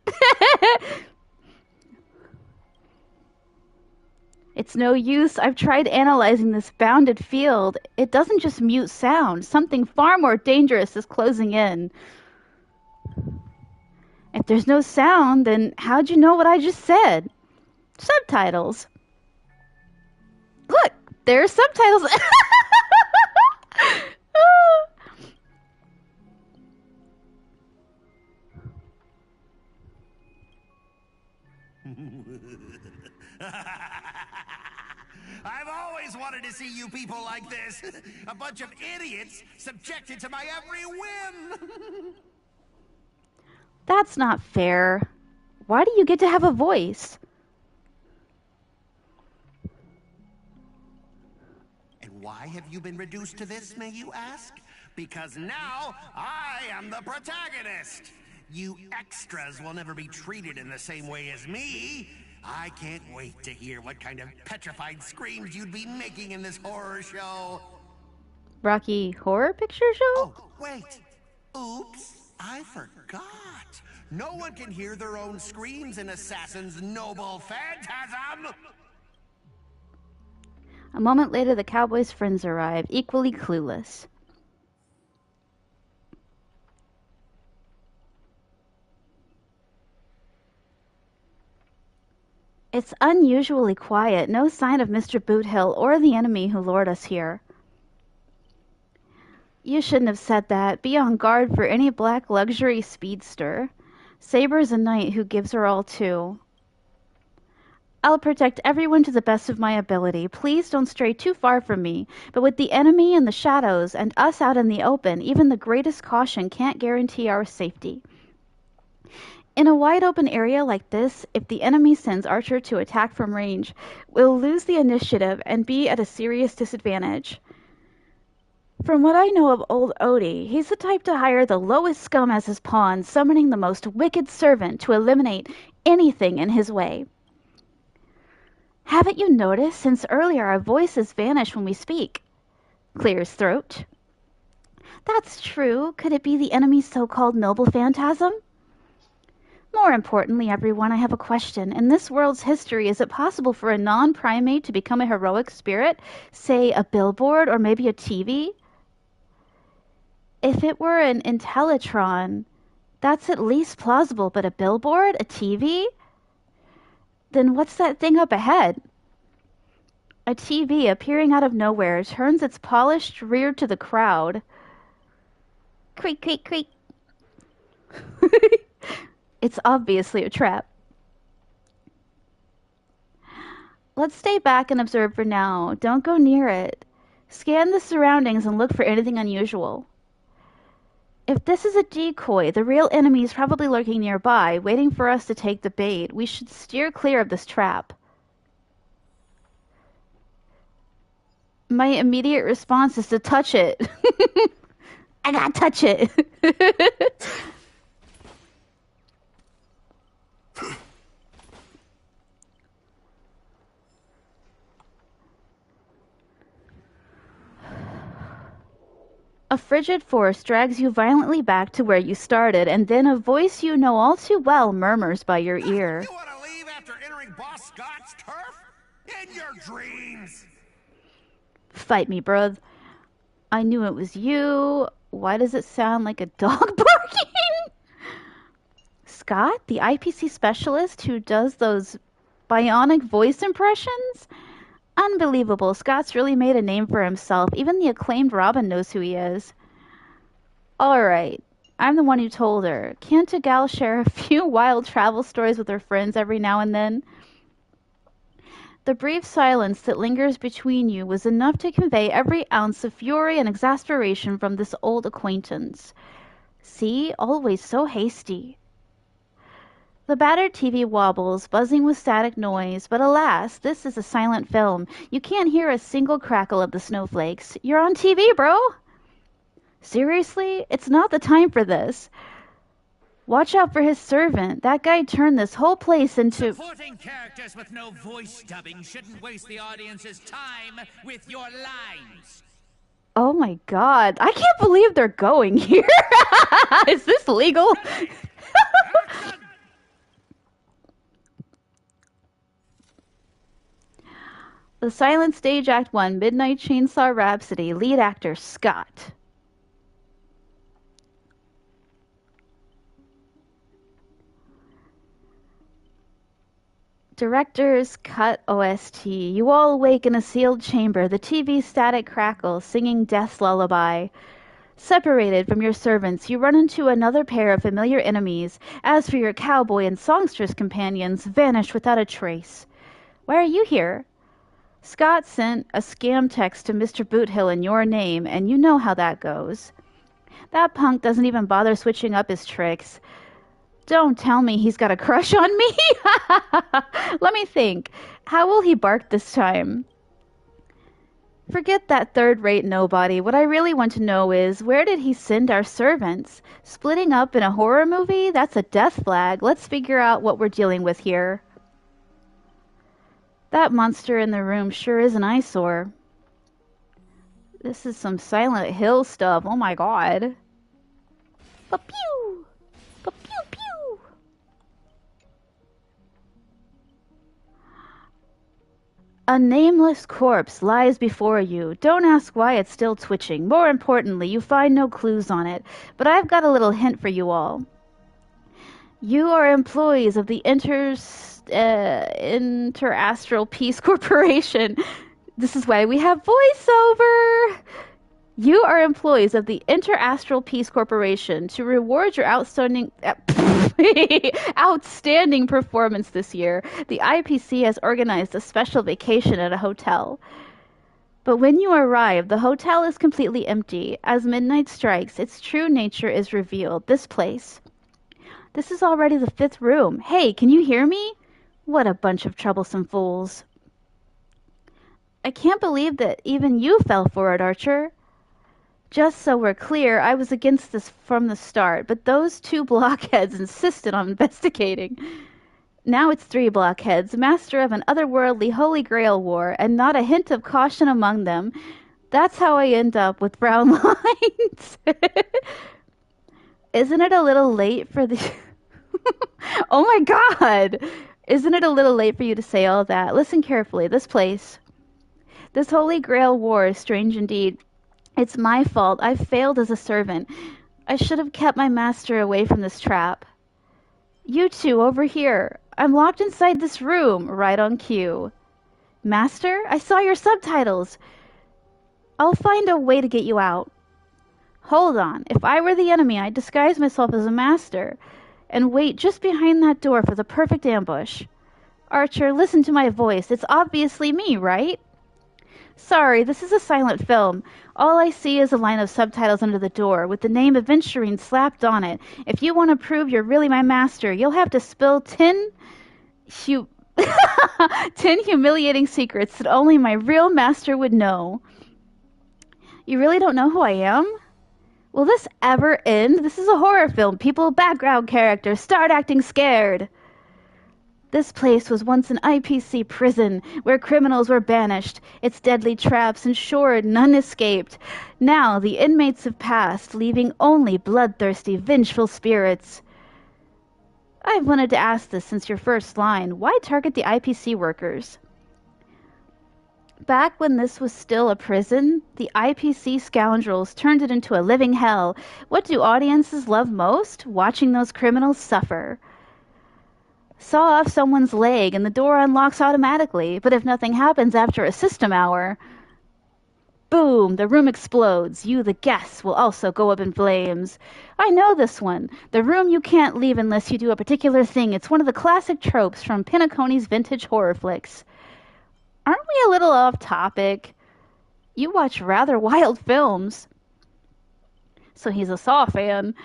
It's no use. I've tried analyzing this bounded field. It doesn't just mute sound. Something far more dangerous is closing in. If there's no sound, then how'd you know what I just said? Subtitles. Look, there's subtitles. I've always wanted to see you people like this. A bunch of idiots subjected to my every whim. That's not fair. Why do you get to have a voice? And why have you been reduced to this, may you ask? Because now I am the protagonist. You extras will never be treated in the same way as me. I can't wait to hear what kind of petrified screams you'd be making in this horror show. Rocky Horror Picture Show? Oh, wait. Oops, I forgot. No one can hear their own screams in Assassin's Noble Phantasm! A moment later, the cowboy's friends arrive, equally clueless. It's unusually quiet, no sign of Mr. Boothill or the enemy who lured us here. You shouldn't have said that. Be on guard for any black luxury speedster. Saber's a knight who gives her all too. I'll protect everyone to the best of my ability. Please don't stray too far from me. But with the enemy in the shadows and us out in the open, even the greatest caution can't guarantee our safety. In a wide open area like this, if the enemy sends Archer to attack from range, we'll lose the initiative and be at a serious disadvantage. From what I know of old Odie, he's the type to hire the lowest scum as his pawn, summoning the most wicked servant to eliminate anything in his way. Haven't you noticed since earlier our voices vanish when we speak? Clear his throat. That's true. Could it be the enemy's so-called noble phantasm? More importantly, everyone, I have a question. In this world's history, is it possible for a non-primate to become a heroic spirit? Say, a billboard or maybe a TV? If it were an Intellitron, that's at least plausible, but a billboard? A TV? Then what's that thing up ahead? A TV appearing out of nowhere turns its polished rear to the crowd. Creak, creak, creak. It's obviously a trap. Let's stay back and observe for now. Don't go near it. Scan the surroundings and look for anything unusual. If this is a decoy, the real enemy is probably lurking nearby, waiting for us to take the bait. We should steer clear of this trap. My immediate response is to touch it. I gotta touch it. A frigid force drags you violently back to where you started, and then a voice you know all too well murmurs by your ear. You want to leave after entering Boss Scott's turf? In your dreams! Fight me, bruv. I knew it was you. Why does it sound like a dog barking? Scott, the IPC specialist who does those bionic voice impressions? Unbelievable. Scott's really made a name for himself. Even the acclaimed Robin knows who he is. Alright, I'm the one who told her. Can't a gal share a few wild travel stories with her friends every now and then? The brief silence that lingers between you was enough to convey every ounce of fury and exasperation from this old acquaintance. See, always so hasty. The battered TV wobbles, buzzing with static noise, but alas, this is a silent film. You can't hear a single crackle of the snowflakes. You're on TV, bro! Seriously? It's not the time for this. Watch out for his servant. That guy turned this whole place into... Supporting characters with no voice dubbing shouldn't waste the audience's time with your lines. Oh my god. I can't believe they're going here. Is this legal? The Silent Stage Act 1, Midnight Chainsaw Rhapsody, lead actor Scott. Director's cut OST. You all awake in a sealed chamber, the TV static crackles, singing death's lullaby. Separated from your servants, you run into another pair of familiar enemies. As for your cowboy and songstress companions, vanish without a trace. Why are you here? Scott sent a scam text to Mr. Boothill in your name, and you know how that goes. That punk doesn't even bother switching up his tricks. Don't tell me he's got a crush on me. Let me think. How will he bark this time? Forget that third-rate nobody. What I really want to know is, where did he send our servants? Splitting up in a horror movie? That's a death flag. Let's figure out what we're dealing with here. That monster in the room sure is an eyesore. This is some Silent Hill stuff. Oh my god. Ba-pew! Ba-pew-pew! A nameless corpse lies before you. Don't ask why it's still twitching. More importantly, you find no clues on it. But I've got a little hint for you all. You are employees of the Interastral Peace Corporation. This is why we have voiceover. You are employees of the Interastral Peace Corporation. To reward your outstanding performance this year, the IPC has organized a special vacation at a hotel. But when you arrive, the hotel is completely empty. As midnight strikes, its true nature is revealed. This place. This is already the 5th room. Hey, can you hear me? What a bunch of troublesome fools. I can't believe that even you fell for it, Archer. Just so we're clear, I was against this from the start, but those 2 blockheads insisted on investigating. Now it's 3 blockheads, master of an otherworldly Holy Grail war, and not a hint of caution among them. That's how I end up with brown lines. Isn't it a little late for the... Oh my god! Isn't it a little late for you to say all that? Listen carefully. This place. This Holy Grail war is strange indeed. It's my fault. I failed as a servant. I should have kept my master away from this trap. You two, over here. I'm locked inside this room, right on cue. Master? I saw your subtitles. I'll find a way to get you out. Hold on. If I were the enemy, I'd disguise myself as a master and wait just behind that door for the perfect ambush. Archer, listen to my voice. It's obviously me, right? Sorry, this is a silent film. All I see is a line of subtitles under the door, with the name Aventurine slapped on it. If you want to prove you're really my master, you'll have to spill 10 humiliating secrets that only my real master would know. You really don't know who I am? Will this ever end? This is a horror film. People, background characters, start acting scared. This place was once an IPC prison where criminals were banished, its deadly traps ensured none escaped. Now the inmates have passed, leaving only bloodthirsty, vengeful spirits. I've wanted to ask this since your first line. Why target the IPC workers? Back when this was still a prison, the IPC scoundrels turned it into a living hell. What do audiences love most? Watching those criminals suffer. Saw off someone's leg and the door unlocks automatically, but if nothing happens after a system hour, boom, the room explodes. You, the guests, will also go up in flames. I know this one. The room you can't leave unless you do a particular thing. It's one of the classic tropes from Pinnacone's vintage horror flicks. Aren't we a little off topic? You watch rather wild films. So he's a Saw fan.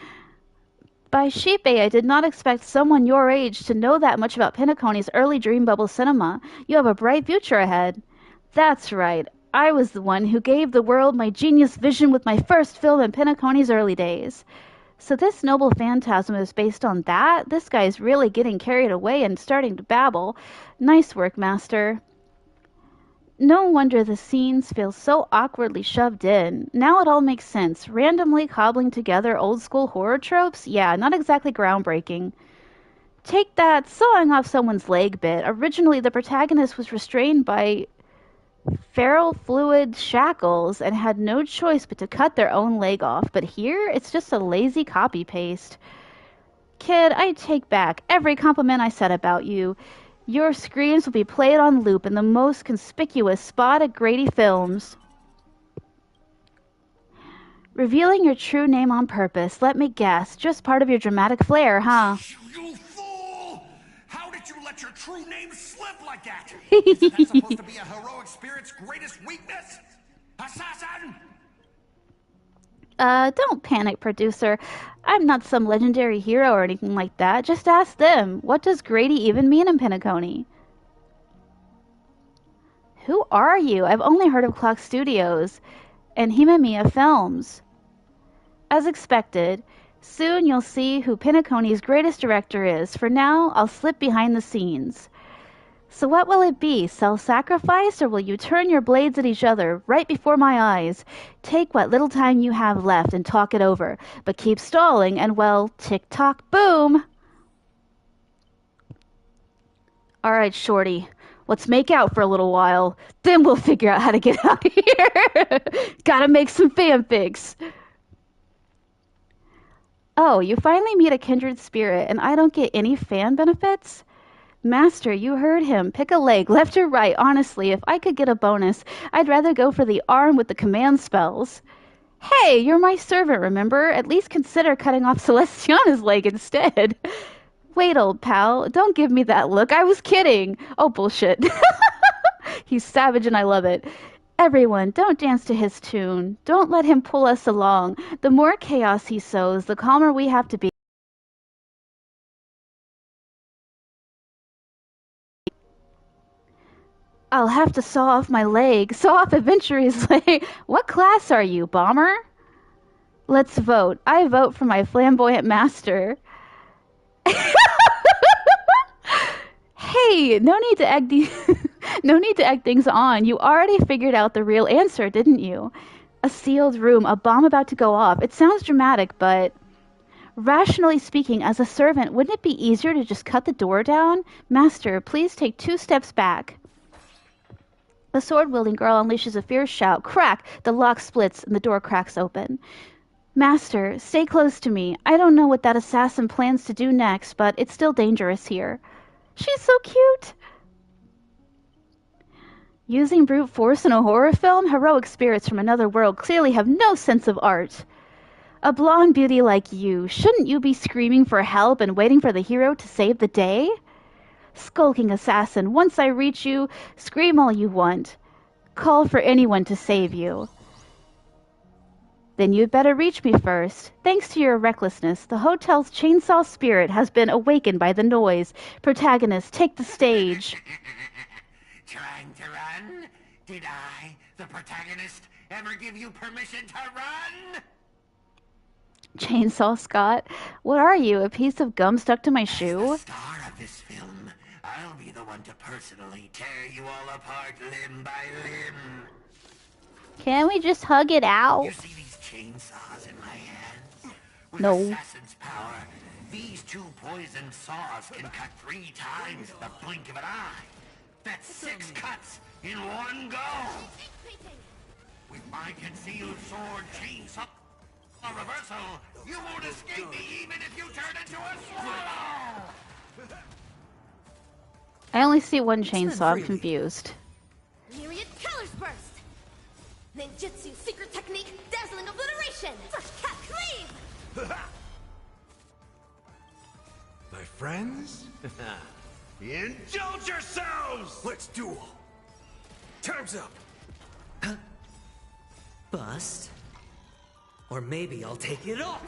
By sheepy, I did not expect someone your age to know that much about Pinnacone's early Dream Bubble cinema. You have a bright future ahead. That's right. I was the one who gave the world my genius vision with my first film in Pinnacone's early days. So this noble phantasm is based on that? This guy's really getting carried away and starting to babble. Nice work, Master. No wonder the scenes feel so awkwardly shoved in. Now it all makes sense. Randomly cobbling together old-school horror tropes? Yeah, not exactly groundbreaking. Take that sawing off someone's leg bit. Originally, the protagonist was restrained by feral fluid shackles and had no choice but to cut their own leg off. But here, it's just a lazy copy-paste. Kid, I take back every compliment I said about you. Your screams will be played on loop in the most conspicuous spot at Grady Films. Revealing your true name on purpose, let me guess, just part of your dramatic flair, huh? You fool! How did you let your true name slip like that? Isn't that supposed to be a heroic spirit's greatest weakness? Assassin! Don't panic, producer. I'm not some legendary hero or anything like that. Just ask them. What does Grady even mean in Pinnacone? Who are you? I've only heard of Clock Studios and Himemiya Films. As expected, soon you'll see who Penacony's greatest director is. For now, I'll slip behind the scenes. So what will it be? Self-sacrifice, or will you turn your blades at each other right before my eyes? Take what little time you have left and talk it over. But keep stalling and, well, tick-tock, boom! Alright, Shorty. Let's make out for a little while. Then we'll figure out how to get out of here. Gotta make some fanfics. Oh, you finally meet a kindred spirit, and I don't get any fan benefits? Master, you heard him. Pick a leg, left or right. Honestly, if I could get a bonus, I'd rather go for the arm with the command spells. Hey, you're my servant, remember? At least consider cutting off Celestiana's leg instead. Wait, old pal, don't give me that look. I was kidding. Oh, bullshit. He's savage and I love it. Everyone, don't dance to his tune. Don't let him pull us along. The more chaos he sows, the calmer we have to be. I'll have to saw off my leg. Saw off Adventure's leg. What class are you, bomber? Let's vote. I vote for my flamboyant master. Hey, no need to egg things on. You already figured out the real answer, didn't you? A sealed room, a bomb about to go off. It sounds dramatic, but rationally speaking, as a servant, wouldn't it be easier to just cut the door down? Master, please take 2 steps back. The sword-wielding girl unleashes a fierce shout. Crack! The lock splits and the door cracks open. Master, stay close to me. I don't know what that assassin plans to do next, but it's still dangerous here. She's so cute! Using brute force in a horror film? Heroic spirits from another world clearly have no sense of art. A blonde beauty like you, shouldn't you be screaming for help and waiting for the hero to save the day? Skulking assassin, once I reach you, scream all you want. Call for anyone to save you. Then you'd better reach me first. Thanks to your recklessness, the hotel's chainsaw spirit has been awakened by the noise. Protagonist, take the stage. Trying to run? Did I, the protagonist, ever give you permission to run? Chainsaw Scott, what are you, a piece of gum stuck to my shoe? As the star of this film, I'll be the one to personally tear you all apart limb by limb. Can we just hug it out? You see these chainsaws in my hands? With No. assassin's power, these 2 poisoned saws can cut 3 times the blink of an eye. That's 6 cuts in one go. With my concealed sword chainsaw reversal, you won't escape me even if you turn into a swallow. I only see one chainsaw, I'm confused. Myriad Colors Burst! Ninjutsu secret technique, dazzling obliteration! Fresh cat cleave! My friends? Indulge yourselves! Let's duel! Time's up! Bust? Or maybe I'll take it off!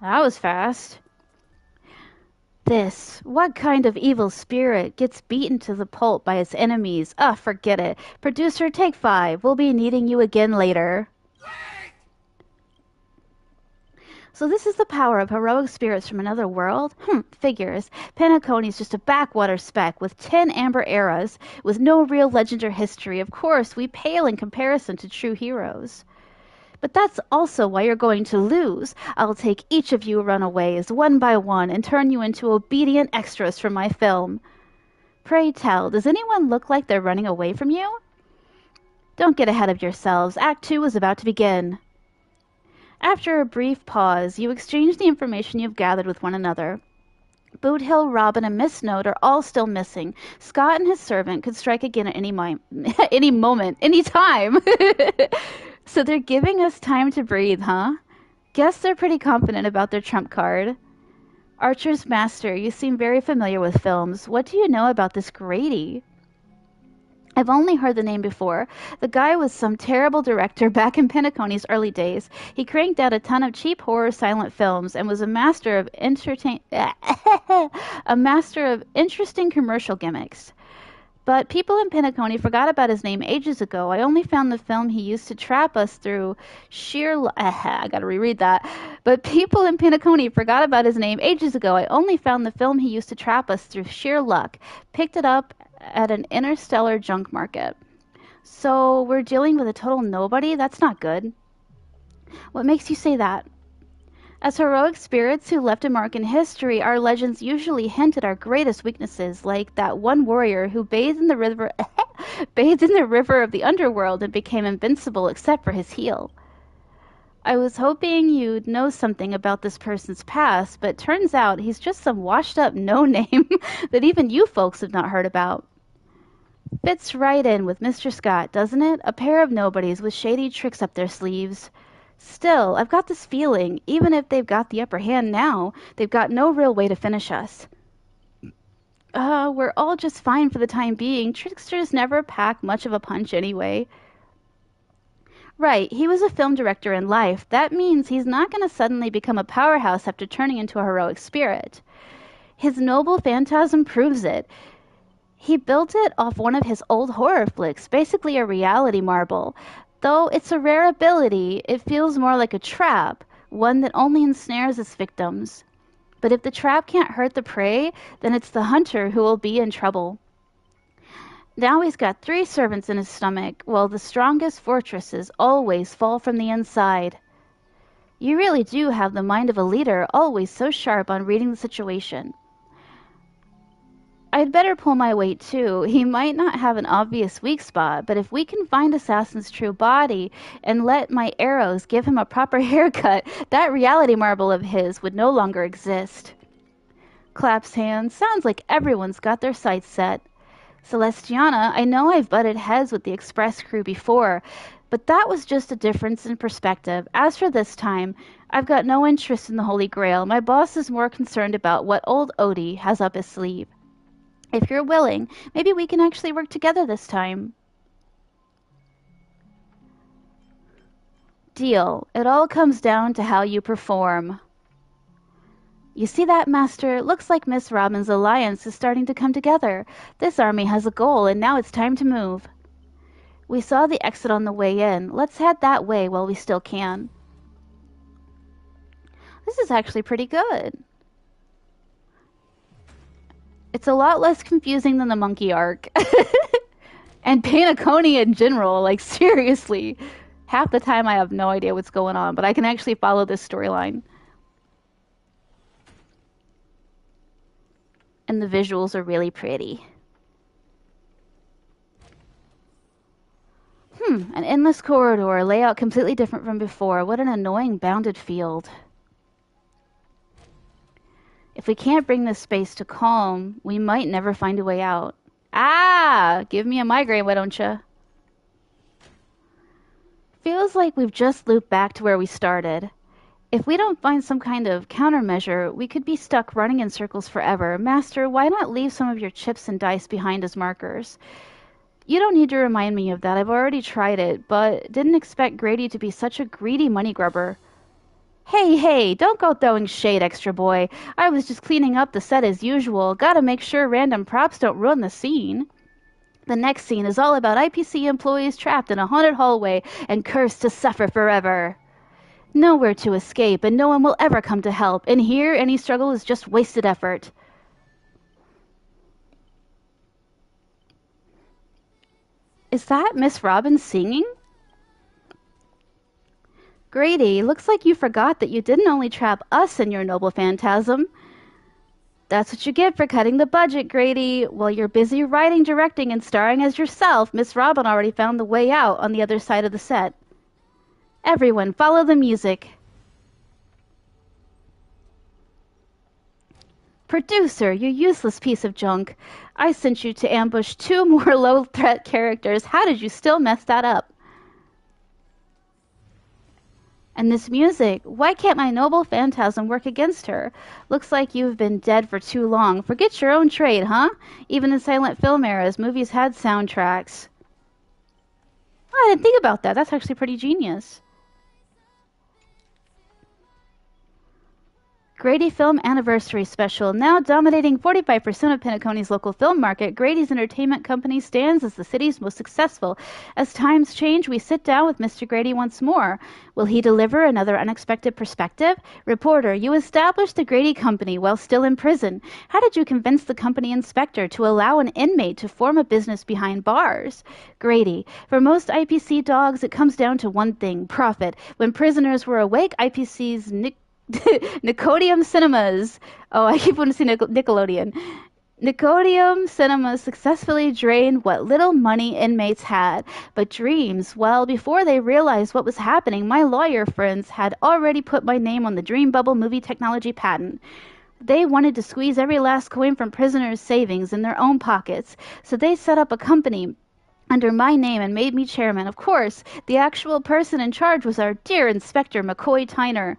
That was fast. What kind of evil spirit gets beaten to the pulp by its enemies? Forget it. Producer, take 5. We'll be needing you again later. So this is the power of heroic spirits from another world? Figures. Penacony's just a backwater speck with 10 amber eras, with no real legend or history. Of course, we pale in comparison to true heroes. But that's also why you're going to lose. I'll take each of you runaways, one by one, and turn you into obedient extras from my film. Pray tell, does anyone look like they're running away from you? Don't get ahead of yourselves. Act 2 is about to begin. After a brief pause, you exchange the information you've gathered with one another. Boot Hill, Robin, and Miss Note are all still missing. Scott and his servant could strike again at any moment, any time. So they're giving us time to breathe, huh? Guess they're pretty confident about their trump card. Archer's Master, you seem very familiar with films. What do you know about this Grady? I've only heard the name before. The guy was some terrible director back in Penacony's early days. He cranked out a ton of cheap horror silent films and was a master of interesting commercial gimmicks. But people in Penacony forgot about his name ages ago. I only found the film he used to trap us through sheer... I gotta reread that. But people in Penacony forgot about his name ages ago. I only found the film he used to trap us through sheer luck. Picked it up at an interstellar junk market. So we're dealing with a total nobody? That's not good. What makes you say that? As heroic spirits who left a mark in history, our legends usually hint at our greatest weaknesses, like that one warrior who bathed in the river of the underworld and became invincible except for his heel. I was hoping you'd know something about this person's past, but turns out he's just some washed-up no-name that even you folks have not heard about. Fits right in with Mr. Scott, doesn't it? A pair of nobodies with shady tricks up their sleeves. Still, I've got this feeling, even if they've got the upper hand now, they've got no real way to finish us. We're all just fine for the time being. Tricksters never pack much of a punch anyway. Right, he was a film director in life. That means he's not going to suddenly become a powerhouse after turning into a heroic spirit. His noble phantasm proves it. He built it off one of his old horror flicks, basically a reality marble. Though it's a rare ability, it feels more like a trap, one that only ensnares its victims. But if the trap can't hurt the prey, then it's the hunter who will be in trouble. Now he's got 3 servants in his stomach, while the strongest fortresses always fall from the inside. You really do have the mind of a leader, always so sharp on reading the situation. I'd better pull my weight too. He might not have an obvious weak spot, but if we can find Assassin's true body and let my arrows give him a proper haircut, that reality marble of his would no longer exist. Claps hands. Sounds like everyone's got their sights set. Celestiana, I know I've butted heads with the Express crew before, but that was just a difference in perspective. As for this time, I've got no interest in the Holy Grail. My boss is more concerned about what old Odie has up his sleeve. If you're willing, maybe we can actually work together this time. Deal. It all comes down to how you perform. You see that, Master? Looks like Miss Robin's alliance is starting to come together. This army has a goal, and now it's time to move. We saw the exit on the way in. Let's head that way while we still can. This is actually pretty good. It's a lot less confusing than the monkey arc. And Panaconi in general, like seriously. Half the time I have no idea what's going on, but I can actually follow this storyline. And the visuals are really pretty. An endless corridor, layout completely different from before. What an annoying bounded field. If we can't bring this space to calm, we might never find a way out. Ah! Give me a migraine, why don't you? Feels like we've just looped back to where we started. If we don't find some kind of countermeasure, we could be stuck running in circles forever. Master, why not leave some of your chips and dice behind as markers? You don't need to remind me of that. I've already tried it, but didn't expect Grady to be such a greedy money grubber. Hey, don't go throwing shade, extra boy. I was just cleaning up the set as usual. Gotta make sure random props don't ruin the scene. The next scene is all about IPC employees trapped in a haunted hallway and cursed to suffer forever. Nowhere to escape, and no one will ever come to help. And here, any struggle is just wasted effort. Is that Miss Robin singing? Grady, looks like you forgot that you didn't only trap us in your noble phantasm. That's what you get for cutting the budget, Grady. While you're busy writing, directing, and starring as yourself, Miss Robin already found the way out on the other side of the set. Everyone, follow the music. Producer, you useless piece of junk. I sent you to ambush 2 more low-threat characters. How did you still mess that up? And this music, why can't my noble phantasm work against her? Looks like you've been dead for too long. Forget your own trade, huh? Even in silent film eras, movies had soundtracks. Oh, I didn't think about that. That's actually pretty genius. Grady Film Anniversary Special. Now dominating 45% of Penacony's local film market, Grady's entertainment company stands as the city's most successful. As times change, we sit down with Mr. Grady once more. Will he deliver another unexpected perspective? Reporter, you established the Grady Company while still in prison. How did you convince the company inspector to allow an inmate to form a business behind bars? Grady, for most IPC dogs, it comes down to one thing, profit. When prisoners were awake, IPC's Nicodium Cinemas. Oh, I keep wanting to say Nickelodeon. Nicodium Cinemas successfully drained what little money inmates had. But dreams, well, before they realized what was happening, my lawyer friends had already put my name on the Dream Bubble movie technology patent. They wanted to squeeze every last coin from prisoners' savings in their own pockets, so they set up a company under my name and made me chairman. Of course, the actual person in charge was our dear Inspector McCoy Tyner.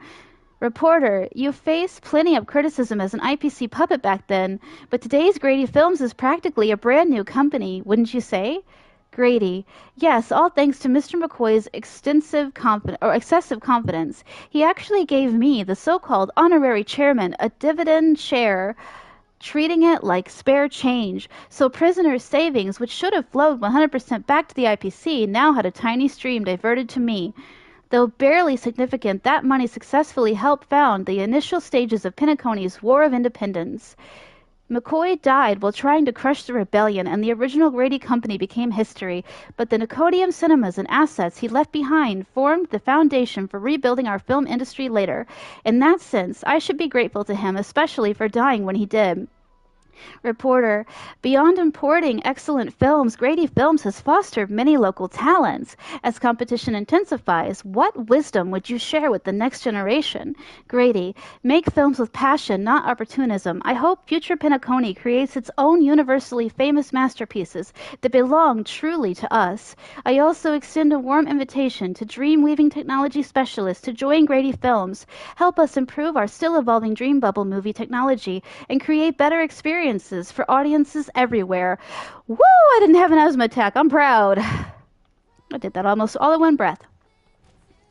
Reporter, you faced plenty of criticism as an IPC puppet back then, but today's Grady Films is practically a brand new company, wouldn't you say? Grady, yes, all thanks to Mr. McCoy's excessive confidence. He actually gave me, the so-called honorary chairman, a dividend share, treating it like spare change. So prisoners' savings, which should have flowed 100% back to the IPC, now had a tiny stream diverted to me. Though barely significant, that money successfully helped found the initial stages of Penacony's War of Independence. McCoy died while trying to crush the rebellion, and the original Grady Company became history, but the Nicodium Cinemas and assets he left behind formed the foundation for rebuilding our film industry later. In that sense, I should be grateful to him, especially for dying when he did. Reporter, beyond importing excellent films, Grady Films has fostered many local talents. As competition intensifies, what wisdom would you share with the next generation? Grady, make films with passion, not opportunism. I hope future Penacony creates its own universally famous masterpieces that belong truly to us. I also extend a warm invitation to dream-weaving technology specialists to join Grady Films, help us improve our still-evolving Dream Bubble movie technology, and create better experiences for audiences everywhere. Woo! I didn't have an asthma attack. I'm proud. I did that almost all in one breath.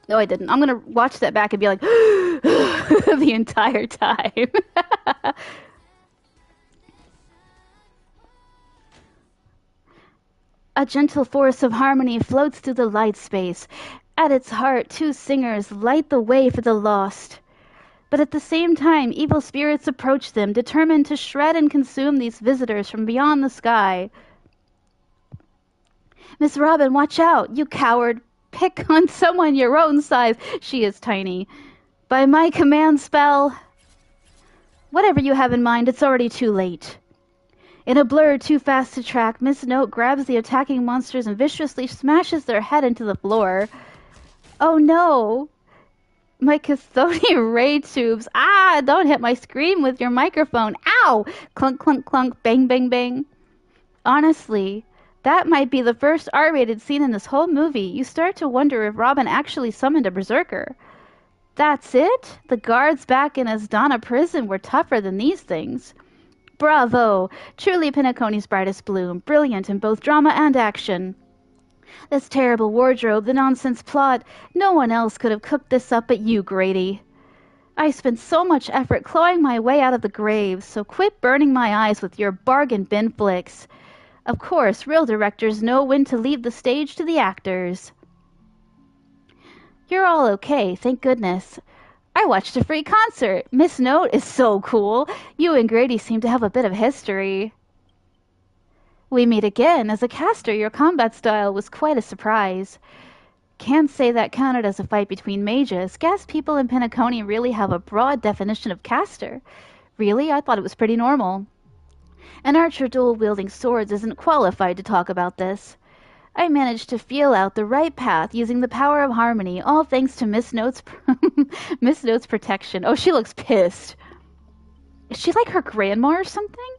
No, I didn't. I'm going to watch that back and be like, the entire time. A gentle force of harmony floats through the light space. At its heart, two singers light the way for the lost. But at the same time, evil spirits approach them, determined to shred and consume these visitors from beyond the sky. Miss Robin, watch out, you coward. Pick on someone your own size. She is tiny. By my command spell. Whatever you have in mind, it's already too late. In a blur too fast to track, Miss Note grabs the attacking monsters and viciously smashes their head into the floor. Oh no! My Cathodian ray tubes. Ah, don't hit my screen with your microphone. Ow! Clunk, clunk, clunk, bang, bang, bang. Honestly, that might be the first R-rated scene in this whole movie. You start to wonder if Robin actually summoned a berserker. That's it? The guards back in Asdana prison were tougher than these things. Bravo! Truly Penacony's brightest bloom, brilliant in both drama and action. This terrible wardrobe, the nonsense plot, no one else could have cooked this up but you, Grady. I spent so much effort clawing my way out of the grave, so quit burning my eyes with your bargain bin flicks. Of course, real directors know when to leave the stage to the actors. You're all okay, thank goodness. I watched a free concert. Miss Note is so cool. You and Grady seem to have a bit of history. We meet again. As a caster, your combat style was quite a surprise. Can't say that counted as a fight between mages. Guess people in Penacony really have a broad definition of caster. Really? I thought it was pretty normal. An archer dual-wielding swords isn't qualified to talk about this. I managed to feel out the right path using the power of harmony, all thanks to Miss Note's Miss Note's protection. Oh, she looks pissed. Is she like her grandma or something?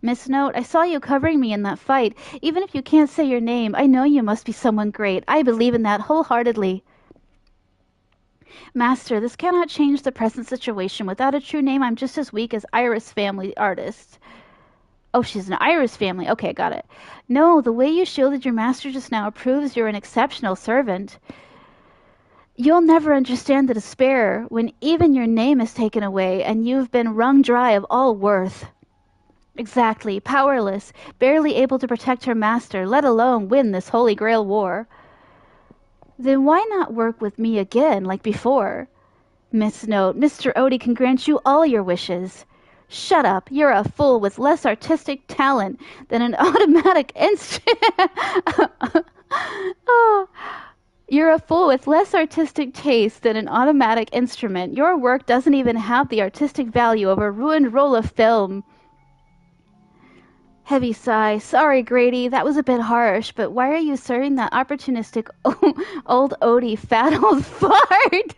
Miss Note, I saw you covering me in that fight. Even if you can't say your name, I know you must be someone great. I believe in that wholeheartedly. Master, this cannot change the present situation. Without a true name, I'm just as weak as Iris family artist. Oh, she's an Iris family. Okay, got it. No, the way you shielded your master just now proves you're an exceptional servant. You'll never understand the despair when even your name is taken away and you've been wrung dry of all worth. Exactly, powerless, barely able to protect her master, let alone win this Holy Grail war. Then why not work with me again, like before? Miss Note, Mr. Odie can grant you all your wishes. Shut up, you're a fool with less artistic talent than an automatic instrument. Oh. You're a fool with less artistic taste than an automatic instrument. Your work doesn't even have the artistic value of a ruined roll of film. Heavy sigh. Sorry, Grady, that was a bit harsh, but why are you serving that opportunistic old Odie fat old fart?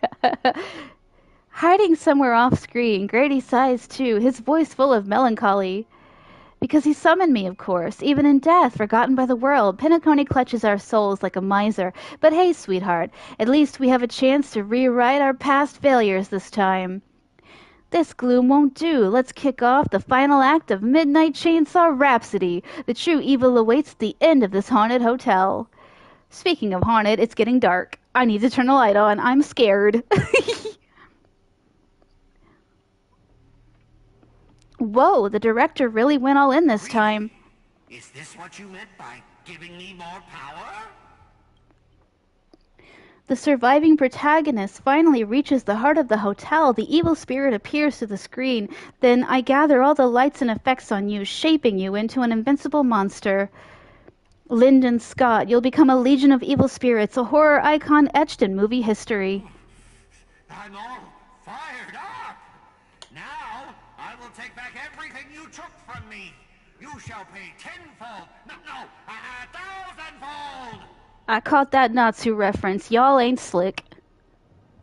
Hiding somewhere off screen, Grady sighs too, his voice full of melancholy. Because he summoned me, of course, even in death, forgotten by the world. Penacony clutches our souls like a miser. But hey, sweetheart, at least we have a chance to rewrite our past failures this time. This gloom won't do. Let's kick off the final act of Midnight Chainsaw Rhapsody. The true evil awaits at the end of this haunted hotel. Speaking of haunted, it's getting dark. I need to turn the light on. I'm scared. Whoa, the director really went all in this time. Is this what you meant by giving me more power? The surviving protagonist finally reaches the heart of the hotel. The evil spirit appears through the screen. Then I gather all the lights and effects on you, shaping you into an invincible monster. Lyndon Scott, you'll become a legion of evil spirits, a horror icon etched in movie history. I'm all fired up. Now I will take back everything you took from me. You shall pay tenfold. No, 1,000-fold. I caught that Natsu reference. Y'all ain't slick.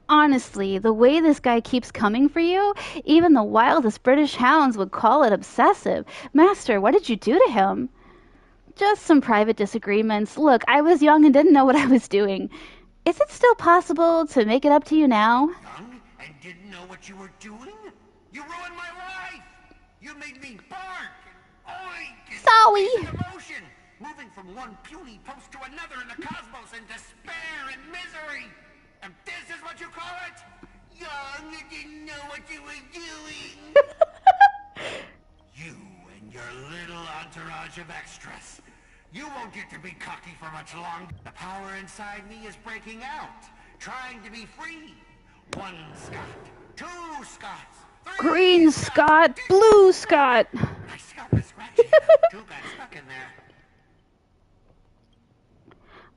Honestly, the way this guy keeps coming for you, even the wildest British hounds would call it obsessive. Master, what did you do to him? Just some private disagreements. Look, I was young and didn't know what I was doing. Is it still possible to make it up to you now? Young and didn't know what you were doing? You ruined my life. You made me bark and oink. Sorry. Emotion, moving from one puny post to another in the cosmos in despair and misery. And this is what you call it? Young and didn't know what you were doing. You and your little entourage of extras. You won't get to be cocky for much longer. The power inside me is breaking out, trying to be free. 1 Scott, 2 Scots, 3 Green Scott, blue Scott. My scalp is scratchy. 2 got stuck in there.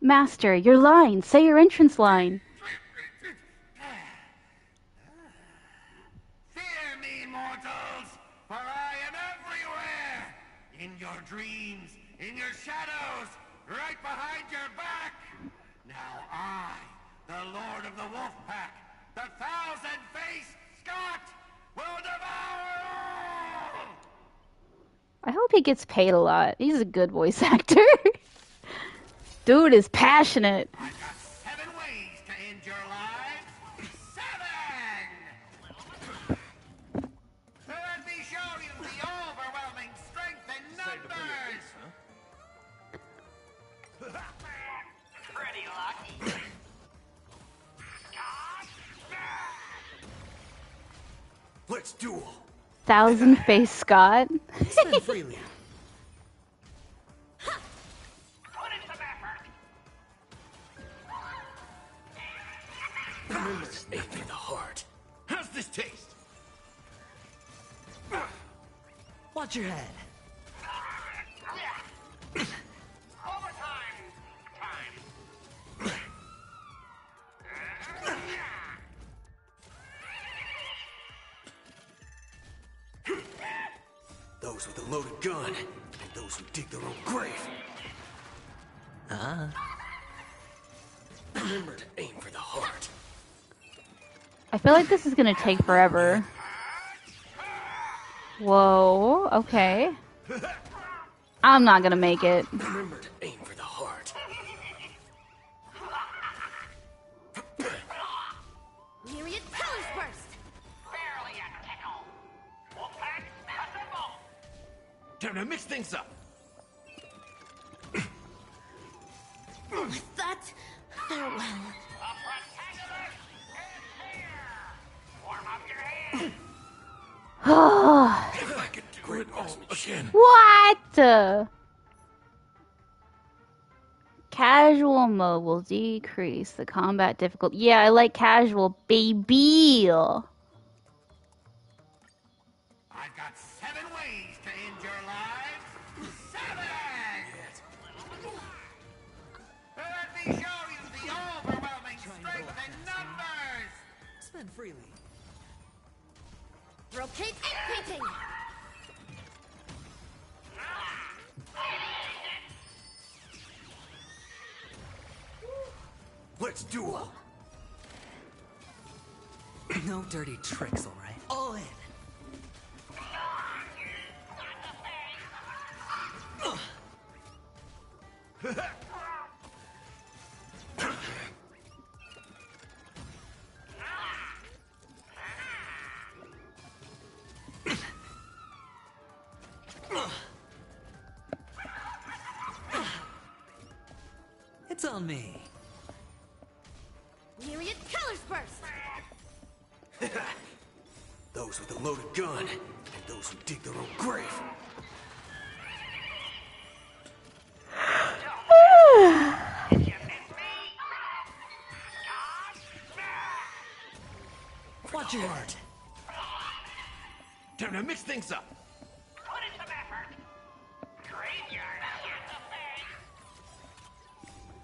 Master, your line. Say your entrance line. Fear me, mortals, for I am everywhere. In your dreams, in your shadows, right behind your back. Now I, the Lord of the Wolf Pack, the 1,000-faced Scott, will devour all! I hope he gets paid a lot. He's a good voice actor. Dude is passionate. I've got 7 ways to end your lives. 7! Let me show you the overwhelming strength in numbers. Pretty lucky. Let's duel. 1,000-faced Scott. Spend freely. Remember, aim for the heart. How's this taste? Watch your head. Those with a loaded gun, and those who dig their own grave. Remember to aim for the heart. I feel like this is gonna take forever. Whoa, okay. I'm not gonna make it. Remember to aim for the heart. Myriad Pillars Burst! Time to mix things up. With that, farewell. If I could do it all again. What? Casual mode will decrease the combat difficulty. Yeah, I like casual, baby. I've got 7 ways to end your lives. 7! Let me show you the overwhelming strength in numbers! Spend freely. Rotate and painting! Let's duel. No dirty tricks, all right? All in. It's on me. Myriad colors burst! Those with a loaded gun, and those who dig their own grave. Watch your heart. Time to mix things up.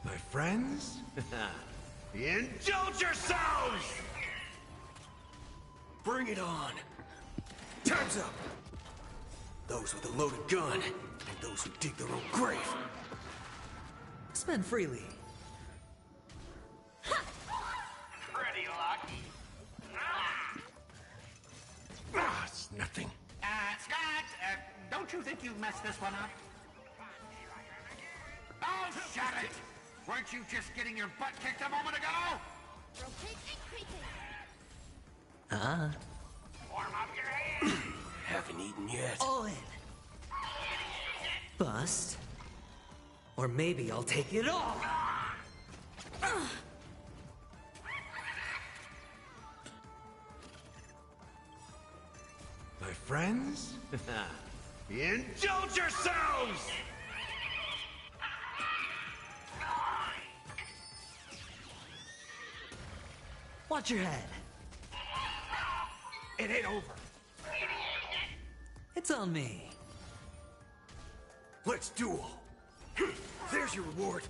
My friends? Indulge yourselves! Bring it on. Time's up. Those with a loaded gun, and those who dig their own grave. Spend freely. Pretty lucky. It's nothing. Scott, don't you think you messed this one up? Oh, shut it! Weren't you just getting your butt kicked a moment ago? Rotate and painting! Warm up your hands! Haven't eaten yet. All in. Bust. Or maybe I'll take it all. My friends? Indulge yourselves! Watch your head. It ain't over. It's on me. Let's duel. There's your reward.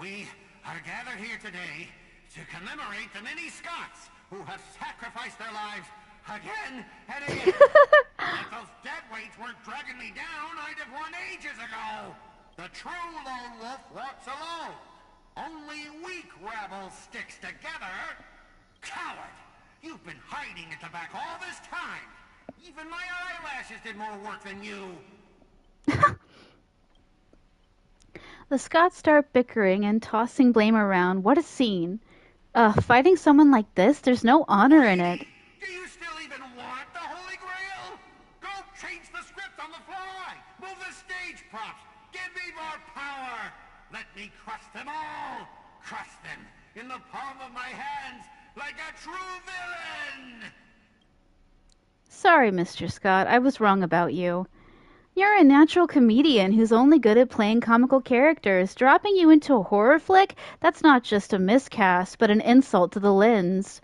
We are gathered here today to commemorate the many Scots who have sacrificed their lives again and again. If those dead weights weren't dragging me down, I'd have won ages ago. The true lone wolf walks alone. Only weak rabble sticks together. Coward! You've been hiding at the back all this time. Even my eyelashes did more work than you. The Scots start bickering and tossing blame around. What a scene. Fighting someone like this, there's no honor in it. Do you still even want the Holy Grail? Go change the script on the fly. Move the stage props. Give me more power. Let me crush them all. Crush them in the palm of my hands like a true villain. Sorry, Mr. Scott, I was wrong about you. You're a natural comedian who's only good at playing comical characters. Dropping you into a horror flick, that's not just a miscast, but an insult to the lens.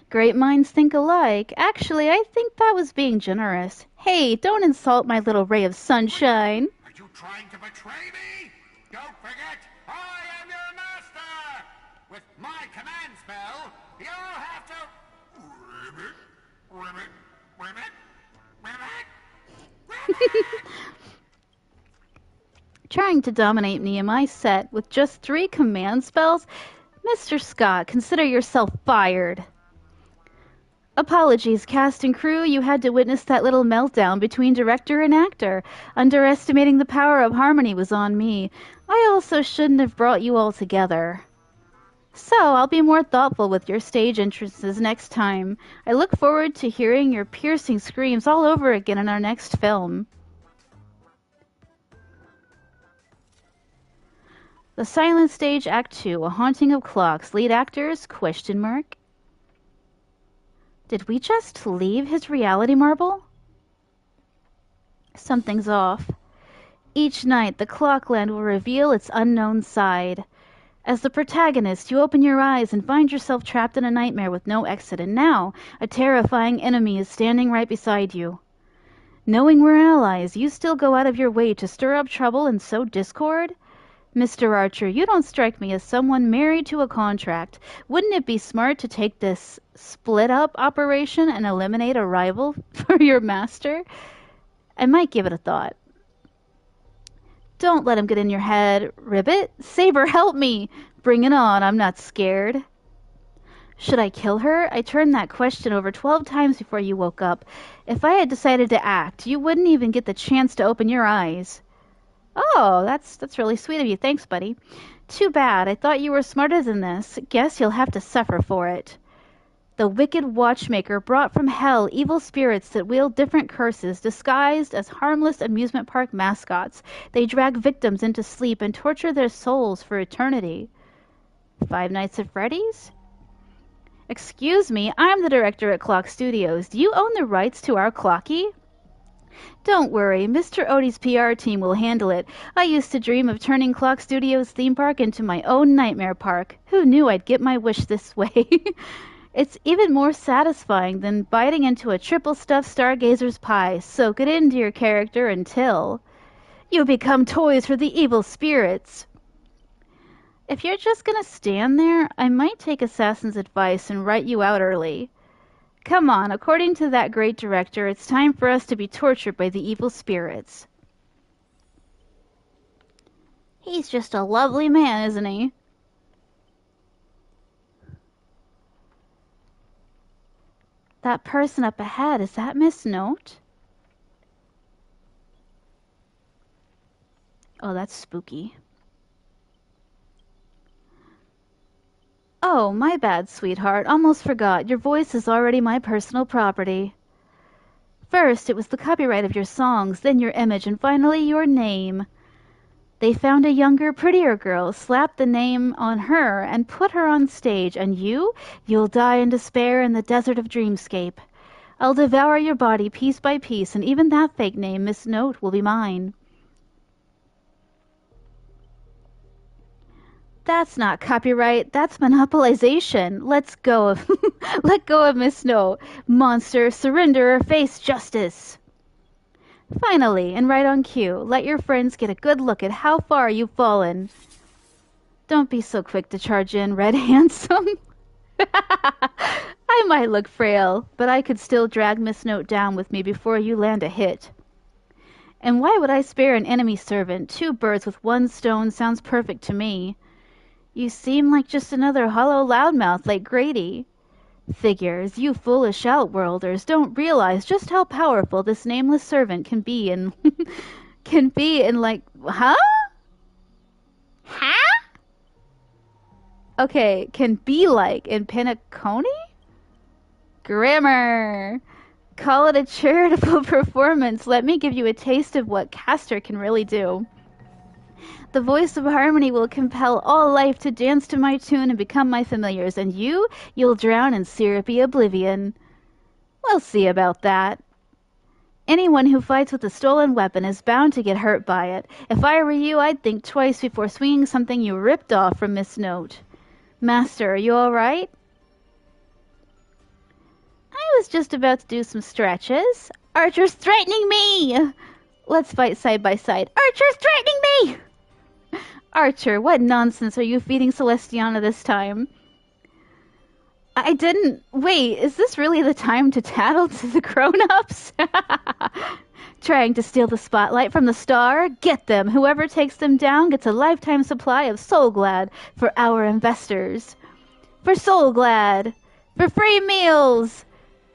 Great minds think alike. Actually, I think that was being generous. Hey, don't insult my little ray of sunshine. Are you trying to betray me? Don't forget, I am your master. With my command spell, you'll have to... Ribbit, ribbit, ribbit. Trying to dominate me in my set with just 3 command spells? Mr. Scott, consider yourself fired. Apologies, cast and crew. You had to witness that little meltdown between director and actor. Underestimating the power of harmony was on me. I also shouldn't have brought you all together. So, I'll be more thoughtful with your stage entrances next time. I look forward to hearing your piercing screams all over again in our next film. The Silent Stage Act 2, A Haunting of Clocks. Lead actors, ? Did we just leave his reality marble? Something's off. Each night, the Clockland will reveal its unknown side. As the protagonist, you open your eyes and find yourself trapped in a nightmare with no exit, and now a terrifying enemy is standing right beside you. Knowing we're allies, you still go out of your way to stir up trouble and sow discord? Mr. Archer, you don't strike me as someone married to a contract. Wouldn't it be smart to take this split-up operation and eliminate a rival for your master? I might give it a thought. Don't let him get in your head, Ribbit. Saber, help me! Bring it on, I'm not scared. Should I kill her? I turned that question over 12 times before you woke up. If I had decided to act, you wouldn't even get the chance to open your eyes. Oh, that's really sweet of you. Thanks, buddy. Too bad. I thought you were smarter than this. Guess you'll have to suffer for it. The wicked watchmaker brought from hell evil spirits that wield different curses, disguised as harmless amusement park mascots. They drag victims into sleep and torture their souls for eternity. Five Nights at Freddy's? Excuse me, I'm the director at Clock Studios. Do you own the rights to our Clocky? Don't worry, Mr. Odie's PR team will handle it. I used to dream of turning Clock Studios theme park into my own nightmare park. Who knew I'd get my wish this way? It's even more satisfying than biting into a triple-stuffed Stargazer's pie. Soak it into your character until you become toys for the evil spirits. If you're just gonna stand there, I might take Assassin's advice and write you out early. Come on, according to that great director, it's time for us to be tortured by the evil spirits. He's just a lovely man, isn't he? That person up ahead, is that Miss Note? Oh, that's spooky. Oh, my bad, sweetheart. Almost forgot. Your voice is already my personal property. First, it was the copyright of your songs, then your image, and finally your name. They found a younger, prettier girl, slapped the name on her, and put her on stage. And you'll die in despair in the desert of Dreamscape. I'll devour your body piece by piece, and even that fake name, Miss Note, will be mine. That's not copyright, that's monopolization. Let go of Miss Note. Monster, surrender or face justice. Finally, and right on cue, let your friends get a good look at how far you've fallen. Don't be so quick to charge in, Red Handsome. I might look frail, but I could still drag Miss Note down with me before you land a hit. And why would I spare an enemy servant? 2 birds with 1 stone sounds perfect to me. You seem like just another hollow loudmouth like Grady. Figures, you foolish outworlders don't realize just how powerful this nameless servant can be in like, huh? Huh? Okay, can be like in Penacony? Grammar. Call it a charitable performance. Let me give you a taste of what Castor can really do. The voice of harmony will compel all life to dance to my tune and become my familiars, and you'll drown in syrupy oblivion. We'll see about that. Anyone who fights with a stolen weapon is bound to get hurt by it. If I were you, I'd think twice before swinging something you ripped off from Miss Note. Master, are you all right? I was just about to do some stretches. Archer's threatening me! Let's fight side by side. Archer's threatening me! Archer, what nonsense are you feeding Celestiana this time? I didn't... Wait, is this really the time to tattle to the grown-ups? Trying to steal the spotlight from the star? Get them! Whoever takes them down gets a lifetime supply of Soul Glad for our investors. For Soul Glad! For free meals!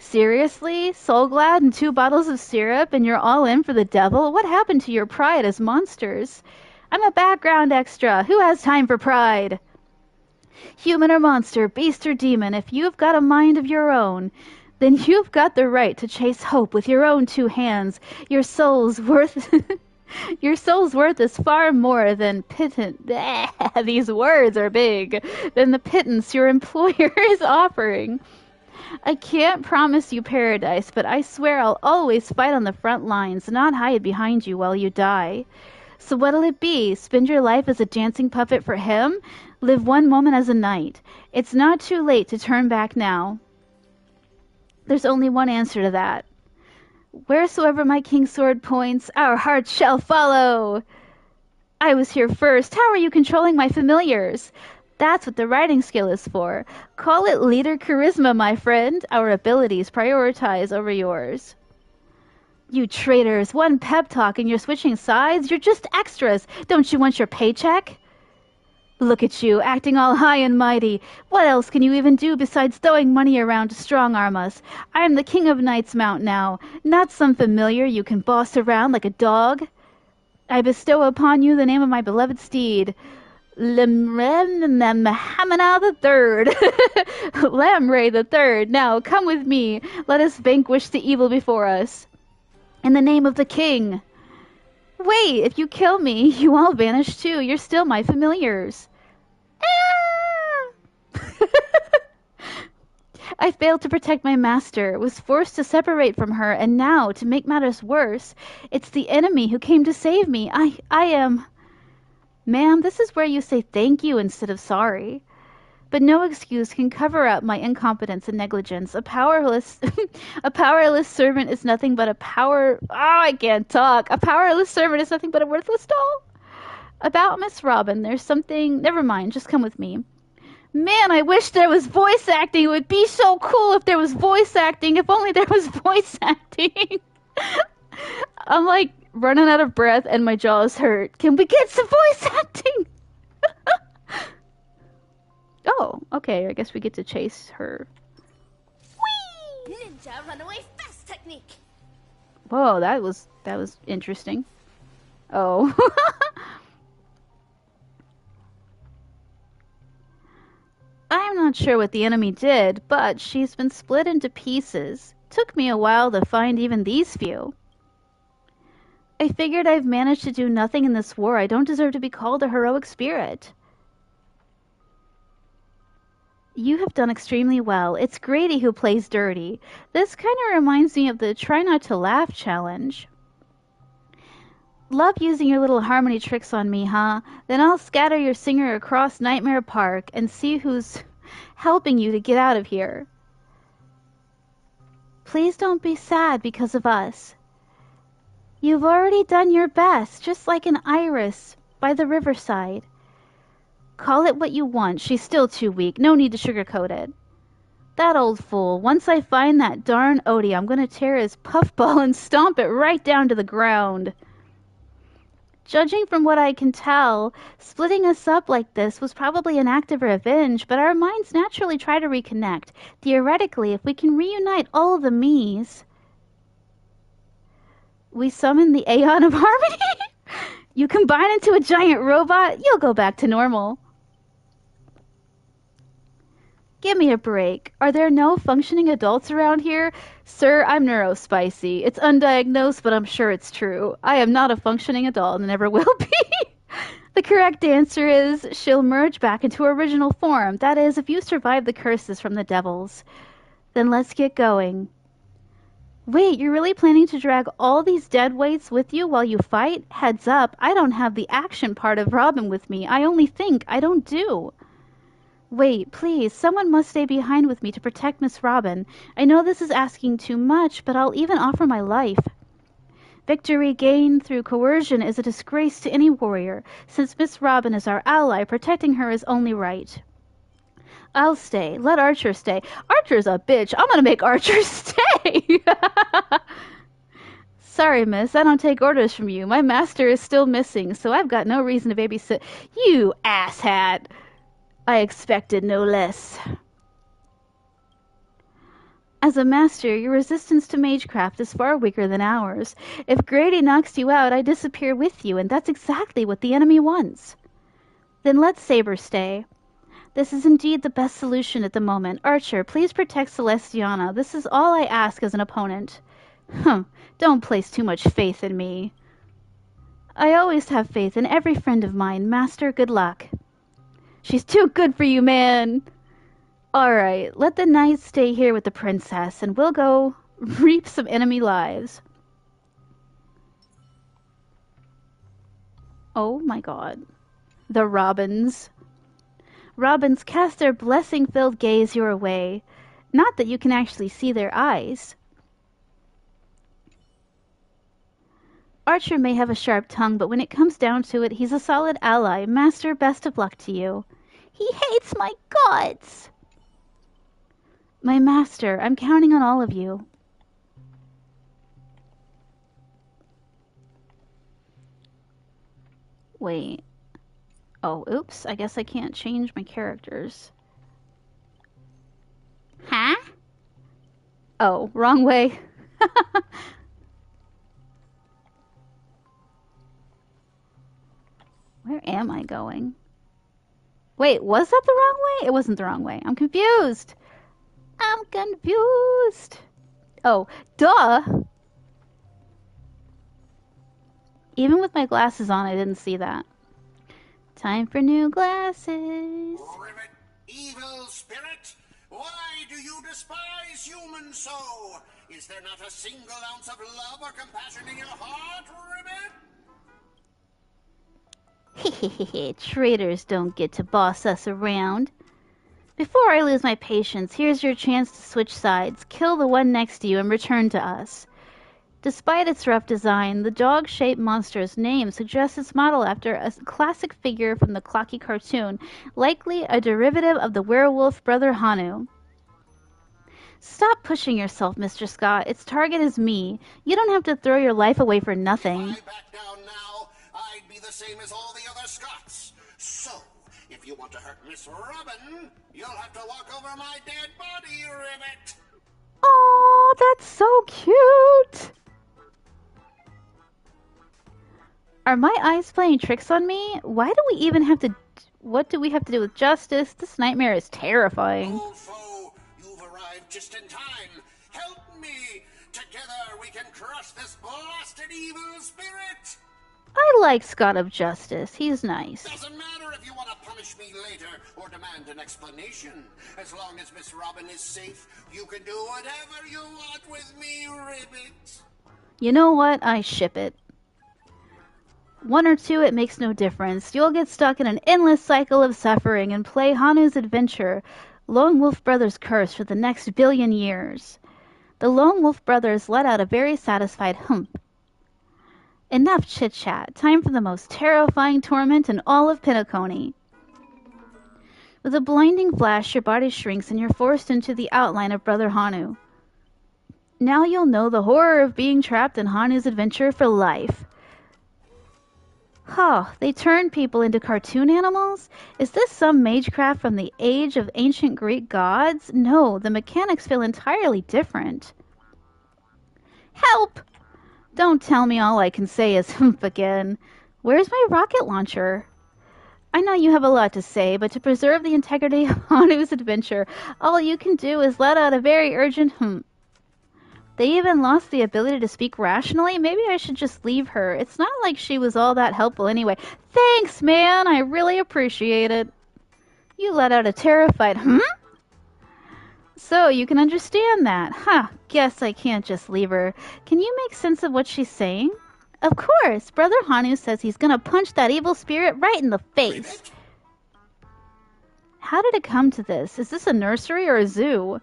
Seriously? Soul Glad and 2 bottles of syrup and you're all in for the devil? What happened to your pride as monsters? I'm a background extra. Who has time for pride? Human or monster, beast or demon, if you've got a mind of your own, then you've got the right to chase hope with your own 2 hands. Your soul's worth Your soul's worth is far more than pittance. These words are big. Than the pittance your employer is offering. I can't promise you paradise, but I swear I'll always fight on the front lines, not hide behind you while you die. So what'll it be? Spend your life as a dancing puppet for him? Live one moment as a knight. It's not too late to turn back now. There's only one answer to that. Wheresoever my king's sword points, our hearts shall follow. I was here first. How are you controlling my familiars? That's what the writing skill is for. Call it leader charisma, my friend. Our abilities prioritize over yours. You traitors, one pep talk and you're switching sides? You're just extras. Don't you want your paycheck? Look at you, acting all high and mighty. What else can you even do besides throwing money around to strong-arm us? I am the king of Knight's Mount now, not some familiar you can boss around like a dog. I bestow upon you the name of my beloved steed, Lamhamana the Third. Lamray the Third. Now, come with me. Let us vanquish the evil before us. In the name of the king. Wait, if you kill me, you all vanish too. You're still my familiars. I failed to protect my master, was forced to separate from her, and now, to make matters worse, it's the enemy who came to save me. I am... Ma'am, this is where you say thank you instead of sorry. But no excuse can cover up my incompetence and negligence. A powerless servant is nothing but a I can't talk. A powerless servant is nothing but a worthless doll. About Miss Robin, there's something... Never mind, just come with me. Man, I wish there was voice acting. It would be so cool if there was voice acting. If only there was voice acting. I'm like running out of breath and my jaws hurt. Can we get some voice acting? Oh, okay, I guess we get to chase her. Whee! Ninja runaway fast technique. Whoa, that was interesting. Oh. I'm not sure what the enemy did, but she's been split into pieces. Took me a while to find even these few. I figured I've managed to do nothing in this war. I don't deserve to be called a heroic spirit. You have done extremely well. It's Grady who plays dirty. This kind of reminds me of the Try Not to Laugh challenge. Love using your little harmony tricks on me, huh? Then I'll scatter your singer across Nightmare Park and see who's helping you to get out of here. Please don't be sad because of us. You've already done your best, just like an iris by the riverside. Call it what you want. She's still too weak. No need to sugarcoat it. That old fool. Once I find that darn Odie, I'm gonna tear his puffball and stomp it right down to the ground. Judging from what I can tell, splitting us up like this was probably an act of revenge, but our minds naturally try to reconnect. Theoretically, if we can reunite all the me's, we summon the Aeon of Harmony? You combine into a giant robot, you'll go back to normal. Give me a break. Are there no functioning adults around here? Sir, I'm neurospicy. It's undiagnosed, but I'm sure it's true. I am not a functioning adult and never will be. The correct answer is she'll merge back into her original form. That is, if you survive the curses from the devils. Then let's get going. Wait, you're really planning to drag all these dead weights with you while you fight? Heads up, I don't have the action part of Robin with me. I only think, I don't do. Wait, please, someone must stay behind with me to protect Miss Robin. I know this is asking too much, but I'll even offer my life. Victory gained through coercion is a disgrace to any warrior. Since Miss Robin is our ally, protecting her is only right. I'll stay. Let Archer stay. Archer's a bitch. I'm gonna make Archer stay! Sorry, miss. I don't take orders from you. My master is still missing, so I've got no reason to babysit. You asshat! I expected no less. As a master, your resistance to magecraft is far weaker than ours. If Grady knocks you out, I disappear with you, and that's exactly what the enemy wants. Then let Saber stay. This is indeed the best solution at the moment. Archer, please protect Celestiana. This is all I ask as an opponent. Don't place too much faith in me. I always have faith in every friend of mine. Master, good luck. She's too good for you, man. Alright, let the knights stay here with the princess, and we'll go reap some enemy lives. Oh my god. The robins. Robins cast their blessing-filled gaze your way. Not that you can actually see their eyes. Archer may have a sharp tongue, but when it comes down to it, he's a solid ally. Master, best of luck to you. He hates my guts! My master, I'm counting on all of you. Wait. Oh, oops. I guess I can't change my characters. Huh? Oh, wrong way. Where am I going? Wait, was that the wrong way? It wasn't the wrong way. I'm confused. I'm confused. Oh, duh. Even with my glasses on, I didn't see that. Time for new glasses. Rivet, evil spirit, why do you despise humans so? Is there not a single ounce of love or compassion in your heart, Rivet? Hehehe, traitors don't get to boss us around. Before I lose my patience, here's your chance to switch sides, kill the one next to you, and return to us. Despite its rough design, the dog-shaped monster's name suggests its model after a classic figure from the Clocky cartoon, likely a derivative of the werewolf Brother Hanu. Stop pushing yourself, Mr. Scott. Its target is me. You don't have to throw your life away for nothing. If I back down now, I'd be the same as all the other Scots. So, if you want to hurt Miss Robin, you'll have to walk over my dead body, Rivet. Oh, that's so cute. Are my eyes playing tricks on me? Why do we even have to... What do we have to do with justice? This nightmare is terrifying. Old foe, you've arrived just in time. Help me. Together we can crush this blasted evil spirit. I like Scott of Justice. He's nice. Doesn't matter if you want to punish me later or demand an explanation. As long as Miss Robin is safe, you can do whatever you want with me, Ribbit. You know what? I ship it. 1 or 2, it makes no difference. You'll get stuck in an endless cycle of suffering and play Hanu's adventure, Lone Wolf Brothers' curse, for the next billion years. The Lone Wolf Brothers let out a very satisfied hump. Enough chit-chat. Time for the most terrifying torment in all of Penacony. With a blinding flash, your body shrinks and you're forced into the outline of Brother Hanu. Now you'll know the horror of being trapped in Hanu's adventure for life. Huh, they turn people into cartoon animals? Is this some magecraft from the age of ancient Greek gods? No, the mechanics feel entirely different. Help! Don't tell me all I can say is humph again. Where's my rocket launcher? I know you have a lot to say, but to preserve the integrity of Hanu's adventure, all you can do is let out a very urgent humph. They even lost the ability to speak rationally? Maybe I should just leave her. It's not like she was all that helpful anyway. Thanks, man! I really appreciate it. You let out a terrified, So, you can understand that. Huh, guess I can't just leave her. Can you make sense of what she's saying? Of course! Brother Hanu says he's gonna punch that evil spirit right in the face. How did it come to this? Is this a nursery or a zoo?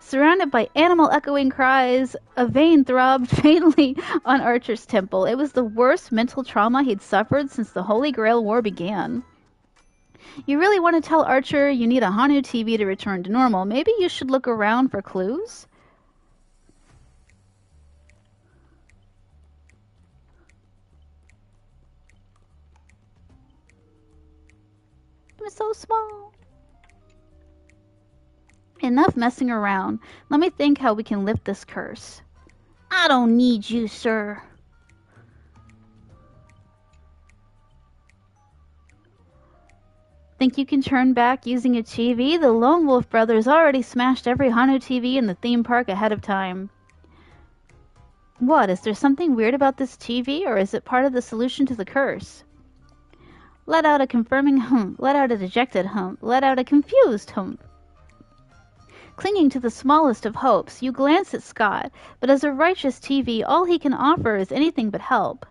Surrounded by animal echoing cries, a vein throbbed faintly on Archer's temple. It was the worst mental trauma he'd suffered since the Holy Grail War began. You really want to tell Archer you need a Hanu TV to return to normal. Maybe you should look around for clues? I'm so small. Enough messing around. Let me think how we can lift this curse. I don't need you, sir. Think you can turn back using a TV? The Lone Wolf Brothers already smashed every Hanu TV in the theme park ahead of time. What, is there something weird about this TV, or is it part of the solution to the curse? Let out a confirming hump, let out a dejected hump, let out a confused hump. Clinging to the smallest of hopes, you glance at Scott, but as a righteous TV, all he can offer is anything but help.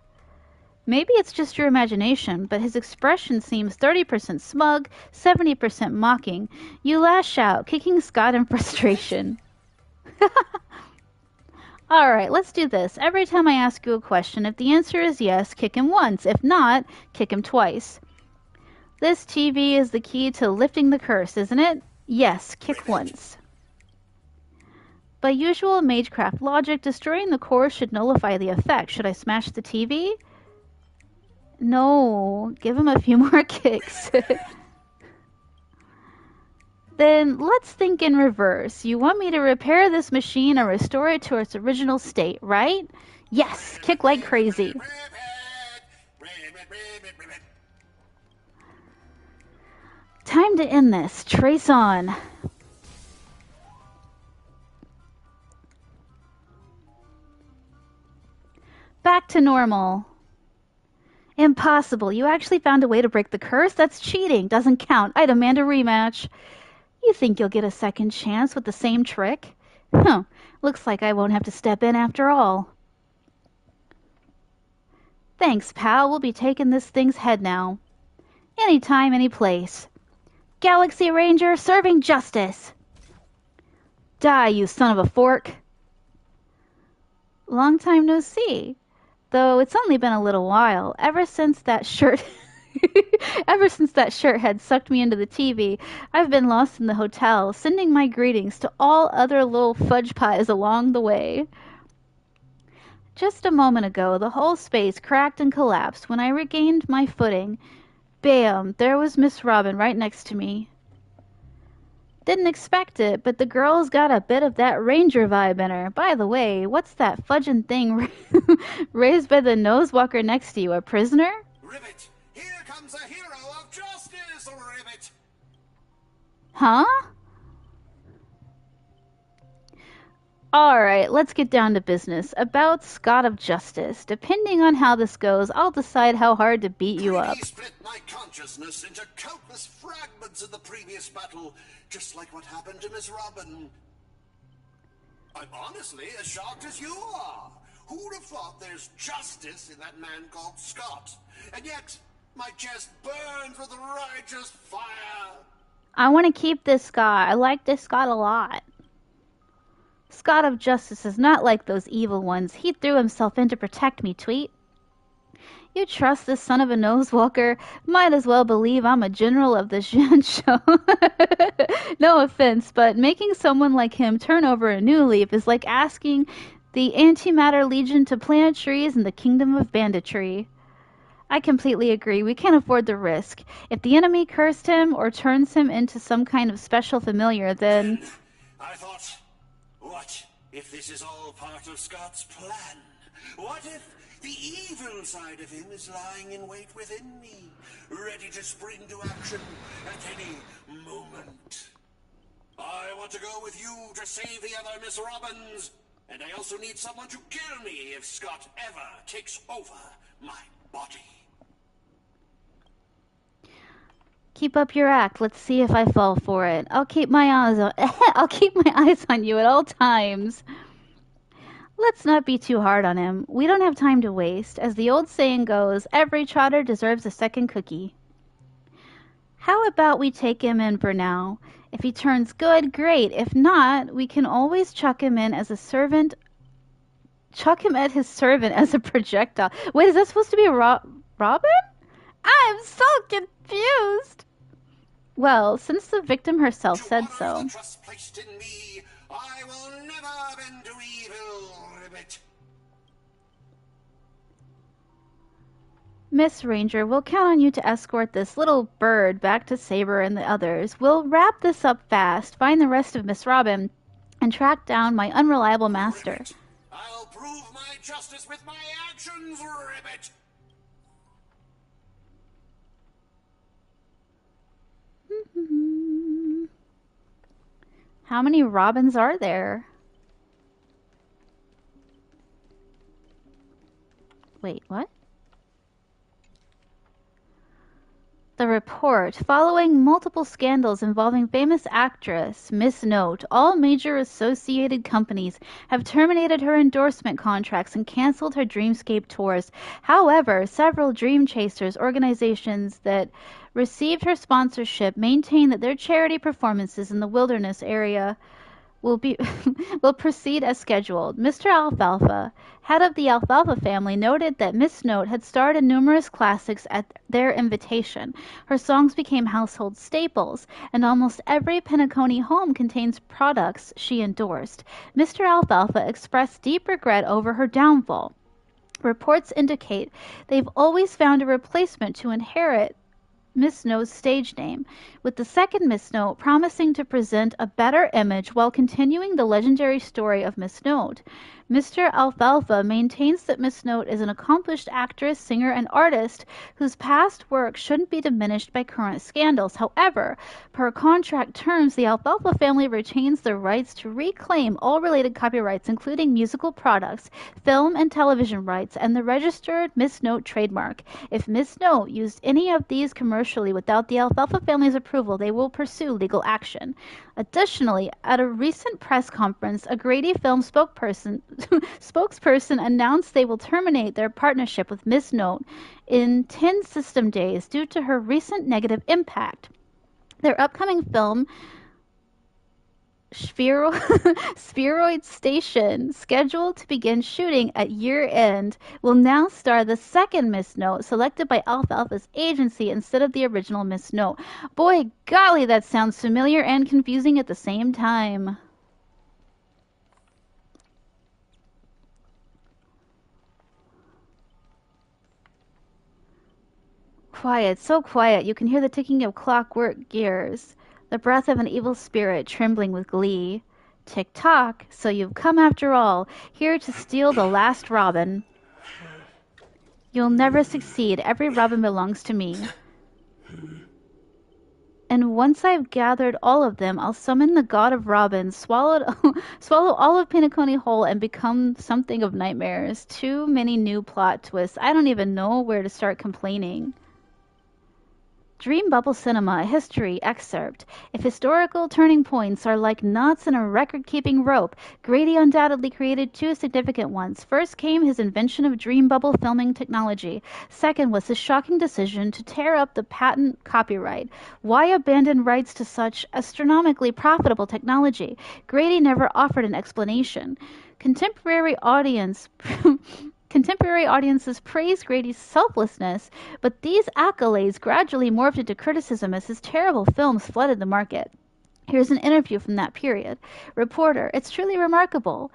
Maybe it's just your imagination, but his expression seems 30% smug, 70% mocking. You lash out, kicking Scott in frustration. Alright, let's do this. Every time I ask you a question, if the answer is yes, kick him once. If not, kick him twice. This TV is the key to lifting the curse, isn't it? Yes, kick once. By usual Magecraft logic, destroying the core should nullify the effect. Should I smash the TV? No, give him a few more kicks. Then let's think in reverse. You want me to repair this machine and restore it to its original state, right? Yes, kick like crazy. Time to end this. Trace on. Back to normal. Impossible. You actually found a way to break the curse? That's cheating. Doesn't count. I demand a rematch. You think you'll get a second chance with the same trick? Huh. Looks like I won't have to step in after all. Thanks, pal. We'll be taking this thing's head now. Anytime, any place. Galaxy Ranger serving justice. Die, you son of a fork. Long time no see. Though it's only been a little while, ever since that shirt had sucked me into the TV, I've been lost in the hotel, sending my greetings to all other little fudge pies along the way. Just a moment ago, the whole space cracked and collapsed. When I regained my footing, bam, there was Miss Robin right next to me. Didn't expect it, but the girl's got a bit of that ranger vibe in her. By the way, what's that fudging thing raised by the nosewalker next to you? A prisoner? Ribbit, here comes a hero of justice, Ribbit. Huh? Alright, let's get down to business. About Scott of Justice. Depending on how this goes, I'll decide how hard to beat you up. Split my consciousness into countless fragments in the previous battle, just like what happened to Miss Robin. I'm honestly as shocked as you are. Who'd have thought there's justice in that man called Scott? And yet, my chest burns with righteous fire. I want to keep this Scott. I like this Scott a lot. Scott of Justice is not like those evil ones. He threw himself in to protect me, Tweet. You trust this son of a nosewalker? Might as well believe I'm a general of the Zhen show. No offense, but making someone like him turn over a new leaf is like asking the Antimatter Legion to plant trees in the kingdom of banditry. I completely agree. We can't afford the risk. If the enemy cursed him or turns him into some kind of special familiar, then... I thought, what if this is all part of Scott's plan? What if the evil side of him is lying in wait within me, ready to spring to action at any moment? I want to go with you to save the other Miss Robins, and I also need someone to kill me if Scott ever takes over my body. Keep up your act. Let's see if I fall for it. I'll keep my eyes on I'll keep my eyes on you at all times. Let's not be too hard on him. We don't have time to waste. As the old saying goes, every trotter deserves a second cookie. How about we take him in for now? If he turns good, great. If not, we can always chuck him in as a servant. Chuck him at his servant as a projectile. Wait, is that supposed to be Robin? I'm so confused. Well, since the victim herself said so. The trust placed in me, I will never bend to evil, Ribbit. Miss Ranger, we'll count on you to escort this little bird back to Saber and the others. We'll wrap this up fast, find the rest of Miss Robin, and track down my unreliable master. Ribbit. I'll prove my justice with my actions, Ribbit. How many Robins are there? Wait, what? The report, following multiple scandals involving famous actress Miss Note, all major associated companies have terminated her endorsement contracts and canceled her Dreamscape tours. However, several Dream Chasers organizations that received her sponsorship maintain that their charity performances in the wilderness area will proceed as scheduled. Mr. Alfalfa, head of the Alfalfa family, noted that Miss Note had starred in numerous classics at their invitation. Her songs became household staples, and almost every Penacony home contains products she endorsed. Mr. Alfalfa expressed deep regret over her downfall. Reports indicate they've always found a replacement to inherit Miss Note's stage name, with the second Miss Note promising to present a better image while continuing the legendary story of Miss Note. Mr. Alfalfa maintains that Miss Note is an accomplished actress, singer, and artist whose past work shouldn't be diminished by current scandals. However, per contract terms, the Alfalfa family retains the rights to reclaim all related copyrights, including musical products, film and television rights, and the registered Miss Note trademark. If Miss Note used any of these commercially without the Alfalfa family's approval, they will pursue legal action. Additionally, at a recent press conference, a Grady Film spokesperson announced they will terminate their partnership with Miss Note in 10 system days due to her recent negative impact. Their upcoming film, Spheroid Station, scheduled to begin shooting at year-end, will now star the second Miss Note, selected by Alfalfa's agency instead of the original Miss Note. Boy, golly, that sounds familiar and confusing at the same time. Quiet, so quiet, you can hear the ticking of clockwork gears, the breath of an evil spirit trembling with glee. Tick-tock, so you've come after all, here to steal the last robin. You'll never succeed, every robin belongs to me. And once I've gathered all of them, I'll summon the god of robins, swallow all of Penacony whole, and become something of nightmares. Too many new plot twists. I don't even know where to start complaining. Dream Bubble Cinema, a history excerpt. If historical turning points are like knots in a record-keeping rope, Grady undoubtedly created two significant ones. First came his invention of Dream Bubble filming technology. Second was his shocking decision to tear up the patent copyright. Why abandon rights to such astronomically profitable technology? Grady never offered an explanation. Contemporary audiences praised Grady's selflessness, but these accolades gradually morphed into criticism as his terrible films flooded the market. Here's an interview from that period. Reporter, it's truly remarkable.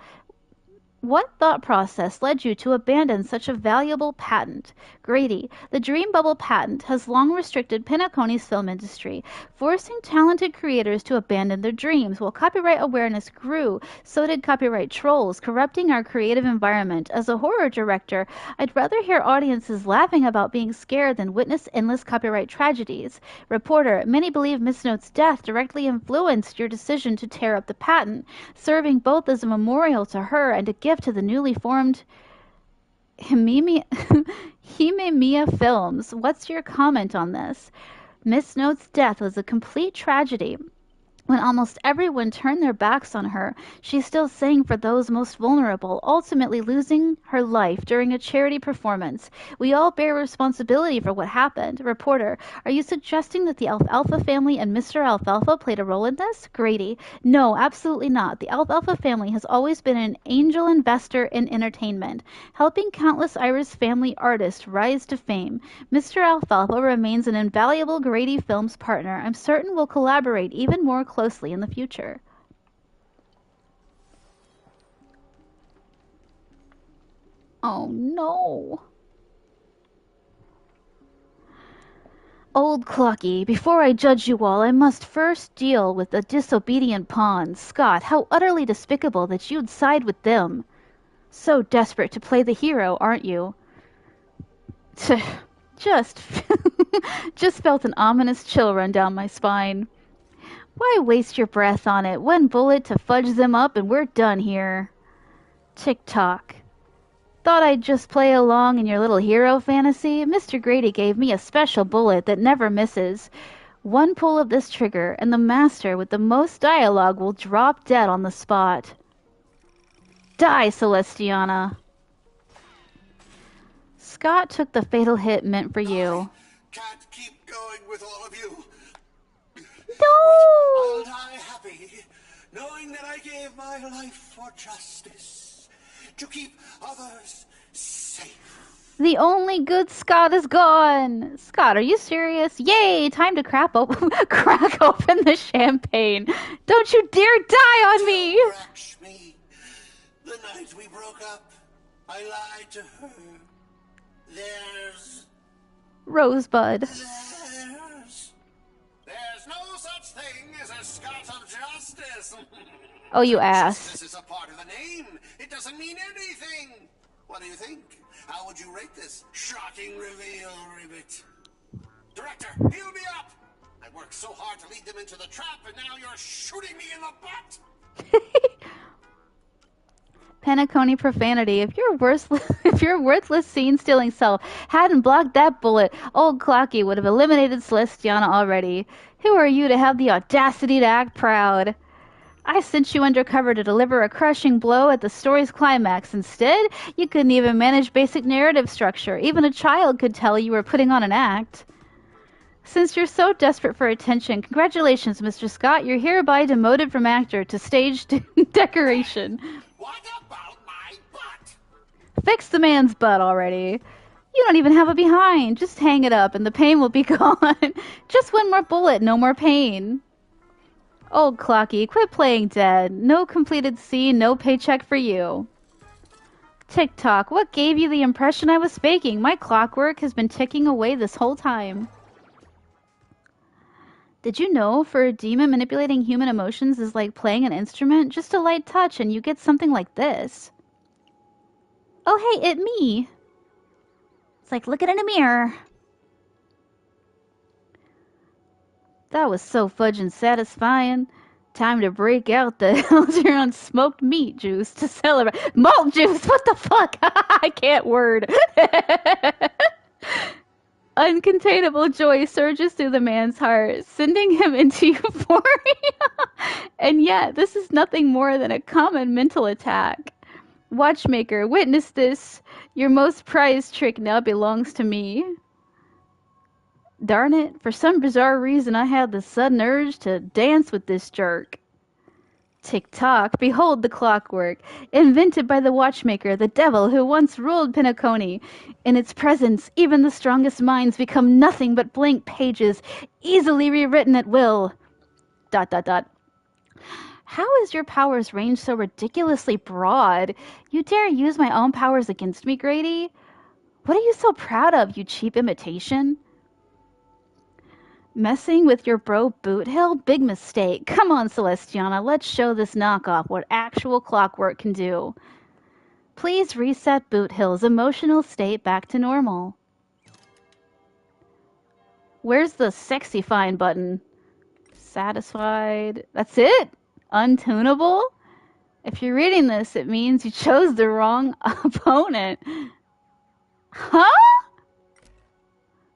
What thought process led you to abandon such a valuable patent? Grady, the Dream Bubble patent has long restricted Penacony's film industry, forcing talented creators to abandon their dreams. While copyright awareness grew, so did copyright trolls, corrupting our creative environment. As a horror director, I'd rather hear audiences laughing about being scared than witness endless copyright tragedies. Reporter, many believe Miss Note's death directly influenced your decision to tear up the patent, serving both as a memorial to her and a gift to the newly formed Himemiya Films. What's your comment on this? Miss Note's death was a complete tragedy. When almost everyone turned their backs on her, she still sang for those most vulnerable, ultimately losing her life during a charity performance. We all bear responsibility for what happened. Reporter, are you suggesting that the Alfalfa family and Mr. Alfalfa played a role in this? Grady, no, absolutely not. The Alfalfa family has always been an angel investor in entertainment, helping countless Irish family artists rise to fame. Mr. Alfalfa remains an invaluable Grady Films partner. I'm certain we'll collaborate even more closely in the future. Oh no. Old Clocky, before I judge you all, I must first deal with the disobedient pawns. Scott, how utterly despicable that you'd side with them. So desperate to play the hero, aren't you? Just felt an ominous chill run down my spine. Why waste your breath on it? One bullet to fudge them up and we're done here. Tick-tock. Thought I'd just play along in your little hero fantasy? Mr. Grady gave me a special bullet that never misses. One pull of this trigger, and the master with the most dialogue will drop dead on the spot. Die, Celestiana. Scott took the fatal hit meant for you. Can't keep going with all of you. No! I'll die happy, knowing that I gave my life for justice, to keep others safe. The only good Scott is gone. Scott, are you serious? Yay, time to crack open the champagne. Don't you dare die on me. The night we broke up, I lied to her. There's Rosebud. There's no such thing as a Scott of justice. Oh, you asked. Justice is a part of the name. It doesn't mean anything. What do you think? How would you rate this shocking reveal, Ribbit? Director, heal me up! I worked so hard to lead them into the trap, and now you're shooting me in the butt! Penacony profanity. If your worthless scene-stealing self hadn't blocked that bullet, old Clocky would have eliminated Celestiana already. Who are you to have the audacity to act proud? I sent you undercover to deliver a crushing blow at the story's climax. Instead, you couldn't even manage basic narrative structure. Even a child could tell you were putting on an act. Since you're so desperate for attention, congratulations, Mr. Scott. You're hereby demoted from actor to stage decoration. What about my butt? Fix the man's butt already. You don't even have a behind. Just hang it up and the pain will be gone. Just one more bullet, no more pain. Old Clocky, quit playing dead. No completed scene, no paycheck for you. Tick-tock, what gave you the impression I was faking? My clockwork has been ticking away this whole time. Did you know for a demon manipulating human emotions is like playing an instrument? Just a light touch and you get something like this. Oh hey, it me. It's like looking in a mirror. That was so fudging satisfying. Time to break out the Elderon smoked meat juice to celebrate. Malt juice? What the fuck? I can't word. Uncontainable joy surges through the man's heart, sending him into euphoria. And yet, this is nothing more than a common mental attack. Watchmaker, witness this. Your most prized trick now belongs to me. Darn it, for some bizarre reason I had the sudden urge to dance with this jerk. Tick-tock, behold the clockwork, invented by the watchmaker, the devil who once ruled Penacony. In its presence, even the strongest minds become nothing but blank pages, easily rewritten at will. ... How is your powers range so ridiculously broad? You dare use my own powers against me, Grady? What are you so proud of, you cheap imitation? Messing with your bro Boothill? Big mistake. Come on, Celestiana, let's show this knockoff what actual clockwork can do. Please reset Boothill's emotional state back to normal. Where's the sexy fine button? Satisfied. That's it? Untunable? If you're reading this, it means you chose the wrong opponent. Huh?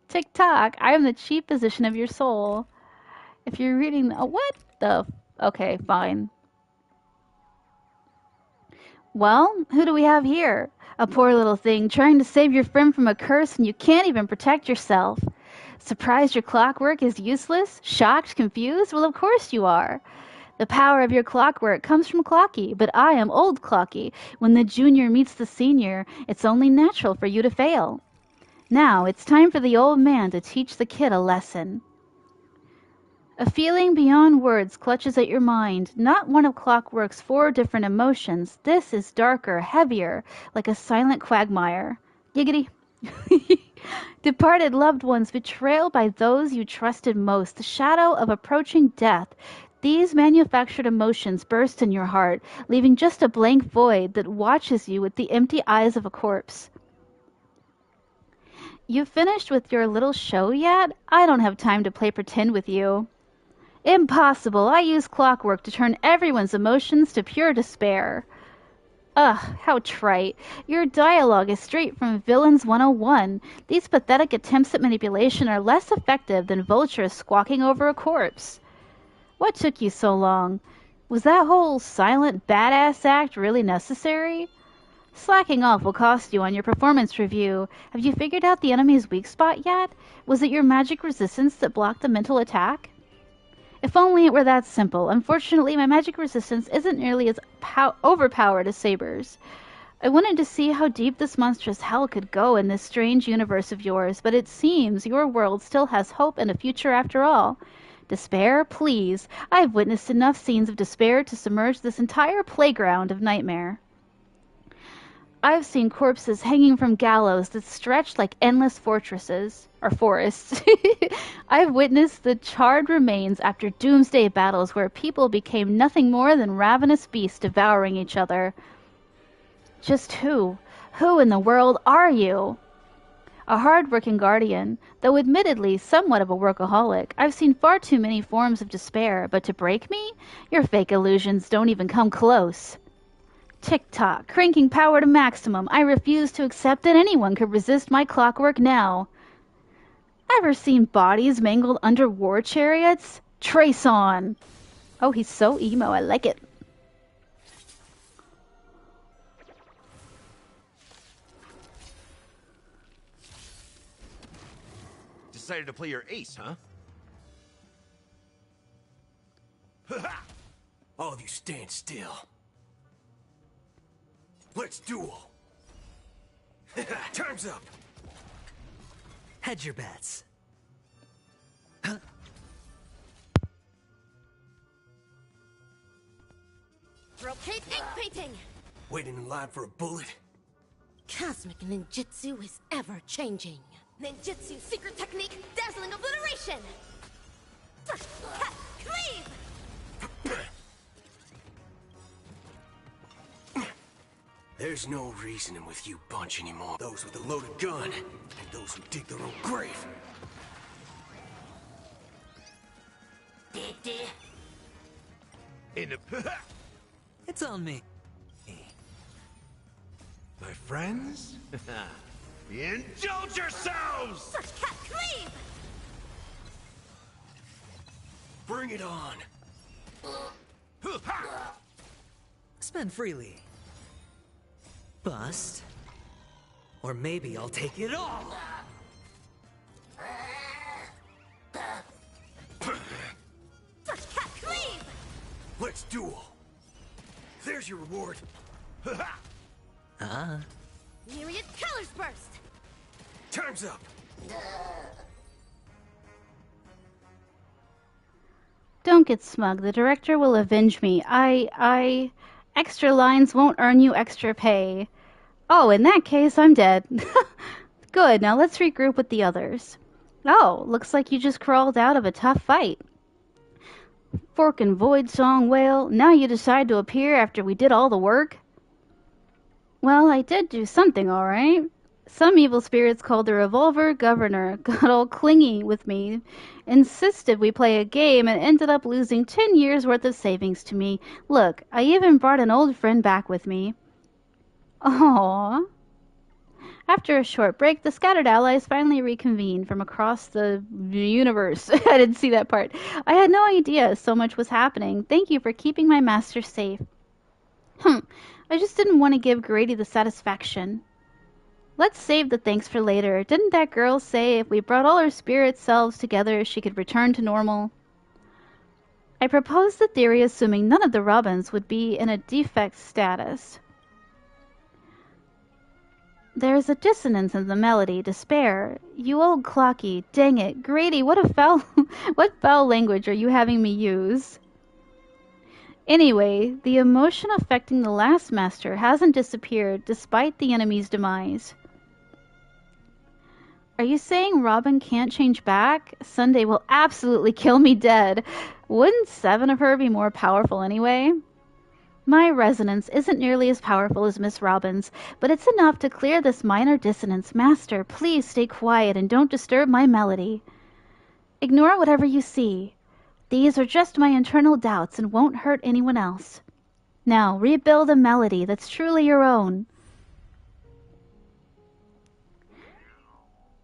Tick-tock, I am the chief physician of your soul. If you're reading... what the... Okay, fine. Well, who do we have here? A poor little thing trying to save your friend from a curse and you can't even protect yourself. Surprised your clockwork is useless? Shocked? Confused? Well, of course you are. The power of your clockwork comes from Clocky, but I am old Clocky. When the junior meets the senior, it's only natural for you to fail. Now, it's time for the old man to teach the kid a lesson. A feeling beyond words clutches at your mind, not one of Clockwork's 4 different emotions. This is darker, heavier, like a silent quagmire. Giggity. Departed loved ones, betrayal by those you trusted most, the shadow of approaching death. These manufactured emotions burst in your heart, leaving just a blank void that watches you with the empty eyes of a corpse. You finished with your little show yet? I don't have time to play pretend with you. Impossible. I use clockwork to turn everyone's emotions to pure despair. Ugh, how trite. Your dialogue is straight from Villains 101. These pathetic attempts at manipulation are less effective than vultures squawking over a corpse. What took you so long? Was that whole silent badass act really necessary? Slacking off will cost you on your performance review. Have you figured out the enemy's weak spot yet? Was it your magic resistance that blocked the mental attack? If only it were that simple. Unfortunately, my magic resistance isn't nearly as overpowered as Saber's. I wanted to see how deep this monstrous hell could go in this strange universe of yours, but it seems your world still has hope and a future after all. Despair? Please. I've witnessed enough scenes of despair to submerge this entire playground of nightmare. I've seen corpses hanging from gallows that stretched like endless fortresses, or forests. I've witnessed the charred remains after doomsday battles where people became nothing more than ravenous beasts devouring each other. Just who in the world are you? A hard-working guardian, though admittedly somewhat of a workaholic. I've seen far too many forms of despair, but to break me? Your fake illusions don't even come close. Tick-tock, cranking power to maximum. I refuse to accept that anyone could resist my clockwork now. Ever seen bodies mangled under war chariots? Trace on! Oh, he's so emo, I like it. Decided to play your ace, huh? All of you stand still. Let's duel. Time's up. Hedge your bets. Brocade ink painting! Waiting in line for a bullet? Cosmic ninjutsu is ever changing. Ninjutsu secret technique, dazzling obliteration! Cut, cleave! There's no reasoning with you bunch anymore. Those with a loaded gun, and those who dig their own grave. In the... It's on me. My friends? Indulge yourselves! Cut, cleave! Bring it on! Spend freely. Bust. Or maybe I'll take it all! Cut, cleave! Let's duel! There's your reward! Myriad colors burst! Time's up! Don't get smug. The director will avenge me. Extra lines won't earn you extra pay. Oh, in that case, I'm dead. Good, now let's regroup with the others. Oh, looks like you just crawled out of a tough fight. Fork and Void Song Whale, now you decide to appear after we did all the work? Well, I did do something, alright. Some evil spirits called the Revolver Governor got all clingy with me, insisted we play a game, and ended up losing 10 years' worth of savings to me. Look, I even brought an old friend back with me. Aww. After a short break, the scattered allies finally reconvened from across the universe. I didn't see that part. I had no idea so much was happening. Thank you for keeping my master safe. I just didn't want to give Grady the satisfaction. Let's save the thanks for later. Didn't that girl say if we brought all our spirit selves together, she could return to normal? I proposed the theory assuming none of the Robins would be in a defect status. There's a dissonance in the melody. Despair. You old clocky. Dang it. Grady, what foul language are you having me use? Anyway, the emotion affecting the last master hasn't disappeared despite the enemy's demise. Are you saying Robin can't change back? Sunday will absolutely kill me dead. Wouldn't 7 of her be more powerful anyway? My resonance isn't nearly as powerful as Miss Robin's, but it's enough to clear this minor dissonance. Master, please stay quiet and don't disturb my melody. Ignore whatever you see. These are just my internal doubts and won't hurt anyone else. Now, rebuild a melody that's truly your own.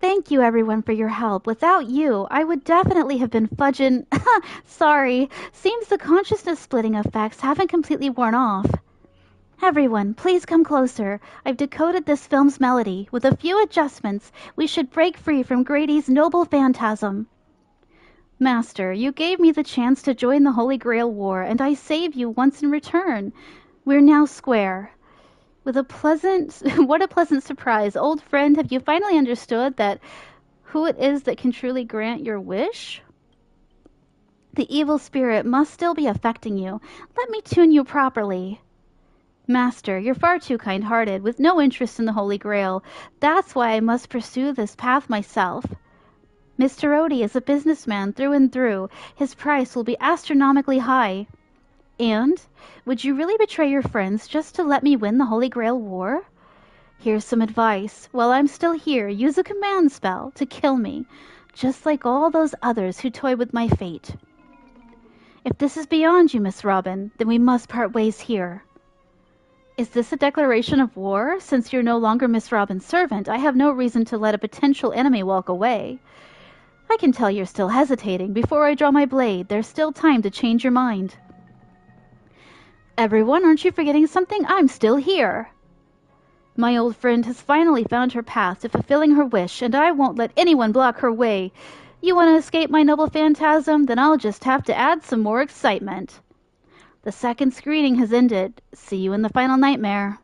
Thank you, everyone, for your help. Without you, I would definitely have been fudging... Sorry. Seems the consciousness-splitting effects haven't completely worn off. Everyone, please come closer. I've decoded this film's melody. With a few adjustments, we should break free from Grady's noble phantasm. Master, you gave me the chance to join the Holy Grail War, and I save you once in return. We're now square. With a pleasant... What a pleasant surprise. Old friend, have you finally understood that who it is that can truly grant your wish? The evil spirit must still be affecting you. Let me tune you properly. Master, you're far too kind-hearted, with no interest in the Holy Grail. That's why I must pursue this path myself. Mr. Odie is a businessman through and through. His price will be astronomically high. And? Would you really betray your friends just to let me win the Holy Grail War? Here's some advice. While I'm still here, use a command spell to kill me, just like all those others who toy with my fate. If this is beyond you, Miss Robin, then we must part ways here. Is this a declaration of war? Since you're no longer Miss Robin's servant, I have no reason to let a potential enemy walk away. I can tell you're still hesitating. Before I draw my blade, there's still time to change your mind. Everyone, aren't you forgetting something? I'm still here. My old friend has finally found her path to fulfilling her wish, and I won't let anyone block her way. You want to escape my noble phantasm? Then I'll just have to add some more excitement. The second screening has ended. See you in the final nightmare.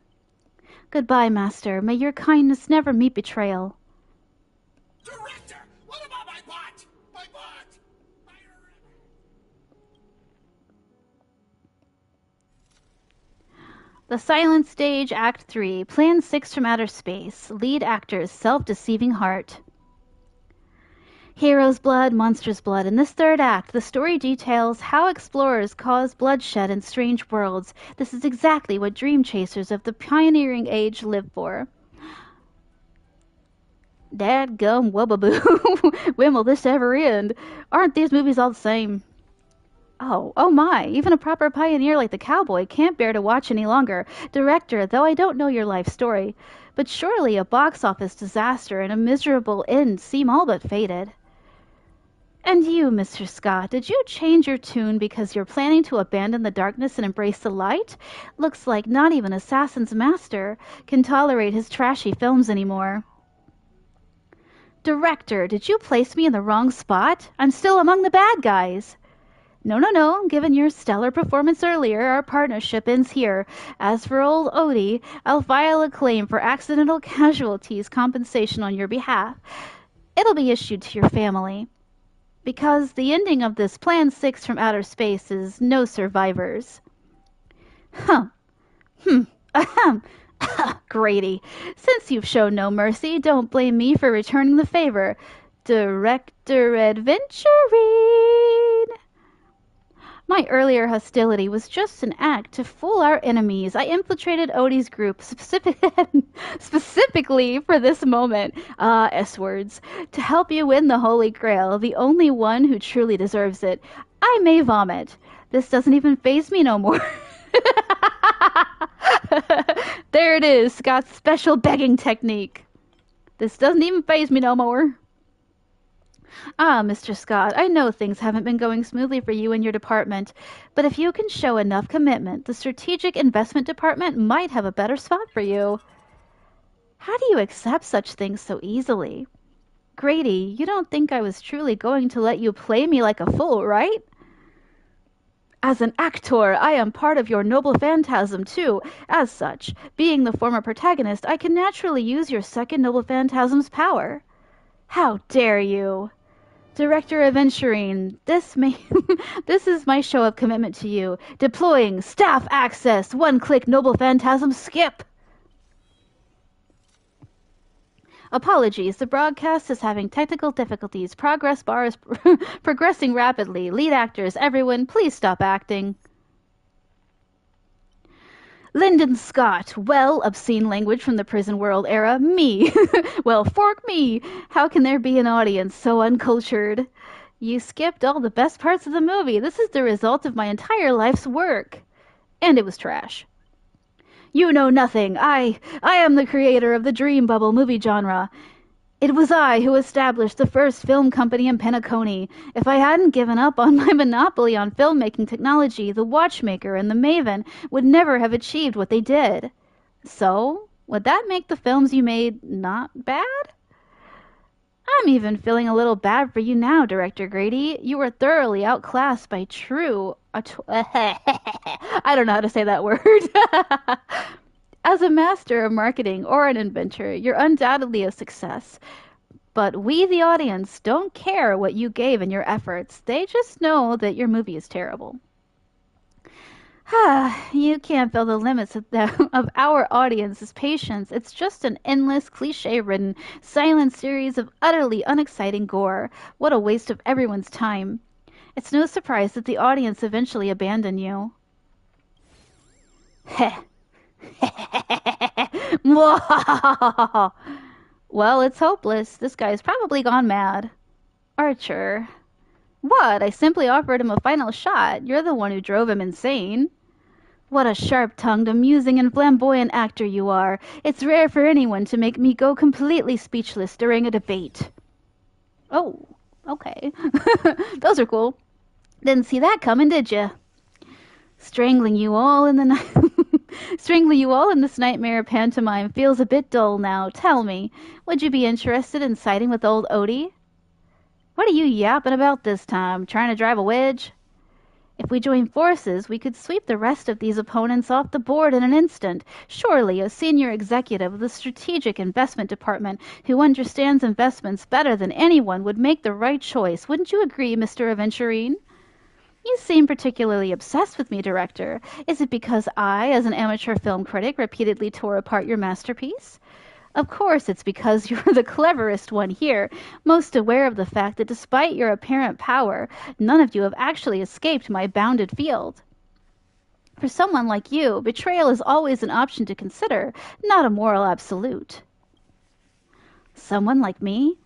Goodbye, Master. May your kindness never meet betrayal. Director! What about my bot? My bot! The Silent Stage, Act 3, Plan 6 from Outer Space. Lead actors, Self-Deceiving Heart. Hero's blood, monster's blood. In this third act, the story details how explorers cause bloodshed in strange worlds. This is exactly what dream chasers of the pioneering age live for. Dadgum wubbaboo. When will this ever end? Aren't these movies all the same? Oh my, even a proper pioneer like the cowboy can't bear to watch any longer. Director, though I don't know your life story, but surely a box office disaster and a miserable end seem all but fated. And you, Mr. Scott, did you change your tune because you're planning to abandon the darkness and embrace the light? Looks like not even Assassin's Master can tolerate his trashy films anymore. Director, did you place me in the wrong spot? I'm still among the bad guys. No. Given your stellar performance earlier, our partnership ends here. As for old Odie, I'll file a claim for accidental casualties compensation on your behalf. It'll be issued to your family. Because the ending of this Plan 6 from Outer Space is no survivors. Grady, since you've shown no mercy, don't blame me for returning the favor. Director Adventurine! My earlier hostility was just an act to fool our enemies. I infiltrated Odie's group specifically for this moment, S-words, to help you win the Holy Grail, the only one who truly deserves it. I may vomit. This doesn't even faze me no more. There it is, Scott's special begging technique. This doesn't even faze me no more. Ah, Mr. Scott, I know things haven't been going smoothly for you and your department, but if you can show enough commitment, the Strategic Investment Department might have a better spot for you. How do you accept such things so easily? Grady, you don't think I was truly going to let you play me like a fool, right? As an actor, I am part of your noble phantasm, too. As such, being the former protagonist, I can naturally use your second noble phantasm's power. How dare you? Director Adventurine, this is my show of commitment to you. Deploying staff access, one-click noble phantasm skip. Apologies, the broadcast is having technical difficulties. Progress bar is progressing rapidly. Lead actors, everyone, please stop acting. Lyndon Scott. Well, obscene language from the prison world era. Me. Well, fork me. How can there be an audience so uncultured? You skipped all the best parts of the movie. This is the result of my entire life's work. And it was trash. You know nothing. I am the creator of the dream bubble movie genre. It was I who established the first film company in Penacony. If I hadn't given up on my monopoly on filmmaking technology, the Watchmaker and the Maven would never have achieved what they did. So, would that make the films you made not bad? I'm even feeling a little bad for you now, Director Grady. You were thoroughly outclassed by true... I don't know how to say that word. As a master of marketing or an inventor, you're undoubtedly a success. But we, the audience, don't care what you gave in your efforts. They just know that your movie is terrible. You can't feel the limits of our audience's patience. It's just an endless, cliche-ridden, silent series of utterly unexciting gore. What a waste of everyone's time. It's no surprise that the audience eventually abandon you. Heh. Well, it's hopeless. This guy's probably gone mad. Archer. What? I simply offered him a final shot. You're the one who drove him insane. What a sharp-tongued, amusing, and flamboyant actor you are. It's rare for anyone to make me go completely speechless during a debate. Oh, okay. Those are cool. Didn't see that coming, did ya? Strangling you all in this nightmare pantomime feels a bit dull now. Tell me, would you be interested in siding with old Odie? What are you yapping about this time? Trying to drive a wedge? If we join forces, we could sweep the rest of these opponents off the board in an instant. Surely a senior executive of the Strategic Investment Department who understands investments better than anyone would make the right choice. Wouldn't you agree, Mr. Aventurine? You seem particularly obsessed with me, Director. Is it because I, as an amateur film critic, repeatedly tore apart your masterpiece? Of course it's because you're the cleverest one here, most aware of the fact that despite your apparent power, none of you have actually escaped my bounded field. For someone like you, betrayal is always an option to consider, not a moral absolute. Someone like me?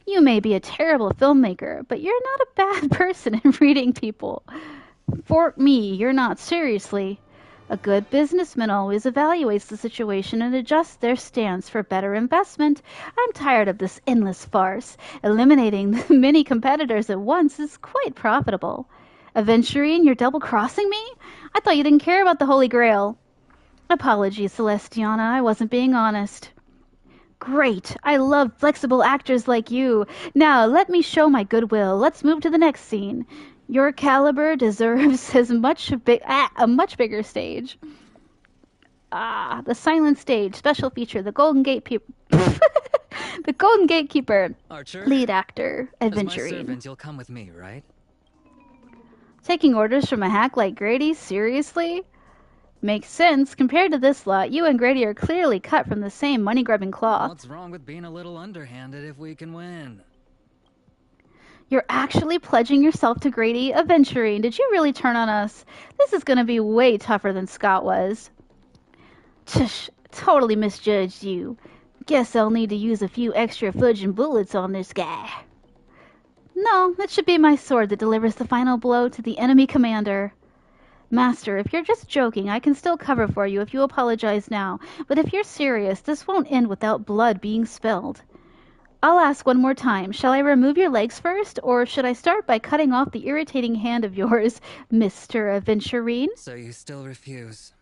You may be a terrible filmmaker, but you're not a bad person in reading people. For me, you're not, seriously. A good businessman always evaluates the situation and adjusts their stance for better investment. I'm tired of this endless farce. Eliminating the many competitors at once is quite profitable. Aventurine, you're double-crossing me? I thought you didn't care about the Holy Grail. Apologies, Celestiana, I wasn't being honest. Great! I love flexible actors like you. Now, let me show my goodwill. Let's move to the next scene. Your caliber deserves a much bigger stage. The silent stage, special feature, the Golden Gatekeeper. The Golden Gatekeeper. Archer, lead actor, as my Aventurine. servant, you'll come with me, right? Taking orders from a hack like Grady? Seriously? Makes sense. Compared to this lot, you and Grady are clearly cut from the same money-grubbing cloth. What's wrong with being a little underhanded if we can win? You're actually pledging yourself to Grady? Aventurine, did you really turn on us? This is gonna be way tougher than Scott was. Tush, totally misjudged you. Guess I'll need to use a few extra fudging bullets on this guy. No, it should be my sword that delivers the final blow to the enemy commander. Master, if you're just joking, I can still cover for you if you apologize now. But if you're serious, this won't end without blood being spilled. I'll ask one more time. Shall I remove your legs first, or should I start by cutting off the irritating hand of yours, Mr. Aventurine? So you still refuse.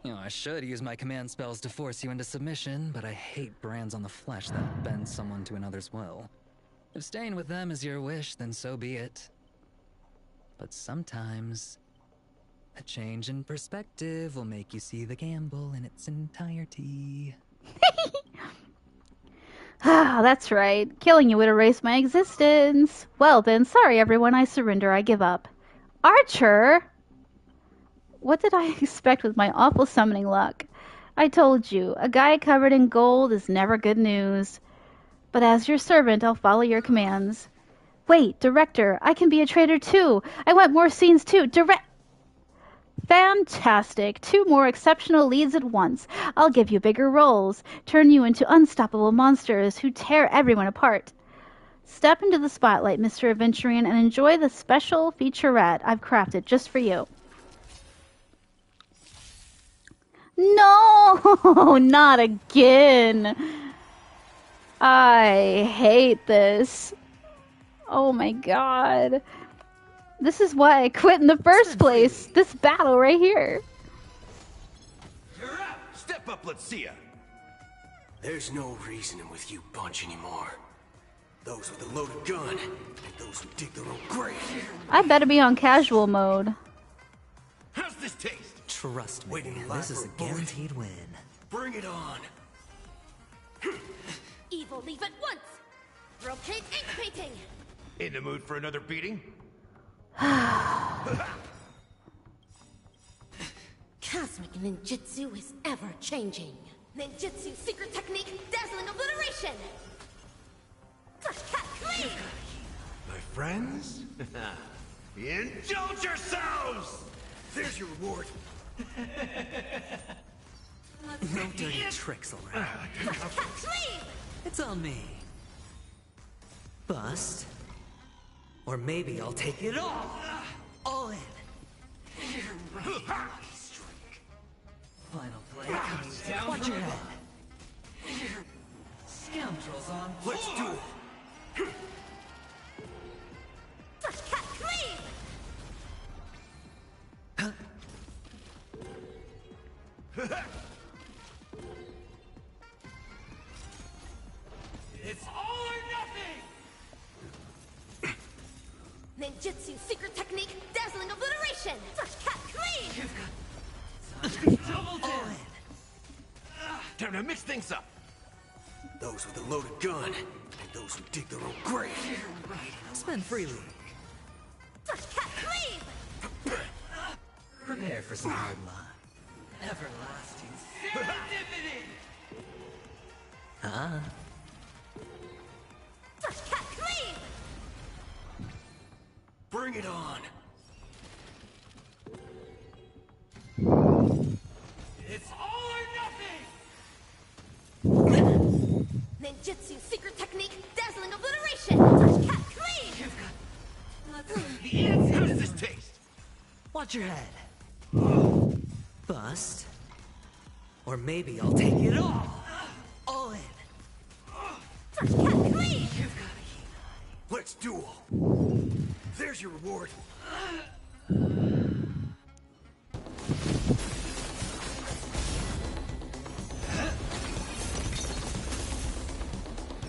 You know, I should use my command spells to force you into submission, but I hate brands on the flesh that bend someone to another's will. If staying with them is your wish, then so be it. But sometimes, a change in perspective will make you see the gamble in its entirety. Ah, that's right. Killing you would erase my existence. Well then, sorry everyone, I surrender, I give up. Archer! What did I expect with my awful summoning luck? I told you, a guy covered in gold is never good news. But as your servant, I'll follow your commands. Wait, director, I can be a traitor too. I want more scenes too. Fantastic. 2 more exceptional leads at once. I'll give you bigger roles, turn you into unstoppable monsters who tear everyone apart. Step into the spotlight, Mr. Aventurine, and enjoy the special featurette I've crafted just for you. No, not again. I hate this. Oh my god. This is why I quit in the first place. This battle right here. You're up! Step up, let's see ya! There's no reasoning with you bunch anymore. Those with a loaded gun, and those who dig their own grave. I better be on casual mode. How's this taste? Trust me, this is a guaranteed win. Bring it on. Evil, leave at once! Brocade ink painting! In the mood for another beating? Cosmic ninjutsu is ever changing. Ninjutsu secret technique, dazzling obliteration! Cut, cleave! My friends? Indulge yourselves! There's your reward. No dirty tricks around. Cleave! It's on me. Bust. Or maybe I'll take it all in. Final play coming down. Watch your head. Scoundrels on board. Let's do it. Cleave! It's all or nothing! Ninjutsu secret technique, dazzling obliteration! Cleave! Double down! Time to mix things up. Those with a loaded gun, and those who dig their own grave. Spend freely. Cleave! Prepare for some hard luck. Everlasting Serendipity! Cleave! Bring it on. It's all or nothing! Ninjutsu secret technique, dazzling obliteration! Cleave! The answer! How does this taste? Watch your head. Bust. Or maybe I'll take it all in. Cleave! Let's duel. There's your reward.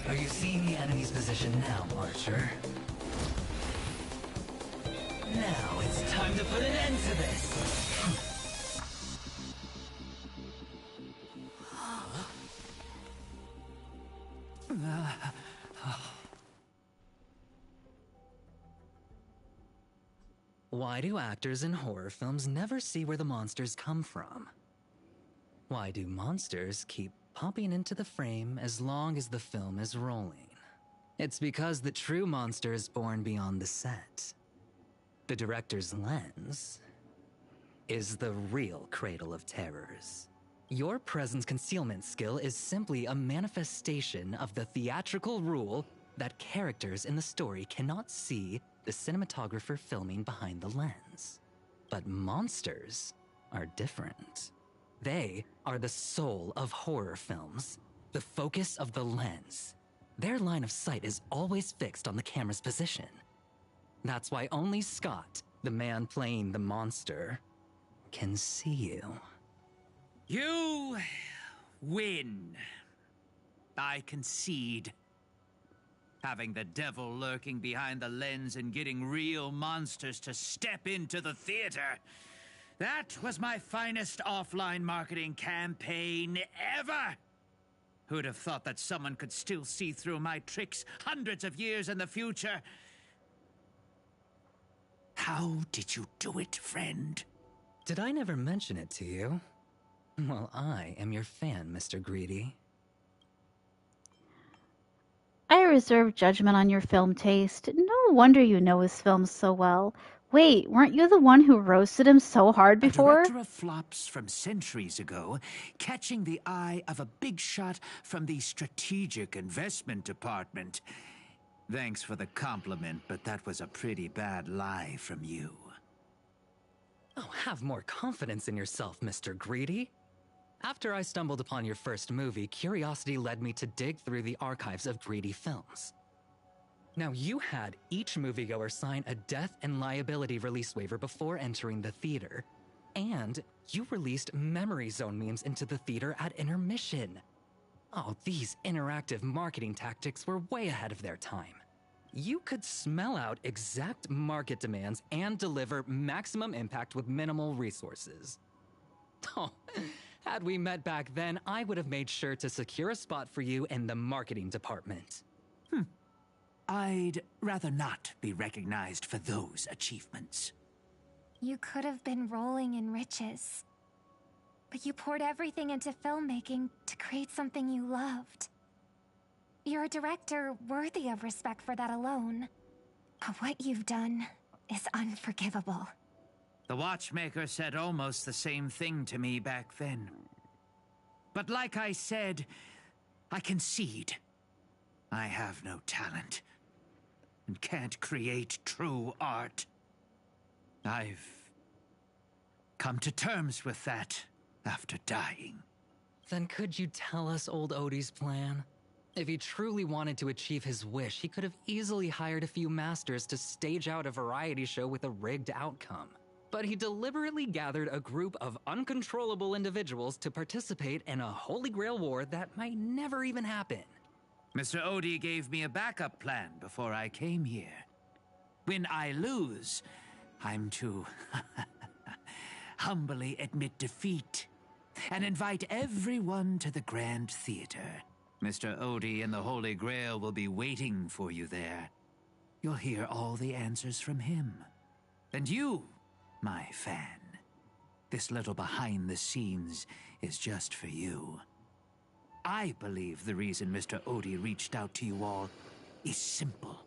Are you seeing the enemy's position now, Archer? Now it's time to put an end to this! Why do actors in horror films never see where the monsters come from? Why do monsters keep popping into the frame as long as the film is rolling? It's because the true monster is born beyond the set. The director's lens is the real cradle of terrors. Your presence concealment skill is simply a manifestation of the theatrical rule that characters in the story cannot see the cinematographer filming behind the lens. But monsters are different. They are the soul of horror films, the focus of the lens. Their line of sight is always fixed on the camera's position. That's why only Scott, the man playing the monster, can see you. You win. I concede. Having the devil lurking behind the lens and getting real monsters to step into the theater. That was my finest offline marketing campaign ever. Who'd have thought that someone could still see through my tricks hundreds of years in the future? How did you do it, friend? Did I never mention it to you? Well, I am your fan, Mr. Greedy. I reserve judgment on your film taste. No wonder you know his films so well. Wait, weren't you the one who roasted him so hard before? A director of flops from centuries ago, catching the eye of a big shot from the strategic investment department. Thanks for the compliment, but that was a pretty bad lie from you. Oh, have more confidence in yourself, Mr. Greedy. After I stumbled upon your first movie, curiosity led me to dig through the archives of Greedy Films. Now, you had each moviegoer sign a death and liability release waiver before entering the theater. And you released Memory Zone memes into the theater at intermission. Oh, these interactive marketing tactics were way ahead of their time. You could smell out exact market demands and deliver maximum impact with minimal resources. Oh, had we met back then, I would have made sure to secure a spot for you in the marketing department. I'd rather not be recognized for those achievements. You could have been rolling in riches. But you poured everything into filmmaking to create something you loved. You're a director worthy of respect for that alone. But what you've done is unforgivable. The watchmaker said almost the same thing to me back then. But like I said, I concede. I have no talent and can't create true art. I've come to terms with that after dying. Then could you tell us old Odie's plan? If he truly wanted to achieve his wish, he could have easily hired a few masters to stage out a variety show with a rigged outcome. But he deliberately gathered a group of uncontrollable individuals to participate in a Holy Grail war that might never even happen. Mr. Odie gave me a backup plan before I came here. When I lose, I'm to humbly admit defeat and invite everyone to the Grand Theater. Mr. Odie and the Holy Grail will be waiting for you there. You'll hear all the answers from him. And you, my fan, this little behind the scenes is just for you. I believe the reason Mr. Odie reached out to you all is simple.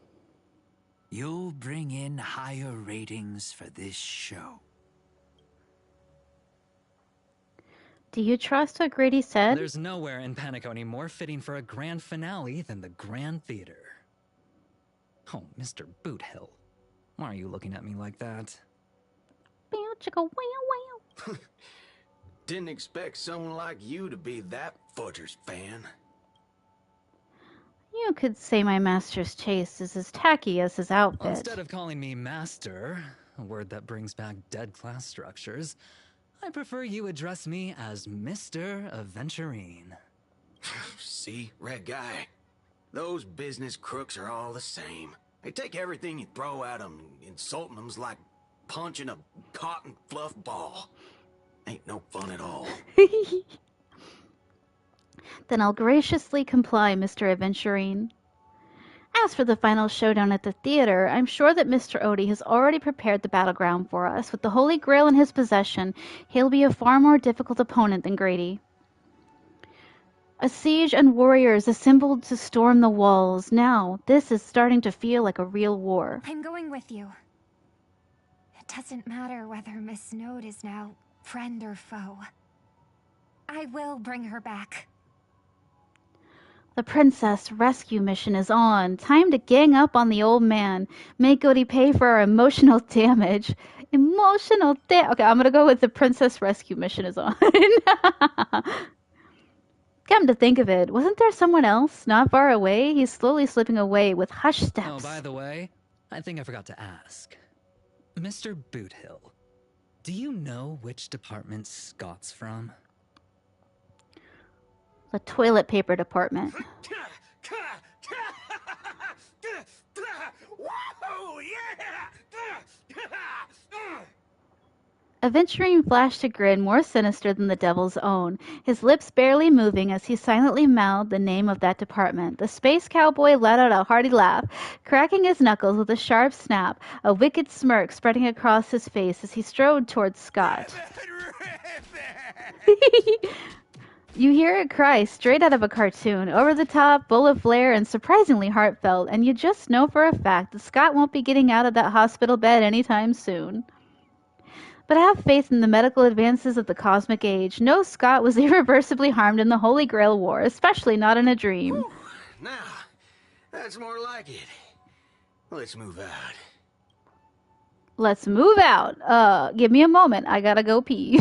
You'll bring in higher ratings for this show. Do you trust what Grady said? There's nowhere in Penacony more fitting for a grand finale than the Grand Theater. Oh, Mr. Boothill, why are you looking at me like that? Didn't expect someone like you to be that fudger's fan. You could say my master's taste is as tacky as his outfit. Instead of calling me master, a word that brings back dead class structures, I prefer you address me as Mr. Aventurine. See, Red Guy, those business crooks are all the same. They take everything you throw at them, insulting them's like punching a cotton fluff ball. Ain't no fun at all. Then I'll graciously comply, Mr. Aventurine. As for the final showdown at the theater, I'm sure that Mr. Odie has already prepared the battleground for us. With the Holy Grail in his possession, he'll be a far more difficult opponent than Grady. A siege and warriors assembled to storm the walls. Now, this is starting to feel like a real war. I'm going with you. It doesn't matter whether Miss Snowd is now friend or foe. I will bring her back. The princess rescue mission is on. Time to gang up on the old man. Make Odie pay for our emotional damage. Okay, I'm gonna go with the princess rescue mission is on. Come to think of it, wasn't there someone else not far away? He's slowly slipping away with hushed steps. Oh, by the way, I think I forgot to ask. Mr. Boothill, do you know which department Scott's from? The toilet paper department. Whoa, yeah! Aventurine flashed a grin more sinister than the devil's own, his lips barely moving as he silently mouthed the name of that department. The space cowboy let out a hearty laugh, cracking his knuckles with a sharp snap, a wicked smirk spreading across his face as he strode towards Scott. You hear it cry straight out of a cartoon, over the top, full of flair, and surprisingly heartfelt, and you just know for a fact that Scott won't be getting out of that hospital bed anytime soon. But have faith in the medical advances of the cosmic age. No Scott was irreversibly harmed in the Holy Grail War, especially not in a dream. Whew. Now, that's more like it. Let's move out. Let's move out. Give me a moment. I gotta go pee.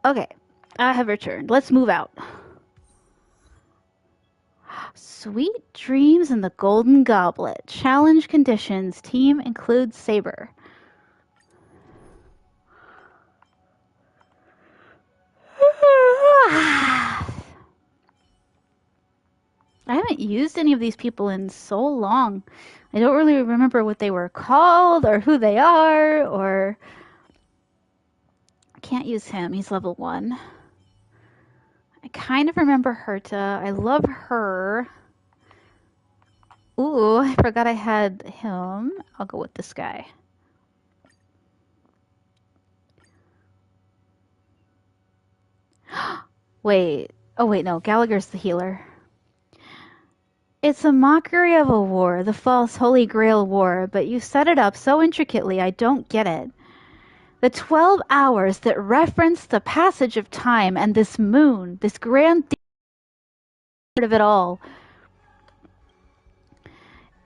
Okay, I have returned. Let's move out. Sweet dreams in the Golden Goblet. Challenge conditions. Team includes Saber. I haven't used any of these people in so long. I don't really remember what they were called or who they are, or... I can't use him. He's level 1. I kind of remember Herta. I love her. Ooh, I forgot I had him. I'll go with this guy. Wait. Oh, wait, no. Gallagher's the healer. It's a mockery of a war, the false Holy Grail War, but you set it up so intricately I don't get it. The 12 hours that reference the passage of time and this moon, this grand theme of it all.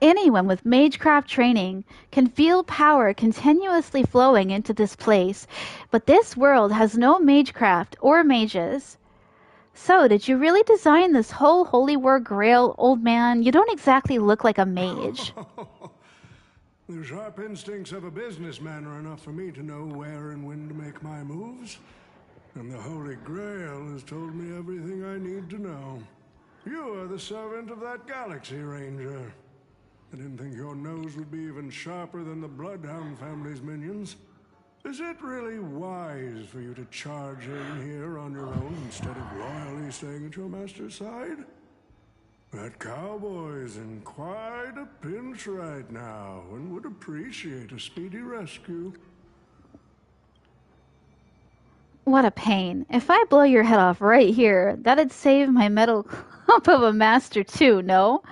Anyone with magecraft training can feel power continuously flowing into this place, but this world has no magecraft or mages. So, did you really design this whole Holy War Grail, old man? You don't exactly look like a mage. The sharp instincts of a businessman are enough for me to know where and when to make my moves. And the Holy Grail has told me everything I need to know. You are the servant of that Galaxy Ranger. I didn't think your nose would be even sharper than the Bloodhound family's minions. Is it really wise for you to charge in here on your own instead of loyally staying at your master's side? That cowboy's in quite a pinch right now and would appreciate a speedy rescue. What a pain. If I blow your head off right here, that'd save my metal clump of a master too, no?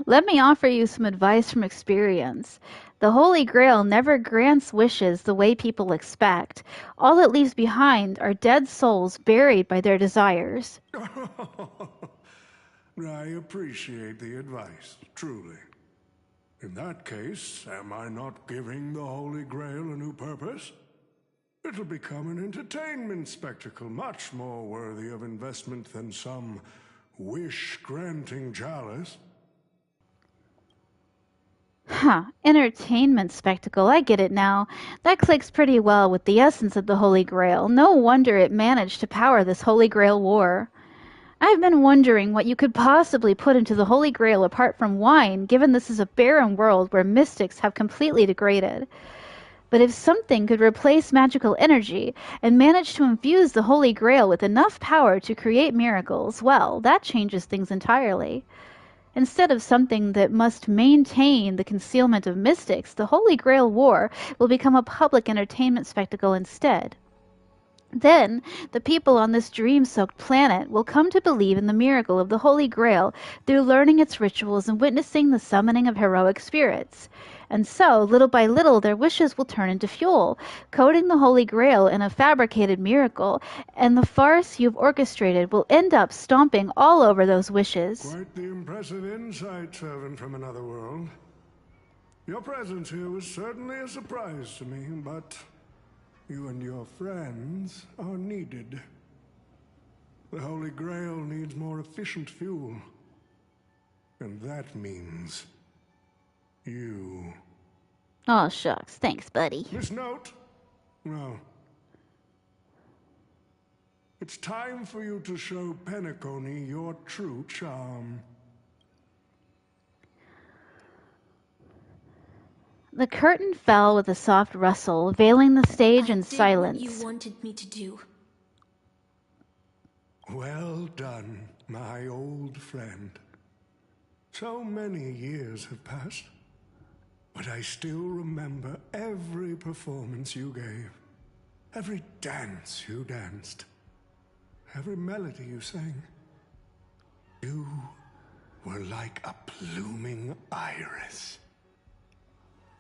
Let me offer you some advice from experience. The Holy Grail never grants wishes the way people expect. All it leaves behind are dead souls buried by their desires. I appreciate the advice, truly. In that case, am I not giving the Holy Grail a new purpose? It'll become an entertainment spectacle much more worthy of investment than some wish-granting chalice. Huh, entertainment spectacle, I get it now. That clicks pretty well with the essence of the Holy Grail. No wonder it managed to power this Holy Grail war. I've been wondering what you could possibly put into the Holy Grail apart from wine, given this is a barren world where mystics have completely degraded. But if something could replace magical energy and manage to infuse the Holy Grail with enough power to create miracles, well, that changes things entirely. Instead of something that must maintain the concealment of mystics, the Holy Grail War will become a public entertainment spectacle instead. Then, the people on this dream-soaked planet will come to believe in the miracle of the Holy Grail through learning its rituals and witnessing the summoning of heroic spirits. And so, little by little, their wishes will turn into fuel, coating the Holy Grail in a fabricated miracle, and the farce you've orchestrated will end up stomping all over those wishes. Quite the impressive insight, servant from another world. Your presence here was certainly a surprise to me, but you and your friends are needed. The Holy Grail needs more efficient fuel. And that means you. Oh, shucks. Thanks, buddy. Miss Note? No. It's time for you to show Penacony your true charm. The curtain fell with a soft rustle, veiling the stage in silence. What you wanted me to do. Well done, my old friend. So many years have passed, but I still remember every performance you gave, every dance you danced, every melody you sang. You were like a blooming iris.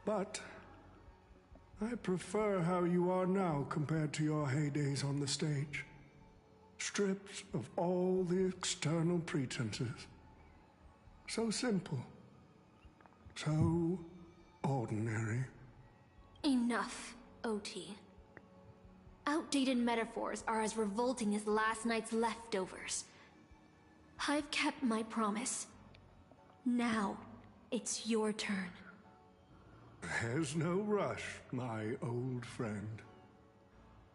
But I prefer how you are now compared to your heydays on the stage. Stripped of all the external pretenses. So simple. So ordinary. Enough, OT. Outdated metaphors are as revolting as last night's leftovers. I've kept my promise. Now, it's your turn. There's no rush, my old friend.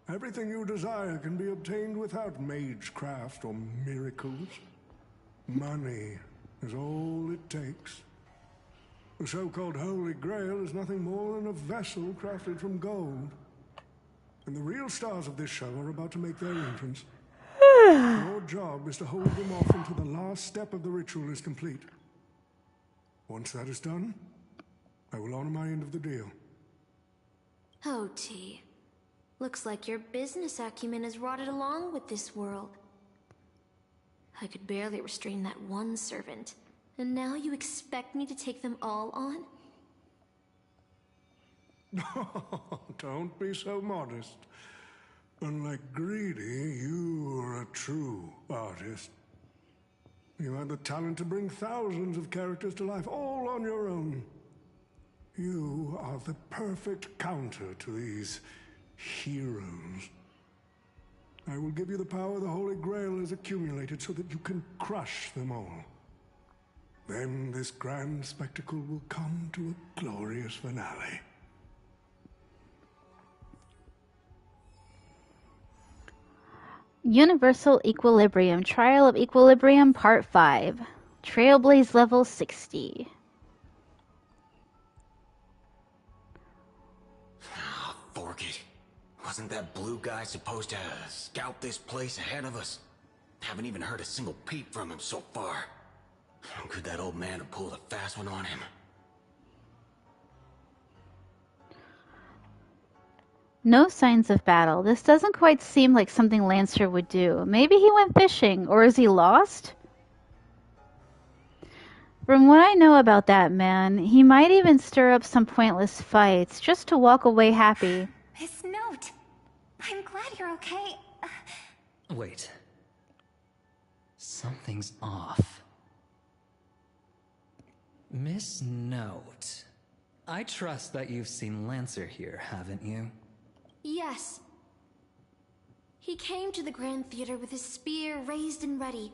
Everything you desire can be obtained without magecraft or miracles. Money is all it takes. The so-called Holy Grail is nothing more than a vessel crafted from gold. And the real stars of this show are about to make their entrance. Your job is to hold them off until the last step of the ritual is complete. Once that is done, I will honor my end of the deal. Oh, T. Looks like your business acumen has rotted along with this world. I could barely restrain that one servant, and now you expect me to take them all on? Don't be so modest. Unlike Greedy, you are a true artist. You had the talent to bring thousands of characters to life all on your own. You are the perfect counter to these heroes. I will give you the power the Holy Grail has accumulated so that you can crush them all. Then this grand spectacle will come to a glorious finale. Universal Equilibrium, Trial of Equilibrium, Part 5. Trailblaze level 60. Fork it. Wasn't that blue guy supposed to scout this place ahead of us? Haven't even heard a single peep from him so far. Could that old man have pulled a fast one on him? No signs of battle. This doesn't quite seem like something Lancer would do. Maybe he went fishing, or is he lost? From what I know about that man, he might even stir up some pointless fights, just to walk away happy. Miss Note, I'm glad you're okay. Wait. Something's off. Miss Note, I trust that you've seen Lancer here, haven't you? Yes. He came to the Grand Theater with his spear raised and ready,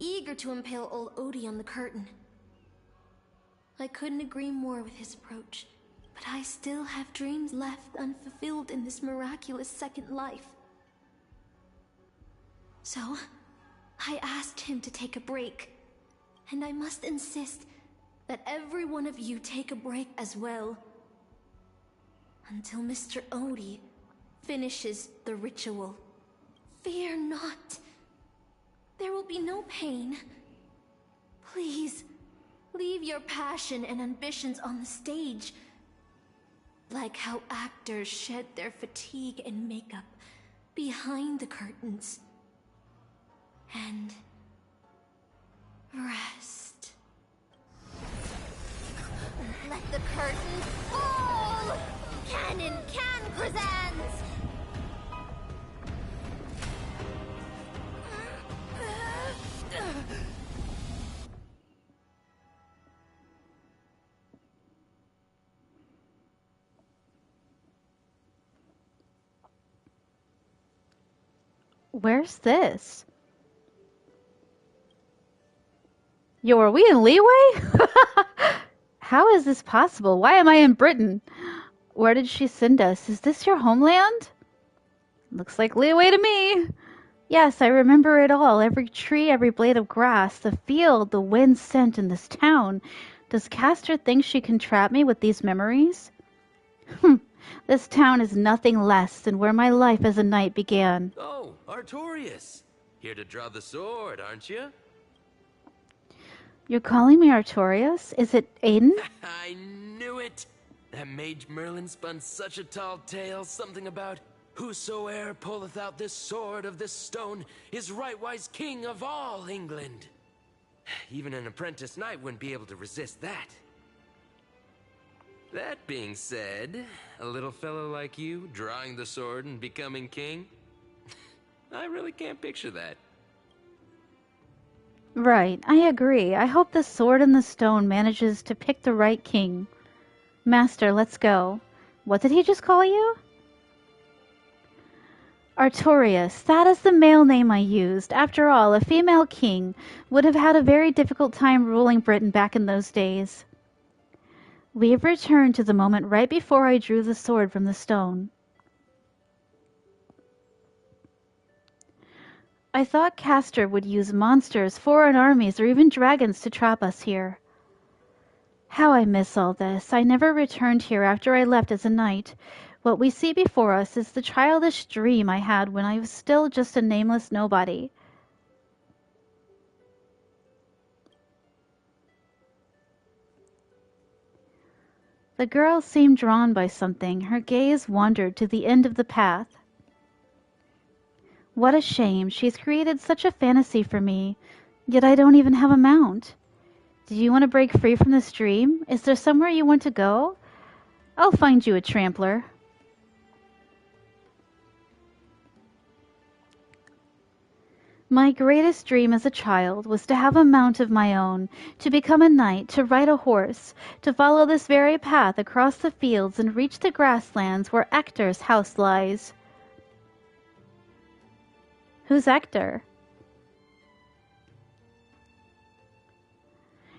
eager to impale old Odie on the curtain. I couldn't agree more with his approach, but I still have dreams left unfulfilled in this miraculous second life. So, I asked him to take a break, and I must insist that every one of you take a break as well. Until Mr. Odie finishes the ritual. Fear not. There will be no pain. Please, leave your passion and ambitions on the stage. Like how actors shed their fatigue and makeup behind the curtains. And rest. Let the curtain fall! Canon Can presents! Where's this? Yo, are we in Leeway? How is this possible? Why am I in Britain? Where did she send us? Is this your homeland? Looks like Leeway to me. Yes, I remember it all. Every tree, every blade of grass, the field, the wind scent in this town. Does Castor think she can trap me with these memories? This town is nothing less than where my life as a knight began. Oh, Artorias. Here to draw the sword, aren't you? You're calling me Artorias? Is it Aiden? I knew it! That mage Merlin spun such a tall tale, something about whosoe'er pulleth out this sword of this stone is rightwise king of all England. Even an apprentice knight wouldn't be able to resist that. That being said, a little fellow like you drawing the sword and becoming king? I really can't picture that. Right, I agree. I hope the sword and the stone manages to pick the right king. Master, let's go. What did he just call you? Artorius, that is the male name I used. After all, a female king would have had a very difficult time ruling Britain back in those days. We have returned to the moment right before I drew the sword from the stone. I thought Castor would use monsters, foreign armies, or even dragons to trap us here. How I miss all this. I never returned here after I left as a knight. What we see before us is the childish dream I had when I was still just a nameless nobody. The girl seemed drawn by something. Her gaze wandered to the end of the path. What a shame. She's created such a fantasy for me, yet I don't even have a mount. Do you want to break free from this dream? Is there somewhere you want to go? I'll find you a trampler. My greatest dream as a child was to have a mount of my own, to become a knight, to ride a horse, to follow this very path across the fields and reach the grasslands where Ector's house lies. Who's Ector?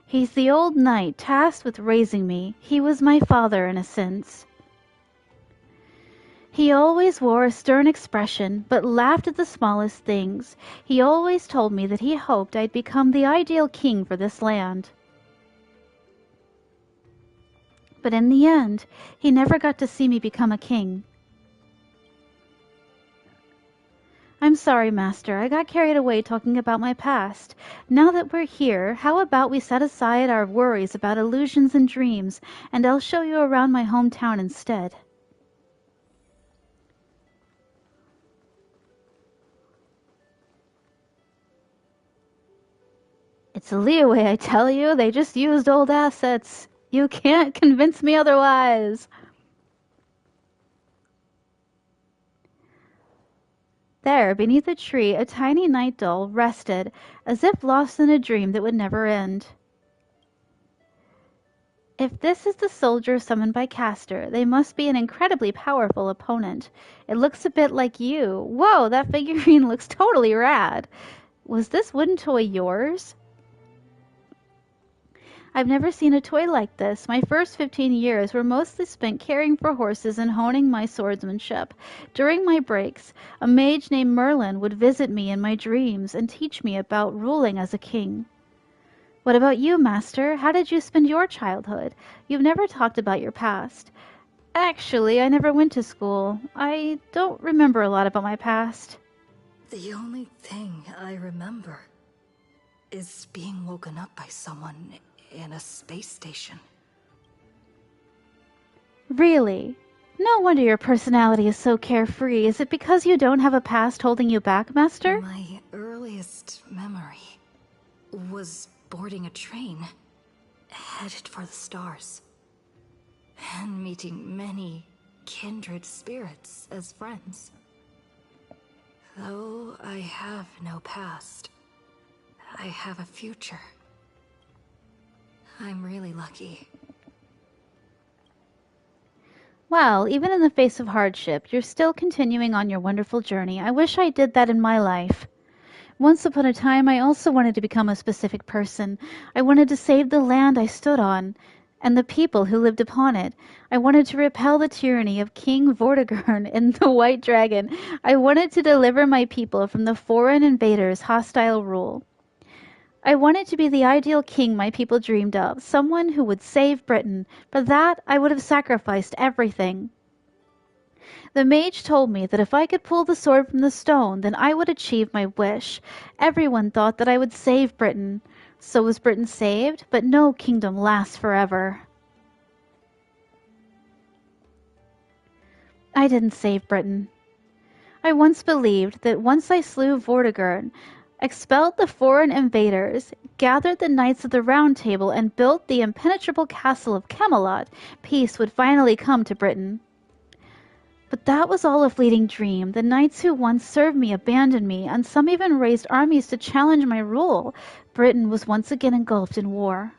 He's the old knight tasked with raising me. He was my father in a sense. He always wore a stern expression, but laughed at the smallest things. He always told me that he hoped I'd become the ideal king for this land. But in the end, he never got to see me become a king. I'm sorry, Master. I got carried away talking about my past. Now that we're here, how about we set aside our worries about illusions and dreams, and I'll show you around my hometown instead. It's a leeway, I tell you. They just used old assets. You can't convince me otherwise. There, beneath a tree, a tiny night doll rested, as if lost in a dream that would never end. If this is the soldier summoned by Castor, they must be an incredibly powerful opponent. It looks a bit like you. Whoa, that figurine looks totally rad. Was this wooden toy yours? I've never seen a toy like this. My first 15 years were mostly spent caring for horses and honing my swordsmanship. During my breaks, a mage named Merlin would visit me in my dreams and teach me about ruling as a king. What about you, Master? How did you spend your childhood? You've never talked about your past. Actually, I never went to school. I don't remember a lot about my past. The only thing I remember is being woken up by someone in a space station. Really? No wonder your personality is so carefree. Is it because you don't have a past holding you back, Master? My earliest memory was boarding a train, headed for the stars, and meeting many kindred spirits as friends. Though I have no past, I have a future. I'm really lucky. Well, even in the face of hardship, you're still continuing on your wonderful journey. I wish I did that in my life. Once upon a time, I also wanted to become a specific person. I wanted to save the land I stood on, and the people who lived upon it. I wanted to repel the tyranny of King Vortigern and the White Dragon. I wanted to deliver my people from the foreign invaders' hostile rule. I wanted to be the ideal king my people dreamed of, someone who would save Britain. For that, I would have sacrificed everything. The mage told me that if I could pull the sword from the stone, then I would achieve my wish. Everyone thought that I would save Britain. So was Britain saved, but no kingdom lasts forever. I didn't save Britain. I once believed that once I slew Vortigern, expelled the foreign invaders, gathered the knights of the Round Table, and built the impenetrable castle of Camelot, peace would finally come to Britain. But that was all a fleeting dream. The knights who once served me abandoned me, and some even raised armies to challenge my rule. Britain was once again engulfed in war.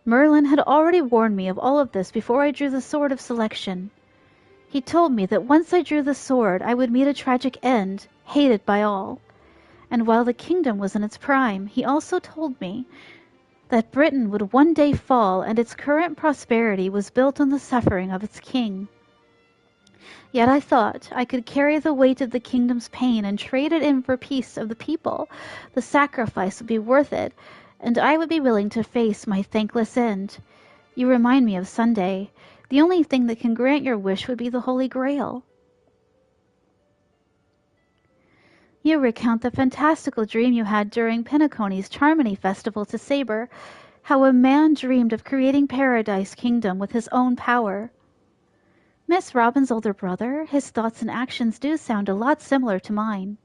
Merlin had already warned me of all of this before I drew the sword of selection. He told me that once I drew the sword, I would meet a tragic end, hated by all. And while the kingdom was in its prime, he also told me that Britain would one day fall and its current prosperity was built on the suffering of its king. Yet I thought I could carry the weight of the kingdom's pain and trade it in for peace of the people. The sacrifice would be worth it, and I would be willing to face my thankless end. You remind me of Sunday. The only thing that can grant your wish would be the Holy Grail. You recount the fantastical dream you had during Penacony's Charmony Festival to Saber, how a man dreamed of creating Paradise Kingdom with his own power. Miss Robin's older brother, his thoughts and actions do sound a lot similar to mine.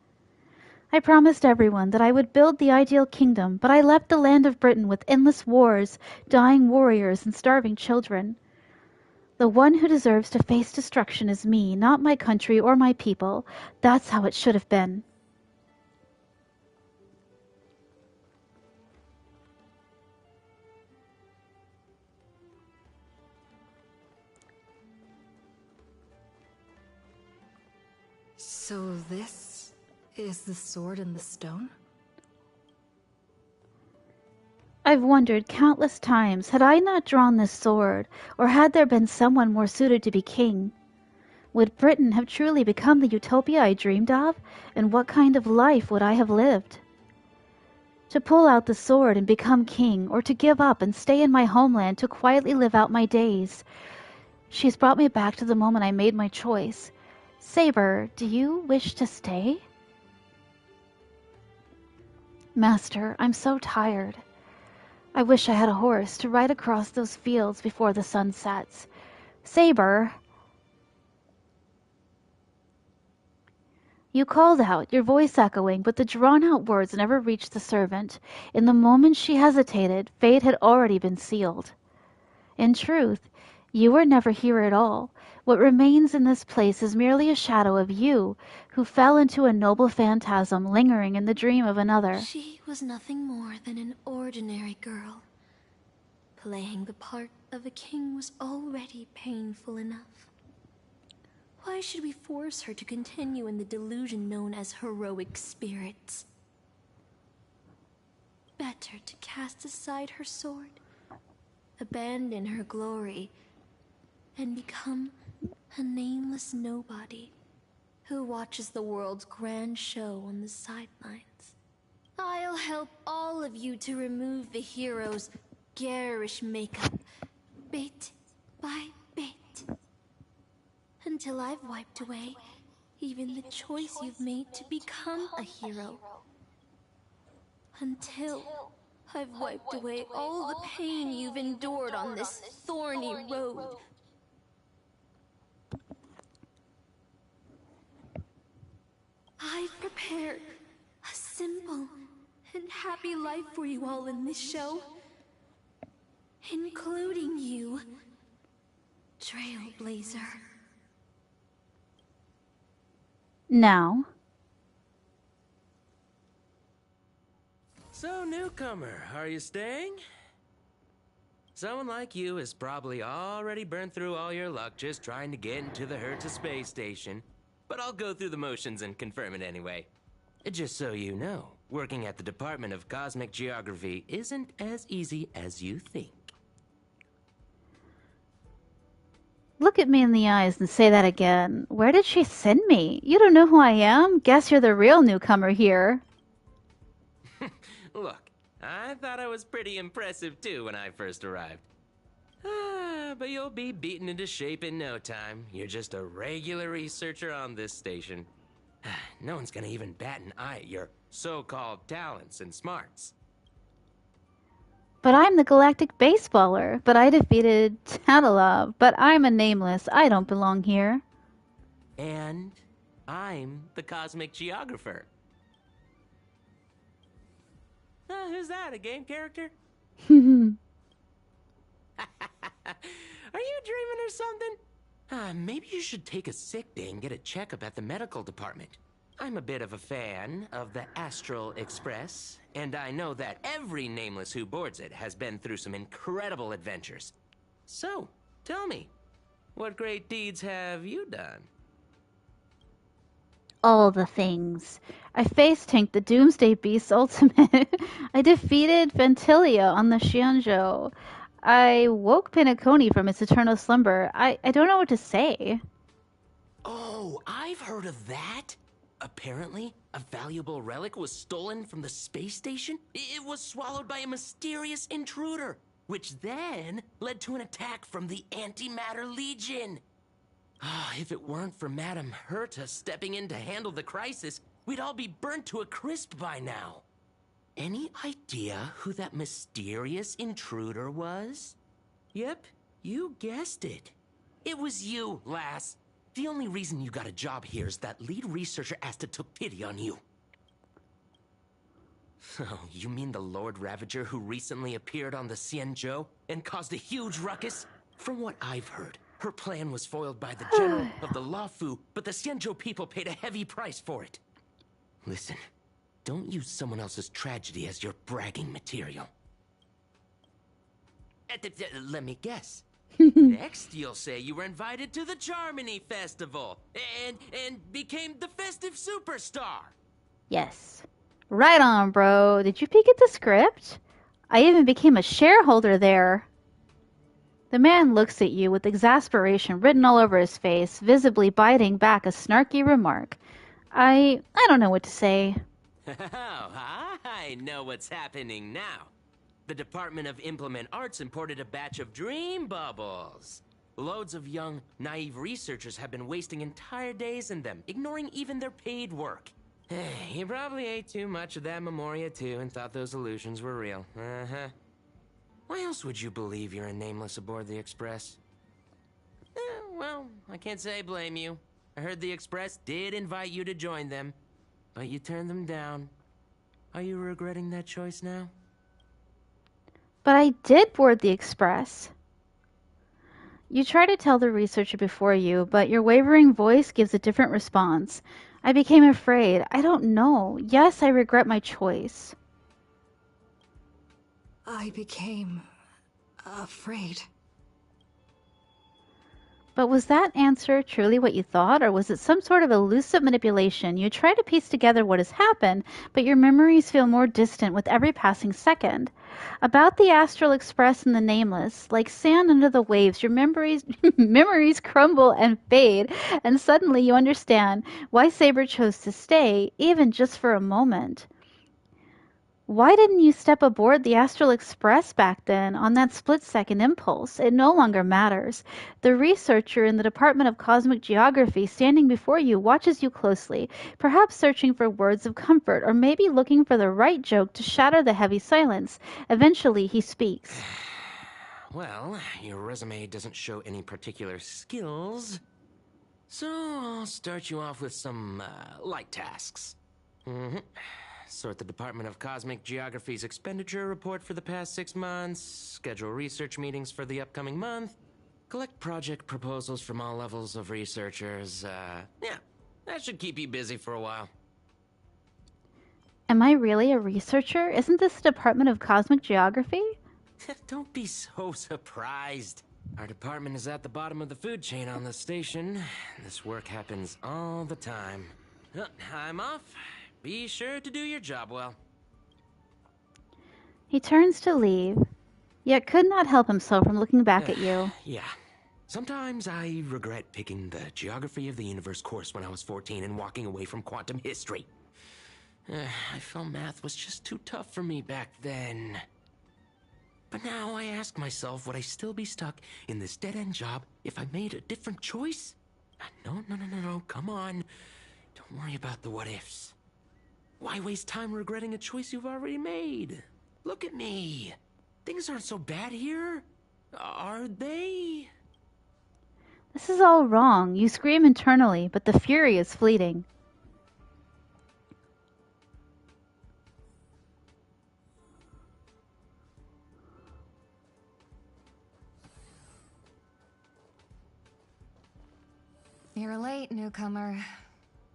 I promised everyone that I would build the ideal kingdom, but I left the land of Britain with endless wars, dying warriors, and starving children. The one who deserves to face destruction is me, not my country or my people. That's how it should have been. So this is the sword in the stone? I've wondered countless times, had I not drawn this sword, or had there been someone more suited to be king? Would Britain have truly become the utopia I dreamed of, and what kind of life would I have lived? To pull out the sword and become king, or to give up and stay in my homeland to quietly live out my days. She's brought me back to the moment I made my choice. Saber, do you wish to stay? Master, I'm so tired. I wish I had a horse to ride across those fields before the sun sets. Saber! You called out, your voice echoing, but the drawn-out words never reached the servant. In the moment she hesitated, fate had already been sealed. In truth, you were never here at all. What remains in this place is merely a shadow of you, who fell into a noble phantasm lingering in the dream of another. She was nothing more than an ordinary girl. Playing the part of a king was already painful enough. Why should we force her to continue in the delusion known as heroic spirits? Better to cast aside her sword, abandon her glory, and become a nameless nobody who watches the world's grand show on the sidelines. I'll help all of you to remove the hero's garish makeup, bit by bit, until I've wiped away even the choice you've made to become a hero. Until I've wiped away all the pain you've endured on this thorny road. I've prepared a simple and happy life for you all in this show, including you, Trailblazer. Now. So, newcomer, are you staying? Someone like you has probably already burned through all your luck just trying to get into the Herta space station. But I'll go through the motions and confirm it anyway. Just so you know, working at the Department of Cosmic Geography isn't as easy as you think. Look at me in the eyes and say that again. Where did she send me? You don't know who I am? Guess you're the real newcomer here. Look, I thought I was pretty impressive too when I first arrived. But you'll be beaten into shape in no time. You're just a regular researcher on this station. No one's gonna even bat an eye at your so-called talents and smarts. But I'm the galactic baseballer. But I defeated Tatalov. But I'm a nameless. I don't belong here. And I'm the cosmic geographer. Who's that, a game character? Are you dreaming or something? Maybe you should take a sick day and get a checkup at the medical department. I'm a bit of a fan of the Astral Express, and I know that every nameless who boards it has been through some incredible adventures. So, tell me, What great deeds have you done? All the things. I face-tanked the Doomsday Beast's ultimate. I defeated Ventilia on the Xianzhou. I woke Pinacone from its eternal slumber. I don't know what to say. Oh, I've heard of that. Apparently, a valuable relic was stolen from the space station. It was swallowed by a mysterious intruder, which then led to an attack from the Antimatter Legion. If it weren't for Madame Herta stepping in to handle the crisis, we'd all be burnt to a crisp by now. Any idea who that mysterious intruder was? Yep, you guessed it. It was you, lass. The only reason you got a job here is that lead researcher Asta took pity on you. Oh, you mean the Lord Ravager who recently appeared on the Xianzhou and caused a huge ruckus? From what I've heard, her plan was foiled by the general of the Luofu, but the Xianzhou people paid a heavy price for it. Listen, don't use someone else's tragedy as your bragging material. Let me guess. Next, you'll say you were invited to the Charmony Festival and became the festive superstar. Yes. Right on, bro. Did you peek at the script? I even became a shareholder there. The man looks at you with exasperation written all over his face, visibly biting back a snarky remark. I don't know what to say. Oh, I know what's happening now. The Department of Implement Arts imported a batch of dream bubbles. Loads of young, naive researchers have been wasting entire days in them, ignoring even their paid work. You probably ate too much of that Memoria too and thought those illusions were real. Uh-huh. Why else would you believe you're a nameless aboard the Express? Well, I can't say I blame you. I heard the Express did invite you to join them, but you turned them down. Are you regretting that choice now? But I did board the Express. You try to tell the researcher before you, but your wavering voice gives a different response. I became afraid. I don't know. Yes, I regret my choice. I became afraid. But was that answer truly what you thought, or was it some sort of elusive manipulation? You try to piece together what has happened, but your memories feel more distant with every passing second. About the Astral Express and the Nameless, like sand under the waves, your memories crumble and fade, and suddenly you understand why Saber chose to stay, even just for a moment. Why didn't you step aboard the Astral Express back then on that split-second impulse? It no longer matters. The researcher in the Department of Cosmic Geography standing before you watches you closely, perhaps searching for words of comfort or maybe looking for the right joke to shatter the heavy silence. Eventually, he speaks. Well, your resume doesn't show any particular skills, so I'll start you off with some light tasks. Sort the Department of Cosmic Geography's expenditure report for the past 6 months, schedule research meetings for the upcoming month, collect project proposals from all levels of researchers. Yeah, that should keep you busy for a while. Am I really a researcher? Isn't this the Department of Cosmic Geography? Don't be so surprised. Our department is at the bottom of the food chain on the station. This work happens all the time. I'm off. Be sure to do your job well. He turns to leave, yet could not help himself from looking back at you. Yeah. Sometimes I regret picking the Geography of the Universe course when I was 14 and walking away from quantum history. I felt math was just too tough for me back then. But now I ask myself, would I still be stuck in this dead-end job if I made a different choice? No, come on. Don't worry about the what-ifs. Why waste time regretting a choice you've already made? Look at me. Things aren't so bad here, are they? This is all wrong. You scream internally, but the fury is fleeting. You're late, newcomer.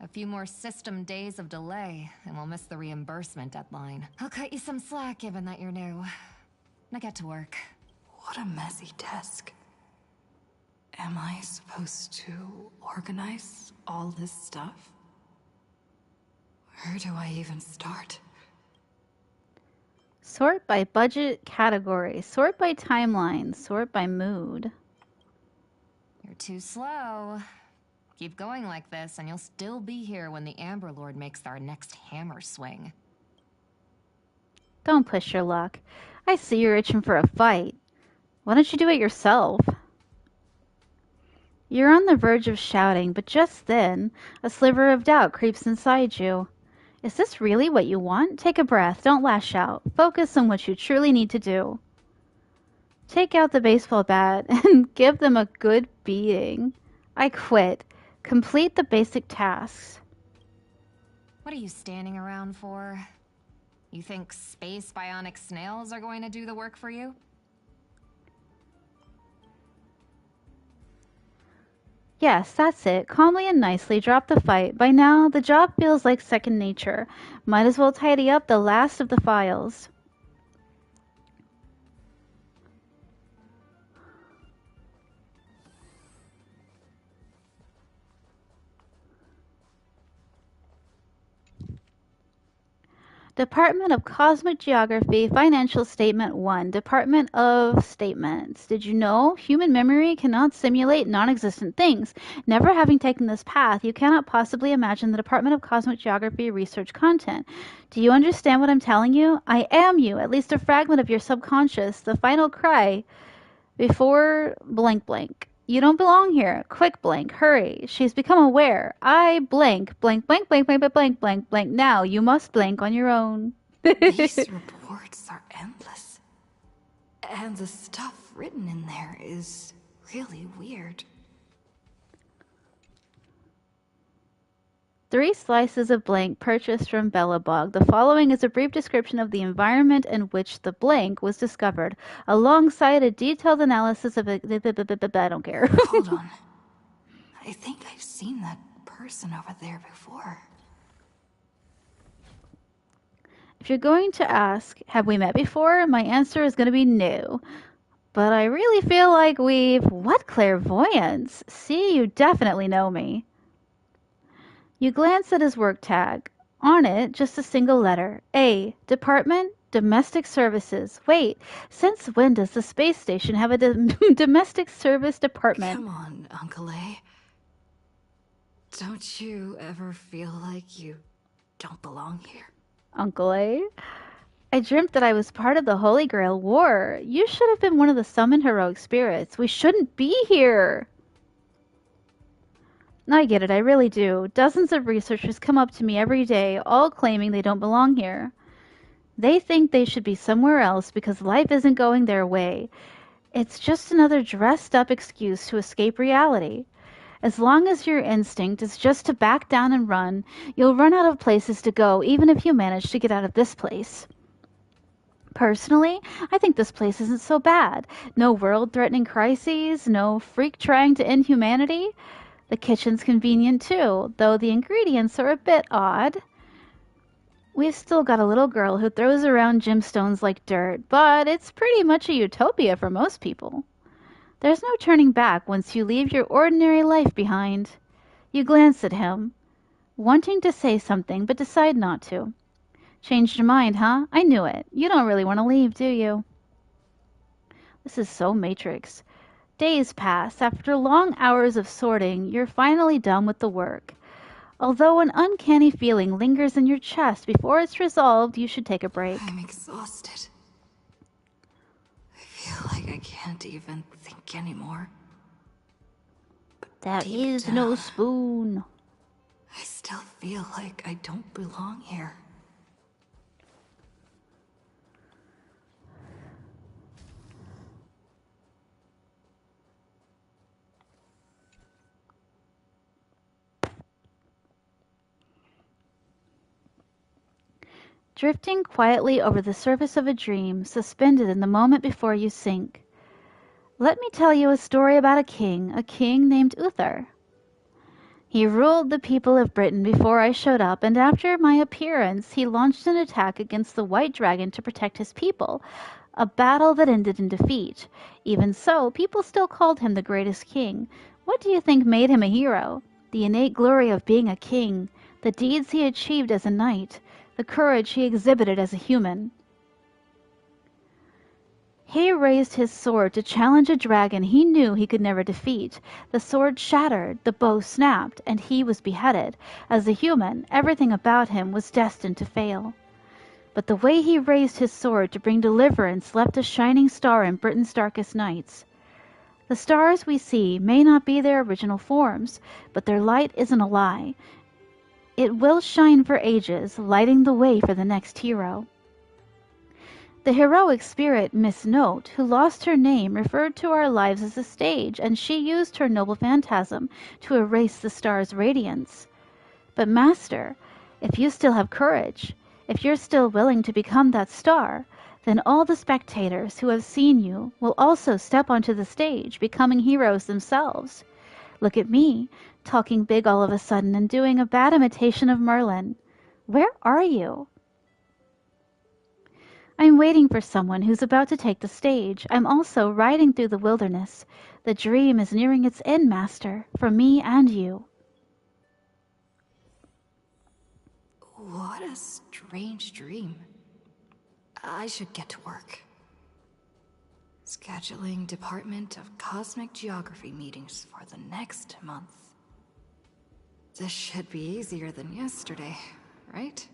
A few more system days of delay, and we'll miss the reimbursement deadline. I'll cut you some slack given that you're new. Now get to work. What a messy desk. Am I supposed to organize all this stuff? Where do I even start? Sort by budget category. Sort by timeline. Sort by mood. You're too slow. Keep going like this, and you'll still be here when the Amber Lord makes our next hammer swing. Don't push your luck. I see you're itching for a fight. Why don't you do it yourself? You're on the verge of shouting, but just then, a sliver of doubt creeps inside you. Is this really what you want? Take a breath. Don't lash out. Focus on what you truly need to do. Take out the baseball bat and give them a good beating. I quit. Complete the basic tasks. What are you standing around for? You think space bionic snails are going to do the work for you? Yes, that's it. Calmly and nicely drop the fight. By now, the job feels like second nature. Might as well tidy up the last of the files. Department of Cosmic Geography, Financial Statement 1. Department of Statements. Did you know human memory cannot simulate non-existent things? Never having taken this path, you cannot possibly imagine the Department of Cosmic Geography research content. Do you understand what I'm telling you? I am you, at least a fragment of your subconscious, the final cry before blank blank. You don't belong here. Quick blank, hurry. She's become aware. I blank, blank, blank, blank, blank, blank, blank, blank, blank. Now you must blank on your own. These reports are endless. And the stuff written in there is really weird. 3 slices of blank purchased from Belobog. The following is a brief description of the environment in which the blank was discovered, alongside a detailed analysis of it. I don't care. Hold on. I think I've seen that person over there before. If you're going to ask, have we met before? My answer is going to be no. But I really feel like What clairvoyance? See, you definitely know me. You glance at his work tag. On it, just a single letter. A. Department, Domestic Services. Wait, since when does the space station have a domestic service department? Come on, Uncle A. Don't you ever feel like you don't belong here? Uncle A? I dreamt that I was part of the Holy Grail War. You should have been one of the summoned heroic spirits. We shouldn't be here. I get it, I really do. Dozens of researchers come up to me every day, all claiming they don't belong here. They think they should be somewhere else because life isn't going their way. It's just another dressed-up excuse to escape reality. As long as your instinct is just to back down and run, you'll run out of places to go, even if you manage to get out of this place. Personally, I think this place isn't so bad. No world-threatening crises, no freak trying to end humanity. The kitchen's convenient too, though the ingredients are a bit odd. We've still got a little girl who throws around gemstones like dirt, but it's pretty much a utopia for most people. There's no turning back once you leave your ordinary life behind. You glance at him, wanting to say something, but decide not to. Changed your mind, huh? I knew it. You don't really want to leave, do you? This is so Matrix. Days pass. After long hours of sorting, you're finally done with the work. Although an uncanny feeling lingers in your chest before it's resolved, you should take a break. I'm exhausted. I feel like I can't even think anymore. That is no spoon. I still feel like I don't belong here. Drifting quietly over the surface of a dream, suspended in the moment before you sink. Let me tell you a story about a king named Uther. He ruled the people of Britain before I showed up, and after my appearance, he launched an attack against the White Dragon to protect his people. a battle that ended in defeat. Even so, people still called him the greatest king. What do you think made him a hero? The innate glory of being a king, the deeds he achieved as a knight, the courage he exhibited as a human. He raised his sword to challenge a dragon he knew he could never defeat. The sword shattered, the bow snapped, and he was beheaded. As a human, everything about him was destined to fail. But the way he raised his sword to bring deliverance left a shining star in Britain's darkest nights. The stars we see may not be their original forms, but their light isn't a lie. It will shine for ages, lighting the way for the next hero. The heroic spirit, Miss Note, who lost her name, referred to our lives as a stage, and she used her noble phantasm to erase the star's radiance. But Master, if you still have courage, if you're still willing to become that star, then all the spectators who have seen you will also step onto the stage, becoming heroes themselves. Look at me, talking big all of a sudden and doing a bad imitation of Merlin. Where are you? I'm waiting for someone who's about to take the stage. I'm also riding through the wilderness. The dream is nearing its end, Master, for me and you. What a strange dream. I should get to work. Scheduling Department of Cosmic Geography meetings for the next month. This should be easier than yesterday, right?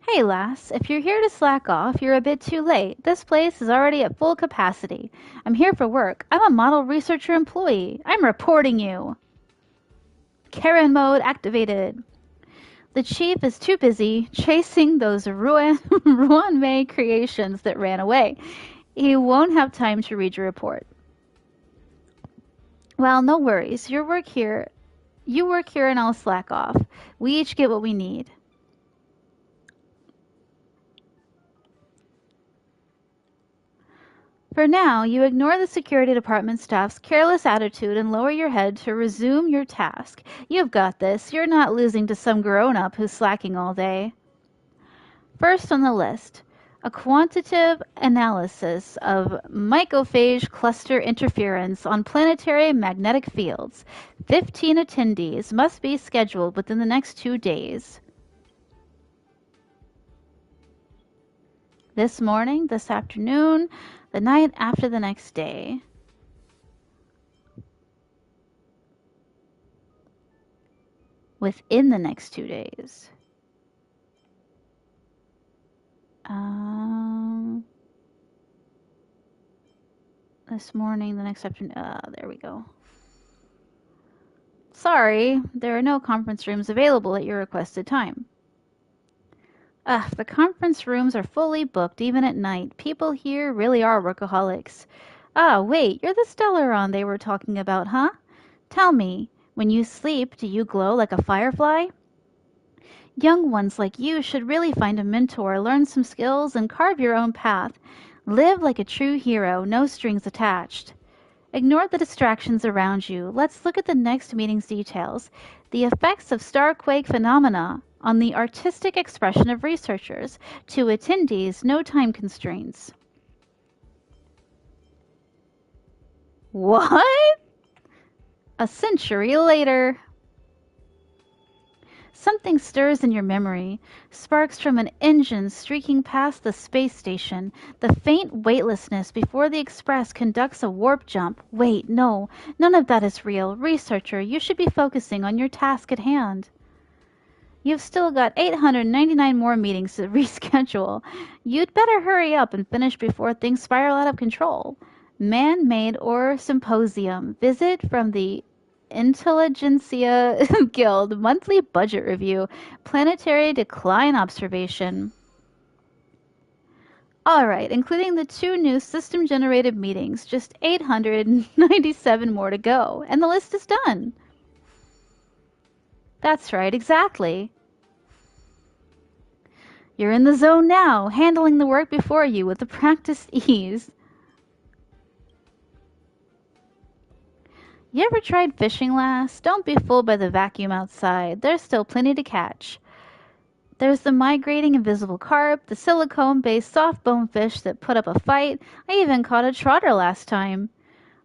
Hey lass, if you're here to slack off, you're a bit too late. This place is already at full capacity. I'm here for work. I'm a model researcher employee. I'm reporting you. Karen mode activated. The chief is too busy chasing those Ruan-Mei creations that ran away. He won't have time to read your report. Well, no worries. You work here and I'll slack off. We each get what we need. For now, you ignore the security department staff's careless attitude and lower your head to resume your task. You've got this. You're not losing to some grown-up who's slacking all day. First on the list, a quantitative analysis of microphage cluster interference on planetary magnetic fields. 15 attendees must be scheduled within the next 2 days. This morning, this afternoon, the night after the next day. Within the next 2 days. This morning, the next afternoon. There we go. Sorry, there are no conference rooms available at your requested time. The conference rooms are fully booked even at night. People here really are workaholics. Wait, you're the Stellaron they were talking about, huh? Tell me, when you sleep, do you glow like a firefly? Young ones like you should really find a mentor, learn some skills, and carve your own path. Live like a true hero, no strings attached. Ignore the distractions around you. Let's look at the next meeting's details. The effects of starquake phenomena on the artistic expression of researchers. To attendees, no time constraints. What? A century later. Something stirs in your memory, sparks from an engine streaking past the space station, the faint weightlessness before the Express conducts a warp jump. Wait, no, none of that is real. Researcher, you should be focusing on your task at hand. You've still got 899 more meetings to reschedule. You'd better hurry up and finish before things spiral out of control. Man-made or symposium. Visit from the Intelligentsia Guild monthly budget review. Planetary decline observation. Alright, including the 2 new system-generated meetings, just 897 more to go. And the list is done. That's right, exactly. You're in the zone now, handling the work before you with a practiced ease. You ever tried fishing, lass? Don't be fooled by the vacuum outside. There's still plenty to catch. There's the migrating invisible carp, the silicone-based soft bone fish that put up a fight. I even caught a trotter last time.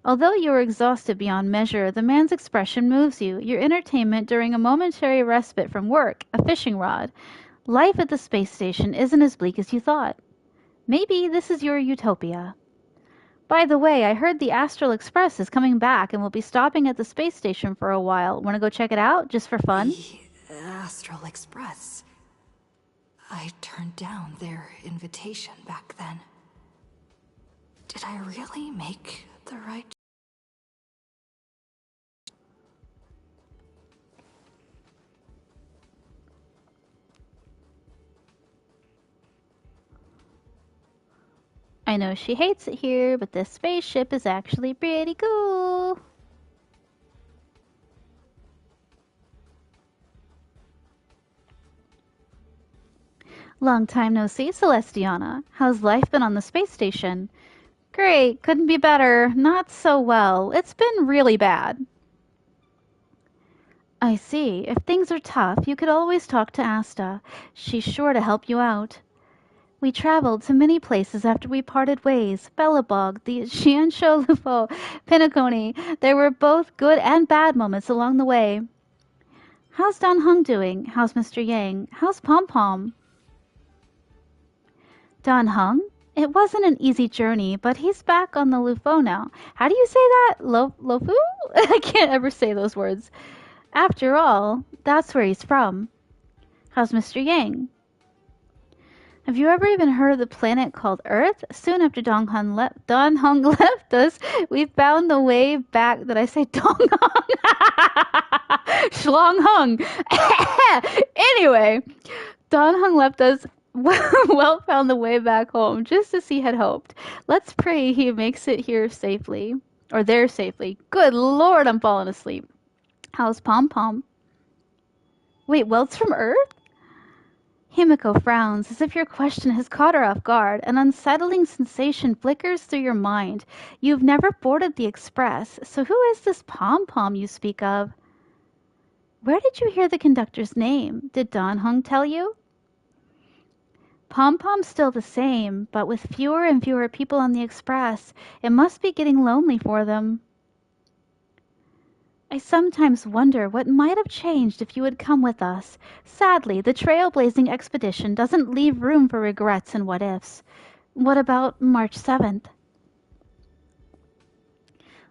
Although you are exhausted beyond measure, the man's expression moves you, your entertainment during a momentary respite from work, a fishing rod. Life at the space station isn't as bleak as you thought. Maybe this is your utopia. By the way, I heard the Astral Express is coming back and will be stopping at the space station for a while. Want to go check it out, just for fun? The Astral Express. I turned down their invitation back then. Did I really make the right... I know she hates it here, but this spaceship is actually pretty cool. Long time no see, Celestiana. How's life been on the space station? Great, couldn't be better. Not so well. It's been really bad. I see. If things are tough, you could always talk to Asta. She's sure to help you out. We traveled to many places after we parted ways. Belobog, the Xiansho Lufo, Pinacone. There were both good and bad moments along the way. How's Dan Heng doing? How's Mr. Yang? How's Pom Pom? Dan Heng? It wasn't an easy journey, but he's back on the Lufo now. How do you say that? Lofu? I can't ever say those words. After all, that's where he's from. How's Mr. Yang? Have you ever even heard of the planet called Earth? Soon after Dan Heng left us, we found the way back. Did I say Dong Heng? Shlong Hung. Anyway, Dan Heng left us. Well, found the way back home, just as he had hoped. Let's pray he makes it here safely. Or there safely. Good Lord, I'm falling asleep. How's Pom Pom? Wait, Welt's from Earth? Himiko frowns, as if your question has caught her off guard. An unsettling sensation flickers through your mind. You've never boarded the Express, so who is this Pom Pom you speak of? Where did you hear the conductor's name? Did Dan Heng tell you? Pom Pom's still the same, but with fewer and fewer people on the Express, it must be getting lonely for them. I sometimes wonder what might have changed if you had come with us. Sadly, the trailblazing expedition doesn't leave room for regrets and what-ifs. What about March 7th?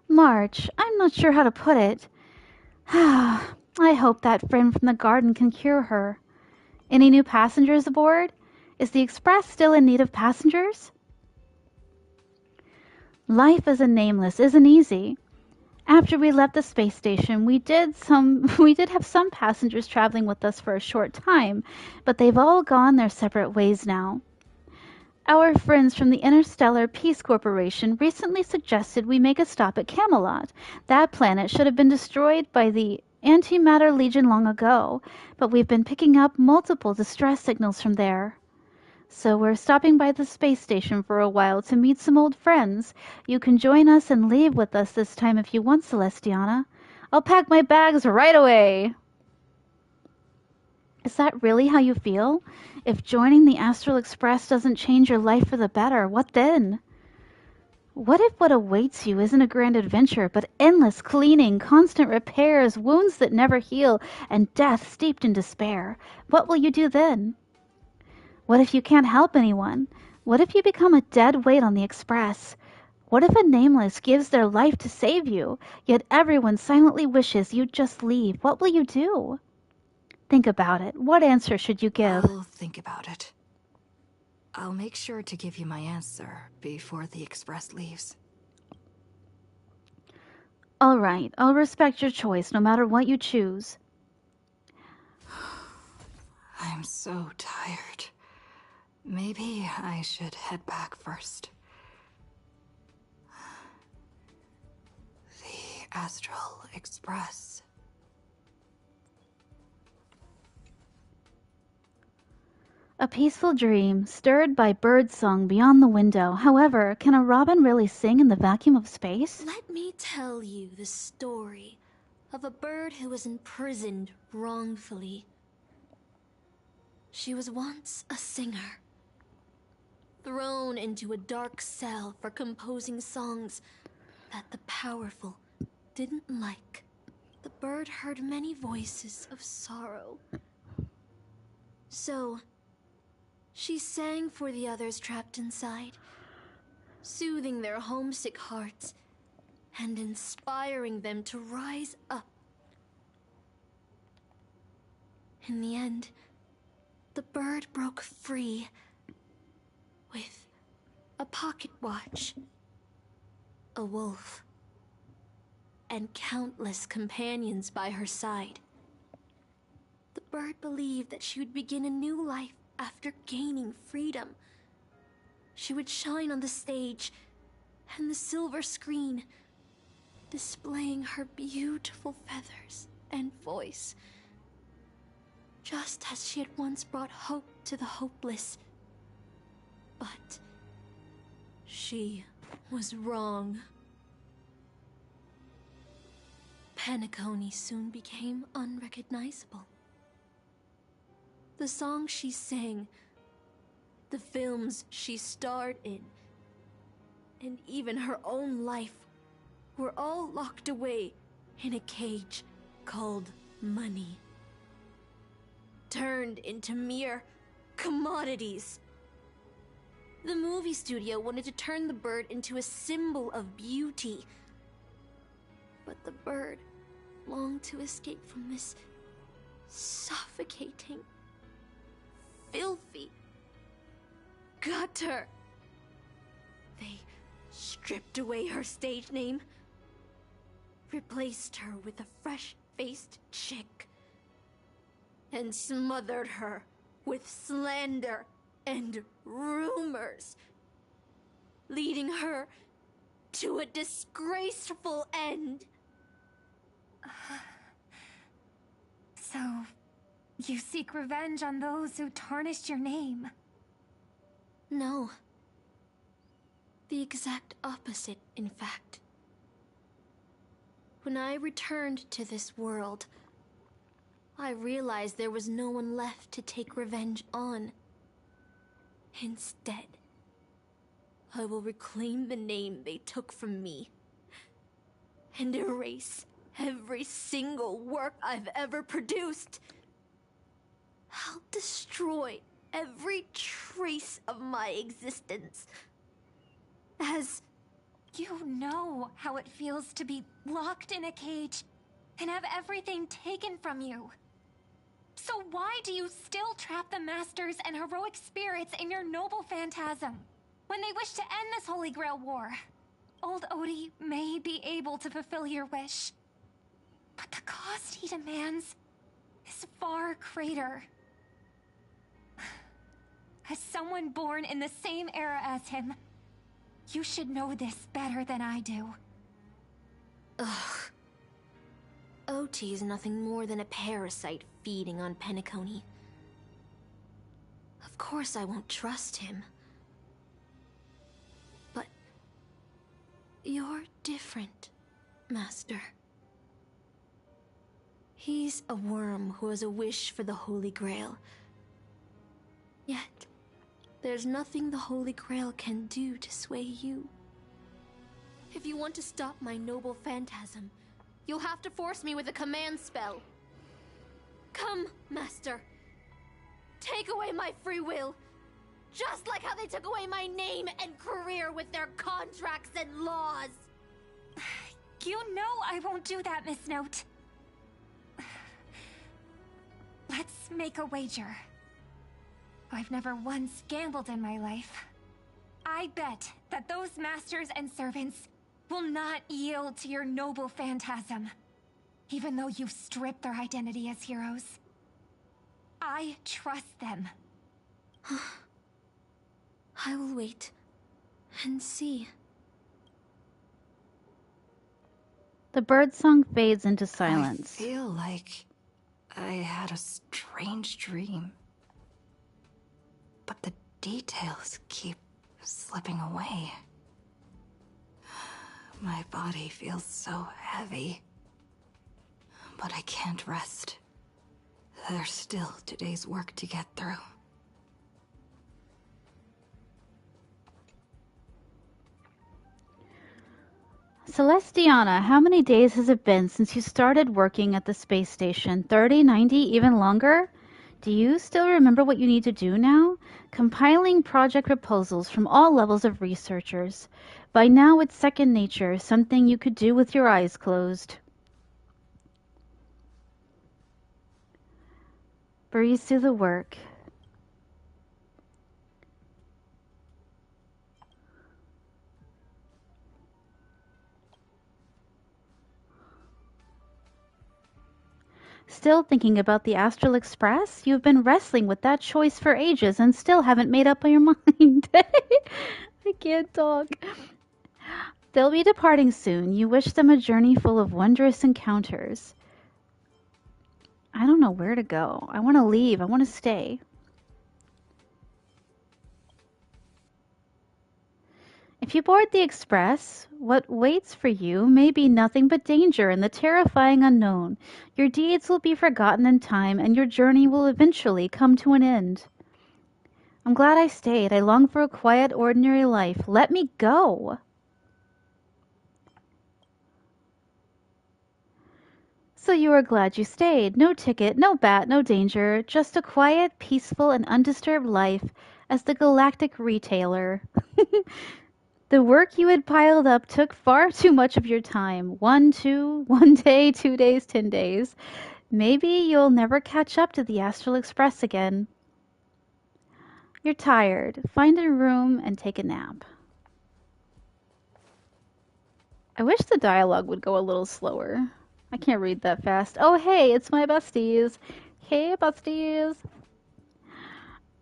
March, I'm not sure how to put it. I hope that friend from the garden can cure her. Any new passengers aboard? Is the Express still in need of passengers? Life as a nameless isn't easy. After we left the space station, we did have some passengers traveling with us for a short time, but they've all gone their separate ways now. Our friends from the Interstellar Peace Corporation recently suggested we make a stop at Camelot. That planet should have been destroyed by the Antimatter Legion long ago, but we've been picking up multiple distress signals from there. So we're stopping by the space station for a while to meet some old friends. You can join us and leave with us this time if you want, Celestiana. I'll pack my bags right away. Is that really how you feel? If joining the Astral Express doesn't change your life for the better, what then? What if what awaits you isn't a grand adventure, but endless cleaning, constant repairs, wounds that never heal, and death steeped in despair? What will you do then? What if you can't help anyone? What if you become a dead weight on the Express? What if a nameless gives their life to save you, yet everyone silently wishes you'd just leave? What will you do? Think about it. What answer should you give? I'll think about it. I'll make sure to give you my answer before the Express leaves. All right, I'll respect your choice no matter what you choose. I'm so tired. Maybe I should head back first. The Astral Express. A peaceful dream, stirred by birdsong beyond the window. However, can a robin really sing in the vacuum of space? Let me tell you the story of a bird who was imprisoned wrongfully. She was once a singer, thrown into a dark cell for composing songs that the powerful didn't like. The bird heard many voices of sorrow. So, she sang for the others trapped inside, soothing their homesick hearts and inspiring them to rise up. In the end, the bird broke free with a pocket watch, a wolf, and countless companions by her side. The bird believed that she would begin a new life after gaining freedom. She would shine on the stage and the silver screen, displaying her beautiful feathers and voice, just as she had once brought hope to the hopeless. But she was wrong. Penacony soon became unrecognizable. The songs she sang, the films she starred in, and even her own life were all locked away in a cage called money, turned into mere commodities. The movie studio wanted to turn the bird into a symbol of beauty, but the bird longed to escape from this suffocating, filthy gutter. They stripped away her stage name, replaced her with a fresh-faced chick, and smothered her with slander and rumors, leading her to a disgraceful end. So, you seek revenge on those who tarnished your name? No. The exact opposite, in fact. When I returned to this world, I realized there was no one left to take revenge on. Instead, I will reclaim the name they took from me and erase every single work I've ever produced. I'll destroy every trace of my existence. As you know how it feels to be locked in a cage and have everything taken from you. So why do you still trap the masters and heroic spirits in your noble phantasm when they wish to end this Holy Grail war? Old Odie may be able to fulfill your wish, but the cost he demands is far greater. As someone born in the same era as him, you should know this better than I do. Ugh. OT is nothing more than a parasite feeding on Penacony. Of course I won't trust him. But you're different, Master. He's a worm who has a wish for the Holy Grail. Yet, there's nothing the Holy Grail can do to sway you. If you want to stop my noble phantasm, you'll have to force me with a command spell. Come, Master. Take away my free will. Just like how they took away my name and career with their contracts and laws. You know I won't do that, Miss Note. Let's make a wager. I've never once gambled in my life. I bet that those masters and servants will not yield to your noble phantasm, even though you've stripped their identity as heroes. I trust them. I will wait and see. The birdsong fades into silence. I feel like I had a strange dream. But the details keep slipping away. My body feels so heavy. But I can't rest. There's still today's work to get through. Celestiana, how many days has it been since you started working at the space station? 30, 90, even longer? Do you still remember what you need to do now? Compiling project proposals from all levels of researchers. By now it's second nature, something you could do with your eyes closed. Breeze through the work. Still thinking about the Astral Express? You've been wrestling with that choice for ages and still haven't made up your mind. I can't talk. They'll be departing soon. You wish them a journey full of wondrous encounters. I don't know where to go. I want to leave. I want to stay. If you board the Express, what waits for you may be nothing but danger and the terrifying unknown. Your deeds will be forgotten in time, and your journey will eventually come to an end. I'm glad I stayed. I long for a quiet, ordinary life. Let me go! So you are glad you stayed. No ticket, no bat, no danger. Just a quiet, peaceful, and undisturbed life as the galactic retailer. The work you had piled up took far too much of your time. 1 day, 2 days, 10 days. Maybe you'll never catch up to the Astral Express again. You're tired. Find a room and take a nap. I wish the dialogue would go a little slower. I can't read that fast. Oh, hey, it's my besties. Hey, besties.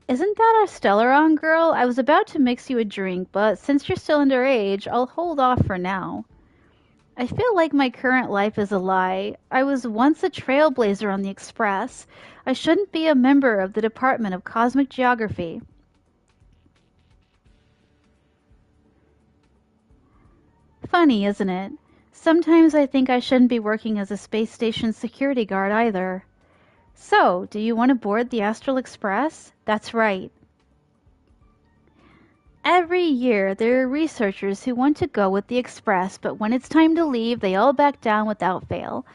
Isn't that our Stellaron girl? I was about to mix you a drink, but since you're still underage, I'll hold off for now. I feel like my current life is a lie. I was once a trailblazer on the Express. I shouldn't be a member of the Department of Cosmic Geography. Funny, isn't it? Sometimes I think I shouldn't be working as a space station security guard either. So, do you want to board the Astral Express? That's right. Every year, there are researchers who want to go with the Express, but when it's time to leave, they all back down without fail.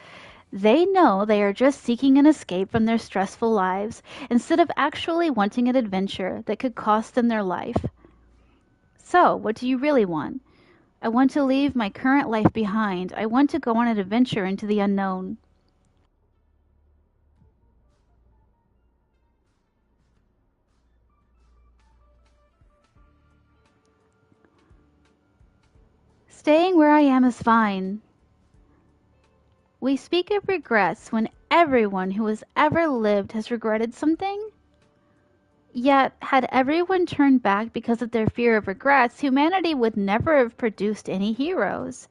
They know they are just seeking an escape from their stressful lives, instead of actually wanting an adventure that could cost them their life. So, what do you really want? I want to leave my current life behind. I want to go on an adventure into the unknown. Staying where I am is fine. We speak of regrets when everyone who has ever lived has regretted something. Yet, had everyone turned back because of their fear of regrets, humanity would never have produced any heroes.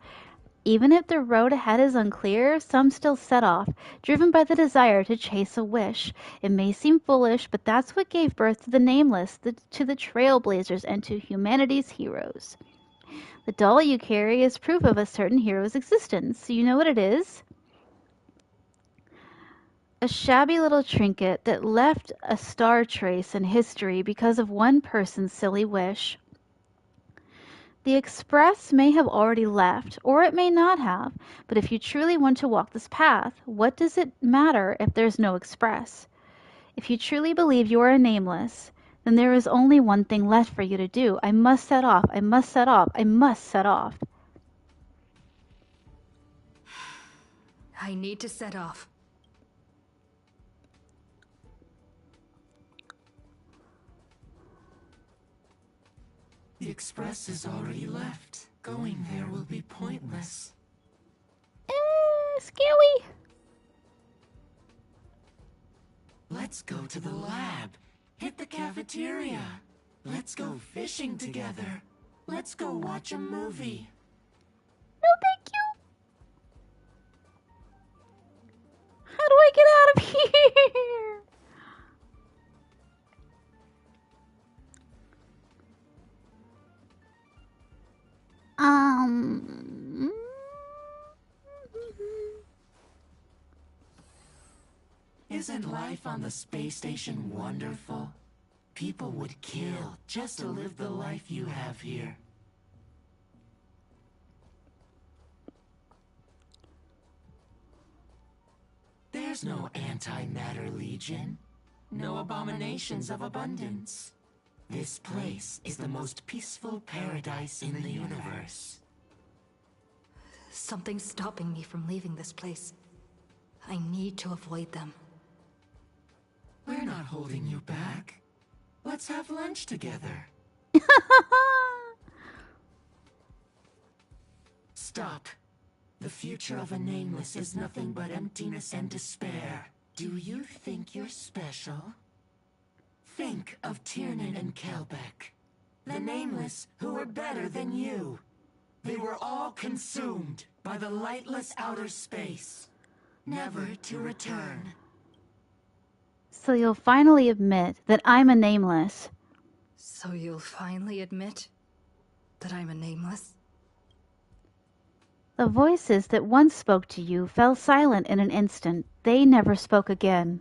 Even if the road ahead is unclear, some still set off, driven by the desire to chase a wish. It may seem foolish, but that's what gave birth to the Nameless, to the Trailblazers, and to humanity's heroes. The doll you carry is proof of a certain hero's existence. You know what it is? A shabby little trinket that left a star trace in history because of one person's silly wish. The Express may have already left, or it may not have, but if you truly want to walk this path, what does it matter if there's no Express? If you truly believe you are a Nameless, then there is only one thing left for you to do. I must set off. I must set off. I must set off. I need to set off. The Express is already left. Going there will be pointless. Scary. Let's go to the lab. Hit the cafeteria. Let's go fishing together. Let's go watch a movie. No, thank you. How do I get out of here? Isn't life on the space station wonderful? People would kill just to live the life you have here. There's no antimatter legion. No abominations of abundance. This place is the most peaceful paradise in the universe. Something's stopping me from leaving this place. I need to avoid them. We're not holding you back. Let's have lunch together. Stop. The future of a nameless is nothing but emptiness and despair. Do you think you're special? Think of Tiernan and Kelbeck. The nameless who were better than you. They were all consumed by the lightless outer space, never to return. So you'll finally admit that I'm a nameless. So you'll finally admit that I'm a nameless? The voices that once spoke to you fell silent in an instant. They never spoke again.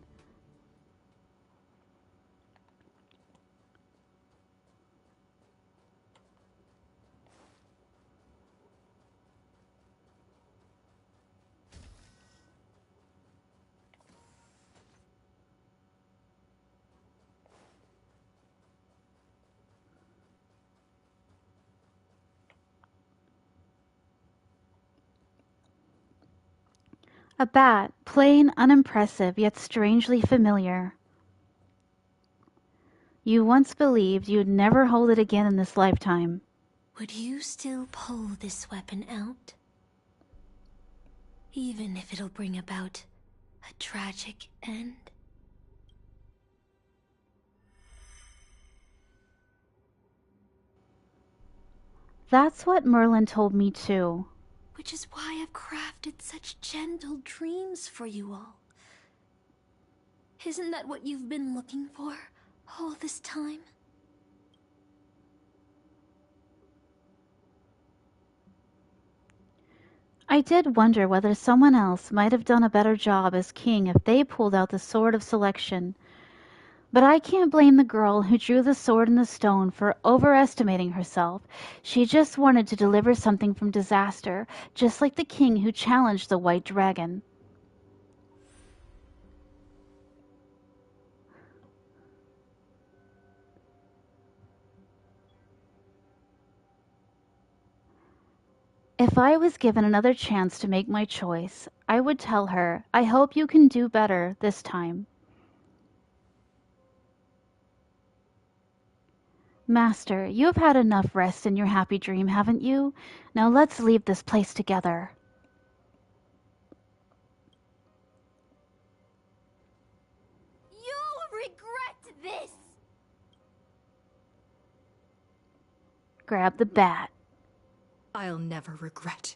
A bat, plain, unimpressive, yet strangely familiar. You once believed you'd never hold it again in this lifetime. Would you still pull this weapon out? Even if it'll bring about a tragic end? That's what Merlin told me too. Which is why I've crafted such gentle dreams for you all. Isn't that what you've been looking for all this time? I did wonder whether someone else might have done a better job as king if they pulled out the sword of selection. But I can't blame the girl who drew the sword in the stone for overestimating herself. She just wanted to deliver something from disaster, just like the king who challenged the white dragon. If I was given another chance to make my choice, I would tell her, I hope you can do better this time. Master, you have had enough rest in your happy dream, haven't you? Now let's leave this place together. You'll regret this! Grab the bat. I'll never regret.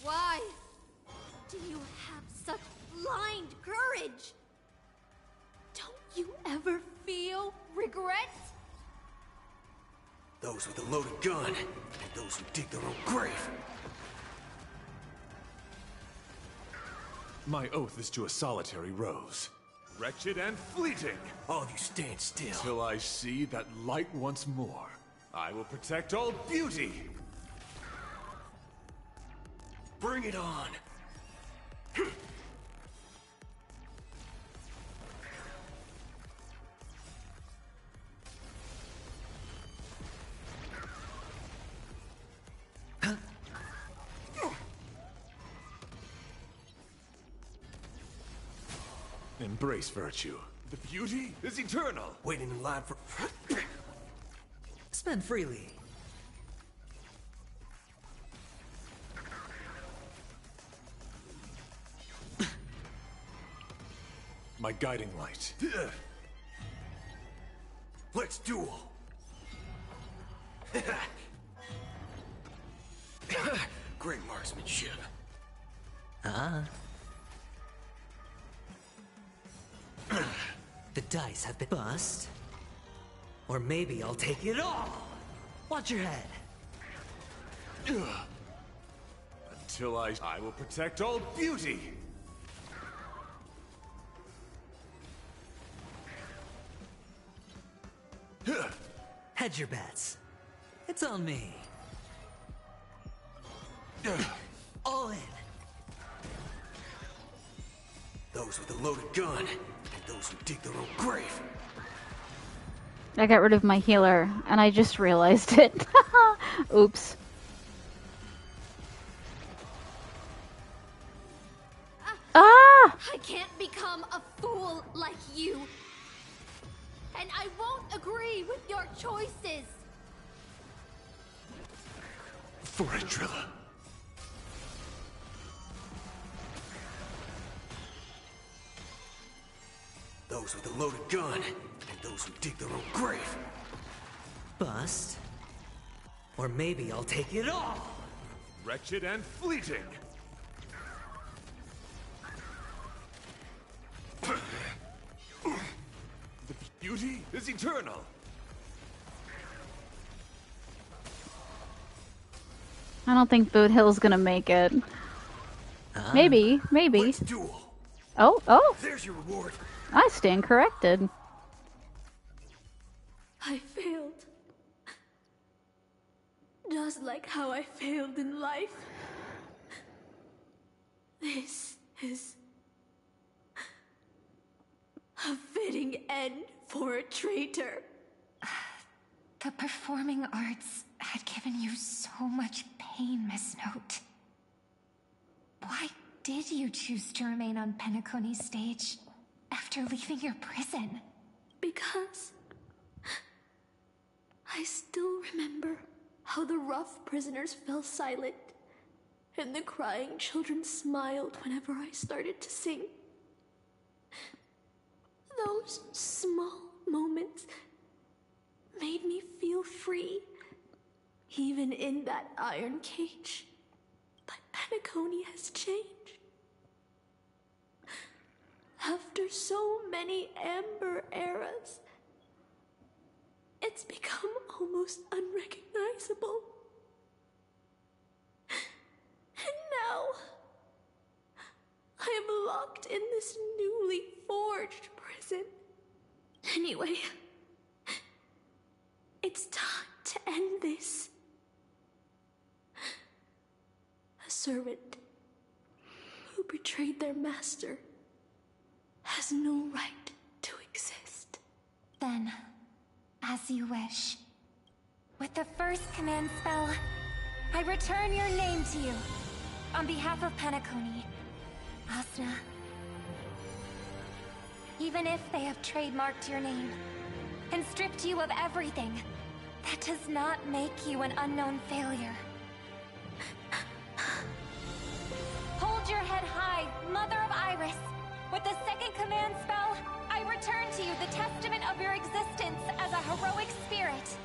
Why do you have such blind courage? Don't you ever feel regret? Those with a loaded gun, and those who dig their own grave. My oath is to a solitary rose. Wretched and fleeting. All of you stand still. Till I see that light once more. I will protect all beauty. Bring it on. Embrace virtue. The beauty is eternal. Waiting in line for... Spend freely. My guiding light. Let's duel. Great marksmanship. The dice have been bust. Or maybe I'll take it all. Watch your head. Until I will protect all beauty. Hedge your bets. It's on me. All in. Those with a loaded gun, and those who dig their own grave. I got rid of my healer, and I just realized it. Oops. Ah! I can't become a fool like you. And I won't agree with your choices. For Adrilla. Those with a loaded gun, and those who dig their own grave. Bust. Or maybe I'll take it all. Wretched and fleeting. The beauty is eternal. I don't think Boot Hill's gonna make it. Maybe. Let's duel. Oh. There's your reward. I stand corrected. I failed. Just like how I failed in life. This is a fitting end for a traitor. The performing arts had given you so much pain, Miss Note. Why did you choose to remain on Penacony's stage after leaving your prison? Because I still remember how the rough prisoners fell silent and the crying children smiled whenever I started to sing. Those small moments made me feel free, even in that iron cage. But Penacony has changed. After so many Amber eras, it's become almost unrecognizable. And now, I am locked in this newly forged prison. Anyway, it's time to end this. A servant who betrayed their master has no right to exist. Then, as you wish. With the first command spell, I return your name to you. On behalf of Penacony, Asna. Even if they have trademarked your name and stripped you of everything, that does not make you an unknown failure. Hold your head high, Mother of Iris. With the second command spell, I return to you the testament of your existence as a heroic spirit.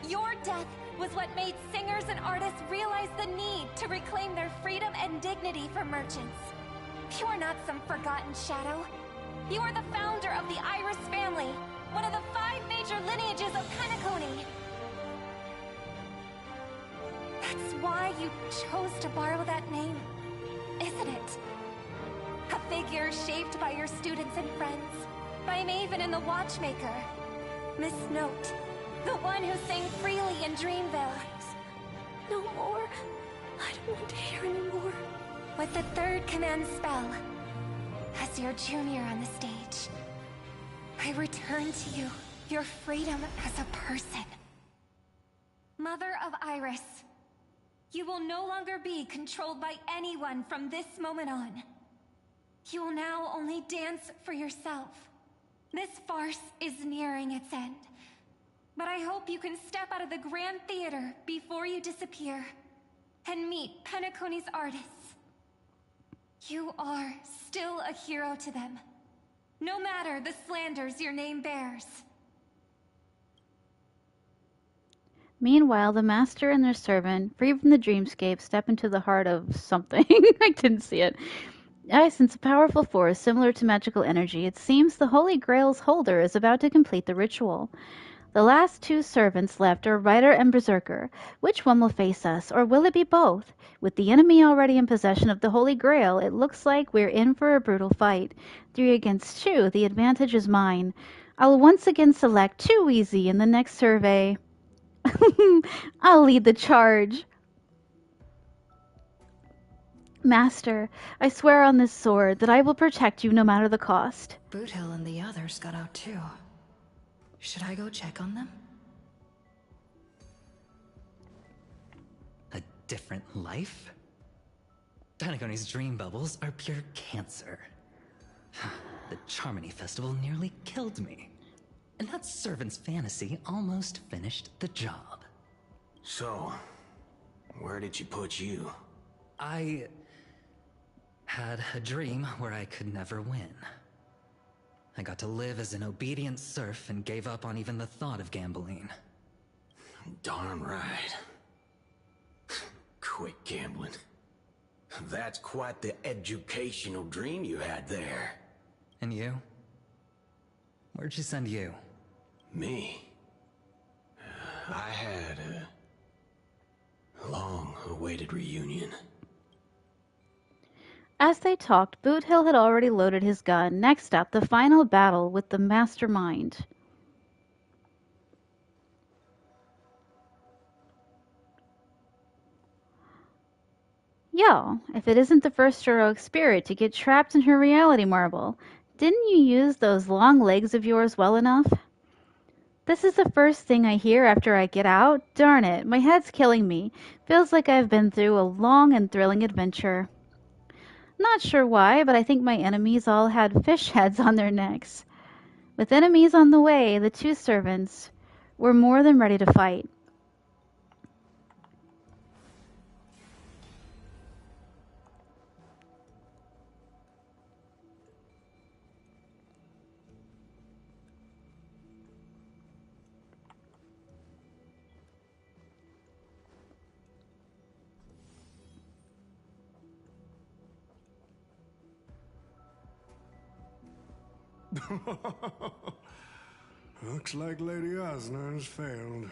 Your death was what made singers and artists realize the need to reclaim their freedom and dignity for merchants. You are not some forgotten shadow. You are the founder of the Iris family, one of the 5 major lineages of Penacony. That's why you chose to borrow that name, isn't it? A figure shaped by your students and friends, by Maven and the Watchmaker. Miss Note, the one who sang freely in Dreamville. No more. I don't want to hear anymore. With the third command spell, as your junior on the stage, I return to you your freedom as a person. Mother of Iris, you will no longer be controlled by anyone from this moment on. You will now only dance for yourself. This farce is nearing its end. But I hope you can step out of the Grand Theater before you disappear and meet Penacony's artists. You are still a hero to them, no matter the slanders your name bears. Meanwhile, the master and their servant, free from the dreamscape, step into the heart of something. I didn't see it. I sense a powerful force similar to magical energy. It seems the Holy Grail's holder is about to complete the ritual. The last two servants left are Rider and Berserker. Which one will face us, or will it be both? With the enemy already in possession of the Holy Grail, it looks like we're in for a brutal fight. 3 against 2, the advantage is mine. I'll once again select Too Easy in the next survey. I'll lead the charge. Master, I swear on this sword that I will protect you no matter the cost. Boothill and the others got out too. Should I go check on them? A different life? Penacony's dream bubbles are pure cancer. The Charmony Festival nearly killed me. And that servant's fantasy almost finished the job. So, where did she put you? I had a dream where I could never win. I got to live as an obedient serf and gave up on even the thought of gambling. Darn right. Quit gambling. That's quite the educational dream you had there. And you? Where'd she send you? Me? I had a long-awaited reunion. As they talked, Boothill had already loaded his gun. Next up, the final battle with the Mastermind. Yo, if it isn't the first heroic spirit to get trapped in her reality marble, didn't you use those long legs of yours well enough? This is the first thing I hear after I get out. Darn it, my head's killing me. Feels like I've been through a long and thrilling adventure. Not sure why, but I think my enemies all had fish heads on their necks. With enemies on the way, the two servants were more than ready to fight. Looks like Lady Osner has failed.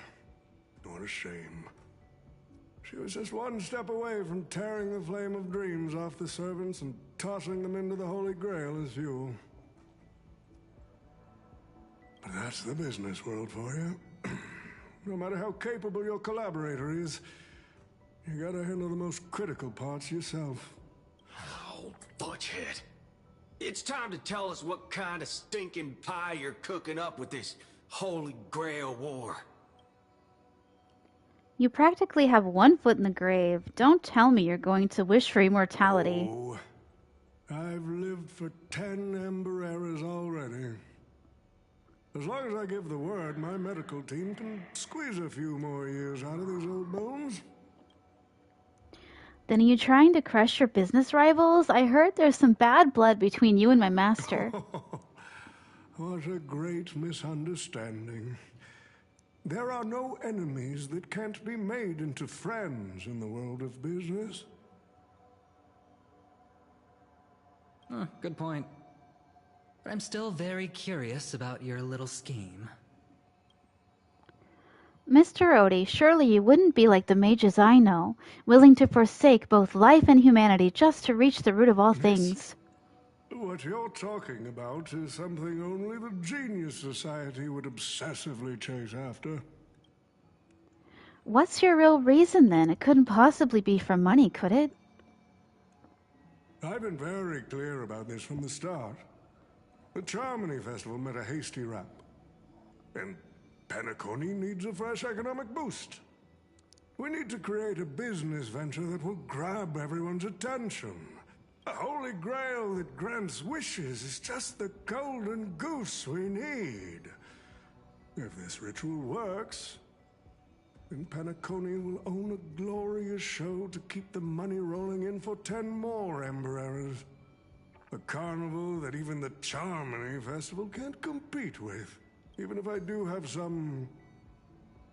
What a shame. She was just one step away from tearing the flame of dreams off the servants and tossing them into the Holy Grail as fuel. But that's the business world for you. No matter how capable your collaborator is, you gotta handle the most critical parts yourself. Oh, fudgehead. It's time to tell us what kind of stinking pie you're cooking up with this Holy Grail war. You practically have one foot in the grave. Don't tell me you're going to wish for immortality. Oh, I've lived for 10 Ember Eras already. As long as I give the word, my medical team can squeeze a few more years out of these old bones. Then are you trying to crush your business rivals? I heard there's some bad blood between you and my master. What a great misunderstanding. There are no enemies that can't be made into friends in the world of business. Good point. But I'm still very curious about your little scheme. Mr. Odie, surely you wouldn't be like the mages I know, willing to forsake both life and humanity just to reach the root of all things. What you're talking about is something only the Genius Society would obsessively chase after. What's your real reason then? It couldn't possibly be for money, could it? I've been very clear about this from the start. The Charmony Festival met a hasty wrap. And Penacony needs a fresh economic boost. We need to create a business venture that will grab everyone's attention. A Holy Grail that grants wishes is just the golden goose we need. If this ritual works, then Penacony will own a glorious show to keep the money rolling in for 10 more Ember Eras. A carnival that even the Charmony Festival can't compete with. Even if I do have some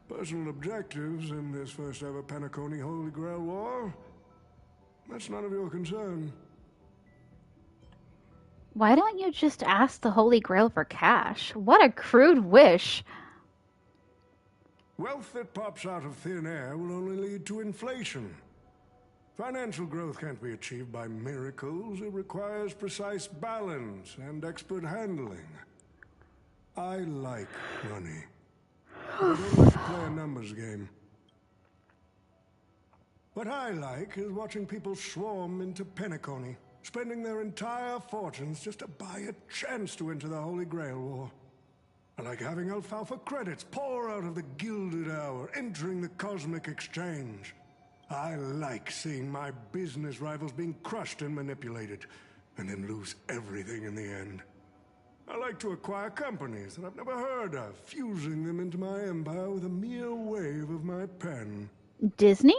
personal objectives in this first ever Penacony Holy Grail War, that's none of your concern. Why don't you just ask the Holy Grail for cash? What a crude wish. Wealth that pops out of thin air will only lead to inflation. Financial growth can't be achieved by miracles. It requires precise balance and expert handling. I like money. I don't like to play a numbers game. What I like is watching people swarm into Penacony, spending their entire fortunes just to buy a chance to enter the Holy Grail War. I like having alfalfa credits pour out of the Gilded Hour, entering the Cosmic Exchange. I like seeing my business rivals being crushed and manipulated, and then lose everything in the end. I like to acquire companies that I've never heard of, fusing them into my empire with a mere wave of my pen. Disney?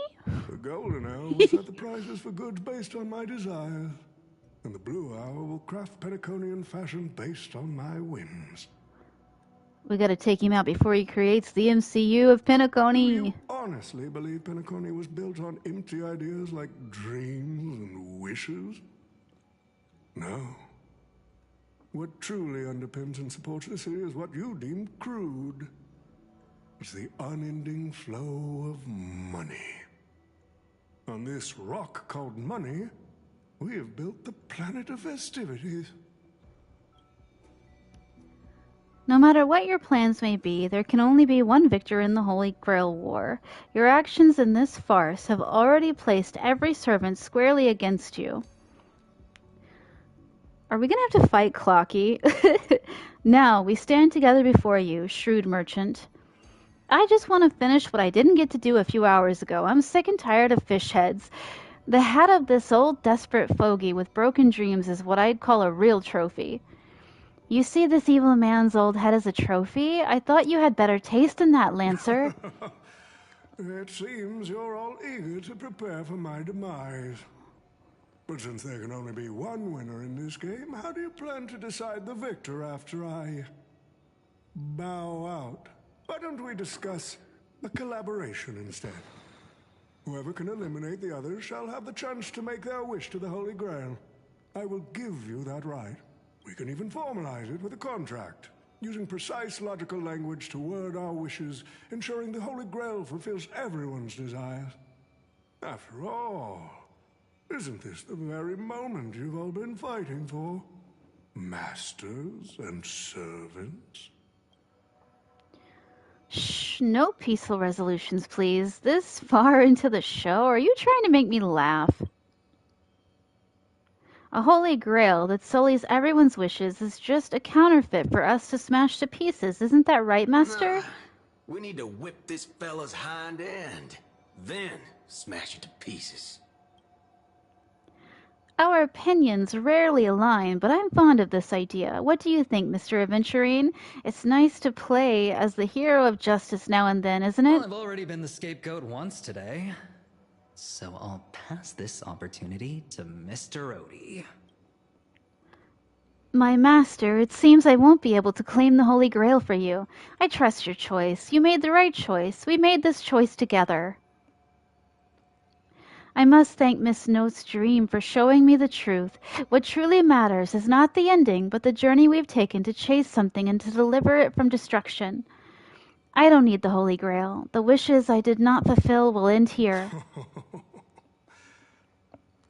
The Golden Hour will set the prices for goods based on my desires, and the Blue Hour will craft Penaconian fashion based on my whims. We gotta take him out before he creates the MCU of Penacony. Do you honestly believe Penacony was built on empty ideas like dreams and wishes? No. What truly underpins and supports the city is what you deem crude. It's the unending flow of money. On this rock called money, we have built the planet of festivities. No matter what your plans may be, there can only be one victor in the Holy Grail War. Your actions in this farce have already placed every servant squarely against you. Are we gonna have to fight Clocky? Now, we stand together before you, shrewd merchant. I just want to finish what I didn't get to do a few hours ago. I'm sick and tired of fish heads. The head of this old desperate fogey with broken dreams is what I'd call a real trophy. You see this evil man's old head as a trophy? I thought you had better taste than that, Lancer. It seems you're all eager to prepare for my demise. But since there can only be one winner in this game, how do you plan to decide the victor after I bow out? Why don't we discuss a collaboration instead? Whoever can eliminate the others shall have the chance to make their wish to the Holy Grail. I will give you that right. We can even formalize it with a contract, using precise logical language to word our wishes, ensuring the Holy Grail fulfills everyone's desires. After all, isn't this the very moment you've all been fighting for? Masters and servants? Shh, no peaceful resolutions, please. This far into the show, are you trying to make me laugh? A Holy Grail that sullies everyone's wishes is just a counterfeit for us to smash to pieces. Isn't that right, Master? We need to whip this fella's hind end, then smash it to pieces. Our opinions rarely align, but I'm fond of this idea. What do you think, Mr. Aventurine? It's nice to play as the hero of justice now and then, isn't it? Well, I've already been the scapegoat once today, so I'll pass this opportunity to Mr. Odie. My master, it seems I won't be able to claim the Holy Grail for you. I trust your choice. You made the right choice. We made this choice together. I must thank Miss Note's dream for showing me the truth. What truly matters is not the ending, but the journey we've taken to chase something and to deliver it from destruction. I don't need the Holy Grail. The wishes I did not fulfill will end here.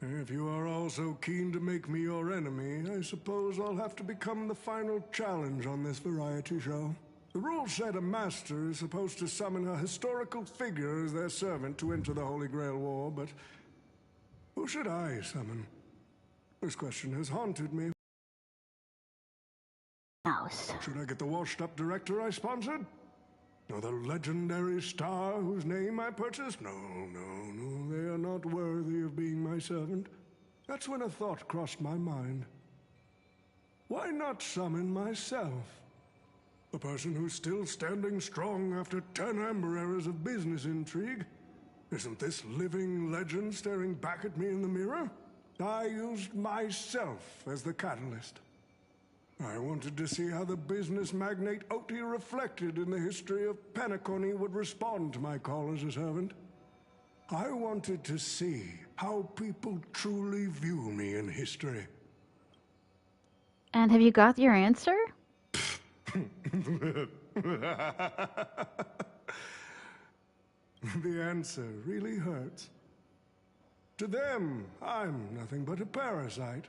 If you are all so keen to make me your enemy, I suppose I'll have to become the final challenge on this variety show. The rules said a master is supposed to summon a historical figure as their servant to enter the Holy Grail War, but who should I summon? This question has haunted me. Should I get the washed-up director I sponsored? Or the legendary star whose name I purchased? No, they are not worthy of being my servant. That's when a thought crossed my mind. Why not summon myself? The person who's still standing strong after 10 amber eras of business intrigue? Isn't this living legend staring back at me in the mirror? I used myself as the catalyst. I wanted to see how the business magnate Oti reflected in the history of Penacony would respond to my call as a servant. I wanted to see how people truly view me in history. And have you got your answer? The answer really hurts. To them, I'm nothing but a parasite,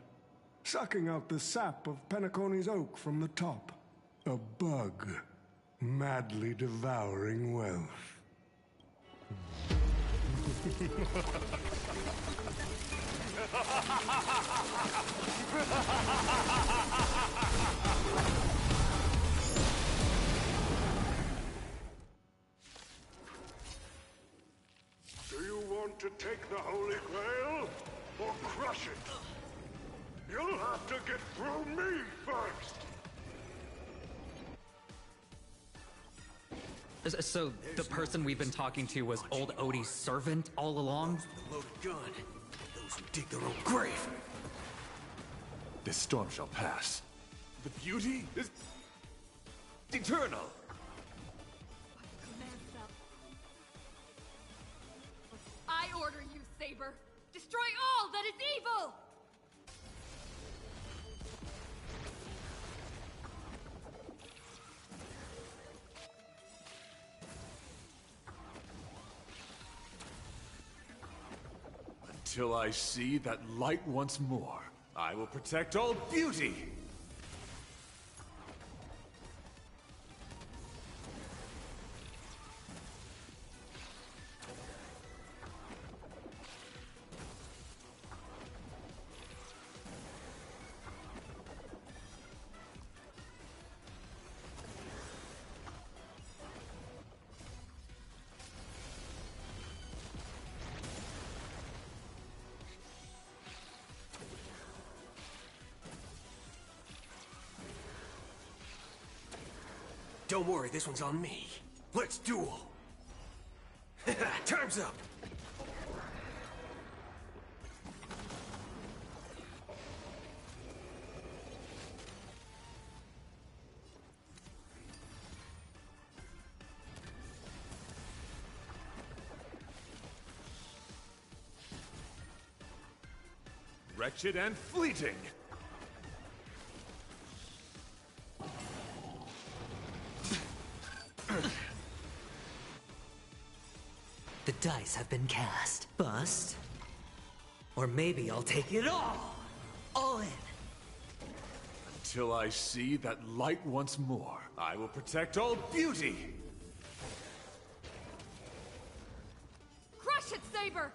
sucking out the sap of Penacony's oak from the top. A bug, madly devouring wealth. Do you want to take the Holy Grail or crush it? You'll have to get through me first. So, the person we've been talking to was old Odie's servant all along? The loaded gun. Those who dig their own grave. This storm shall pass. The beauty is eternal. I order you, Saber! Destroy all that is evil! Until I see that light once more, I will protect all beauty! Don't worry, this one's on me. Let's duel! Time's up! Wretched and fleeting! The dice have been cast. Bust. Or maybe I'll take it all! All in! Until I see that light once more, I will protect all beauty! Crush it, Saber!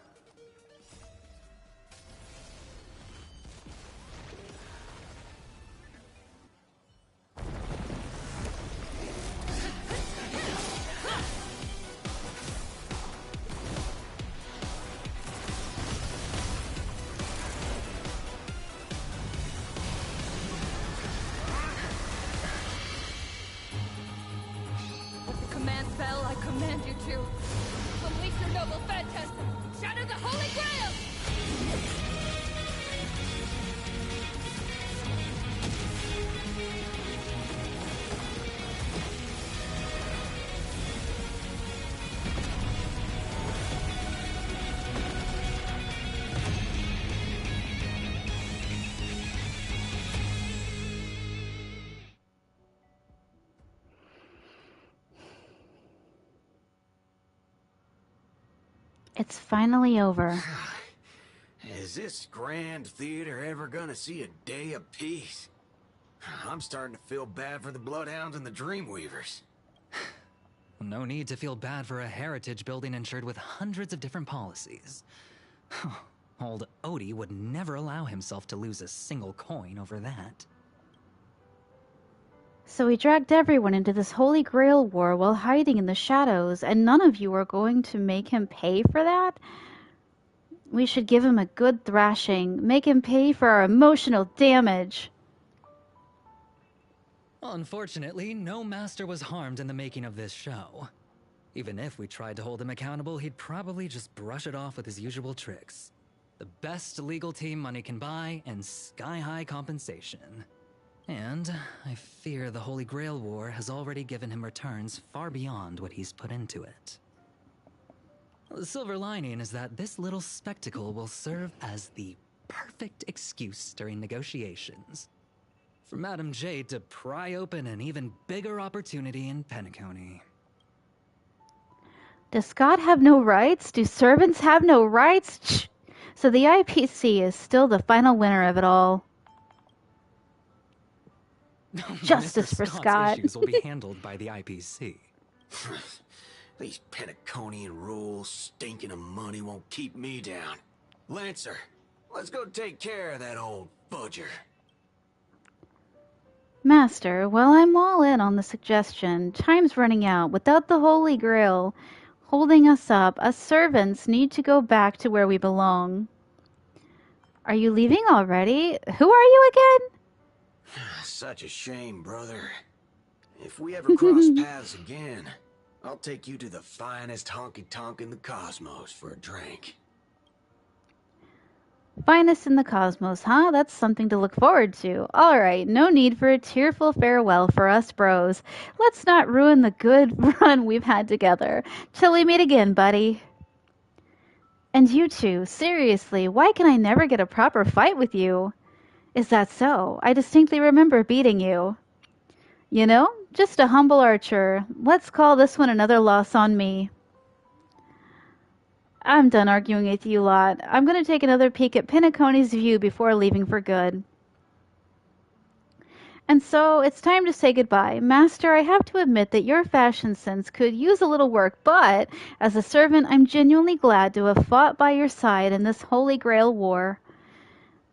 Command spell, I command you to unleash your noble phantasm! Shatter the Holy Grail! It's finally over. Is this grand theater ever gonna see a day of peace? I'm starting to feel bad for the Bloodhounds and the Dreamweavers. No need to feel bad for a heritage building insured with hundreds of different policies. Old Odie would never allow himself to lose a single coin over that. So he dragged everyone into this Holy Grail war while hiding in the shadows, and none of you are going to make him pay for that? We should give him a good thrashing, make him pay for our emotional damage. Unfortunately, no master was harmed in the making of this show. Even if we tried to hold him accountable, he'd probably just brush it off with his usual tricks. The best legal team money can buy, and sky-high compensation. And I fear the Holy Grail War has already given him returns far beyond what he's put into it. The silver lining is that this little spectacle will serve as the perfect excuse during negotiations for Madame Jade to pry open an even bigger opportunity in Penacony. Does God have no rights? Do servants have no rights? So the IPC is still the final winner of it all. Justice Mr. for Scott's Scott. issues will be handled by the IPC. These Penaconian rules, stinking of money, won't keep me down. Lancer, let's go take care of that old fudger. Master, well, I'm all in on the suggestion. Time's running out. Without the Holy Grail holding us up, us servants need to go back to where we belong. Are you leaving already? Who are you again? Such a shame, brother. If we ever cross paths again, I'll take you to the finest honky-tonk in the cosmos for a drink. Finest in the cosmos, huh? That's something to look forward to. Alright, no need for a tearful farewell for us bros. Let's not ruin the good run we've had together. Till we meet again, buddy. And you two, seriously, why can I never get a proper fight with you? Is that so? I distinctly remember beating you. You know, just a humble archer. Let's call this one another loss on me. I'm done arguing with you lot. I'm going to take another peek at Penacony's view before leaving for good. And so, it's time to say goodbye. Master, I have to admit that your fashion sense could use a little work, but as a servant, I'm genuinely glad to have fought by your side in this Holy Grail war.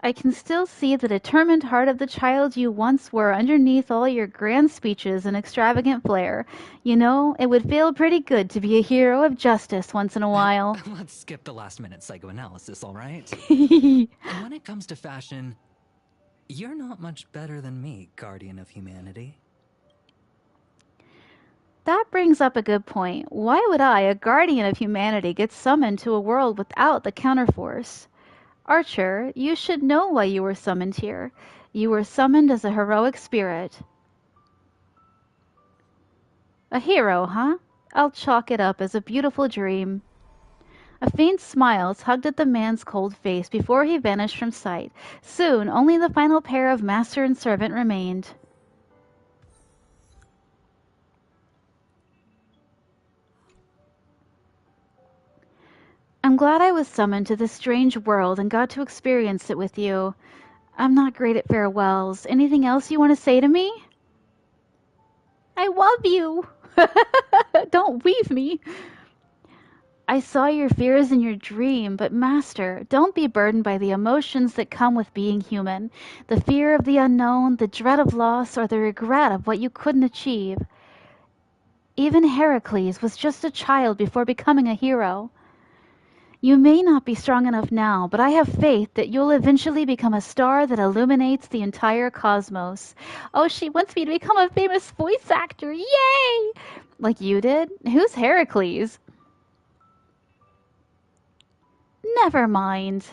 I can still see the determined heart of the child you once were underneath all your grand speeches and extravagant flair. You know, it would feel pretty good to be a hero of justice once in a while. Let's skip the last-minute psychoanalysis, all right? When it comes to fashion, you're not much better than me, Guardian of Humanity. That brings up a good point. Why would I, a Guardian of Humanity, get summoned to a world without the counterforce? Archer, you should know why you were summoned here. You were summoned as a heroic spirit. A hero, huh? I'll chalk it up as a beautiful dream. A faint smile tugged at the man's cold face before he vanished from sight. Soon, only the final pair of master and servant remained. I'm glad I was summoned to this strange world and got to experience it with you. I'm not great at farewells. Anything else you want to say to me? I love you! Don't leave me! I saw your fears in your dream, but Master, don't be burdened by the emotions that come with being human. The fear of the unknown, the dread of loss, or the regret of what you couldn't achieve. Even Heracles was just a child before becoming a hero. You may not be strong enough now, but I have faith that you'll eventually become a star that illuminates the entire cosmos. Oh, she wants me to become a famous voice actor. Yay! Like you did? Who's Heracles? Never mind.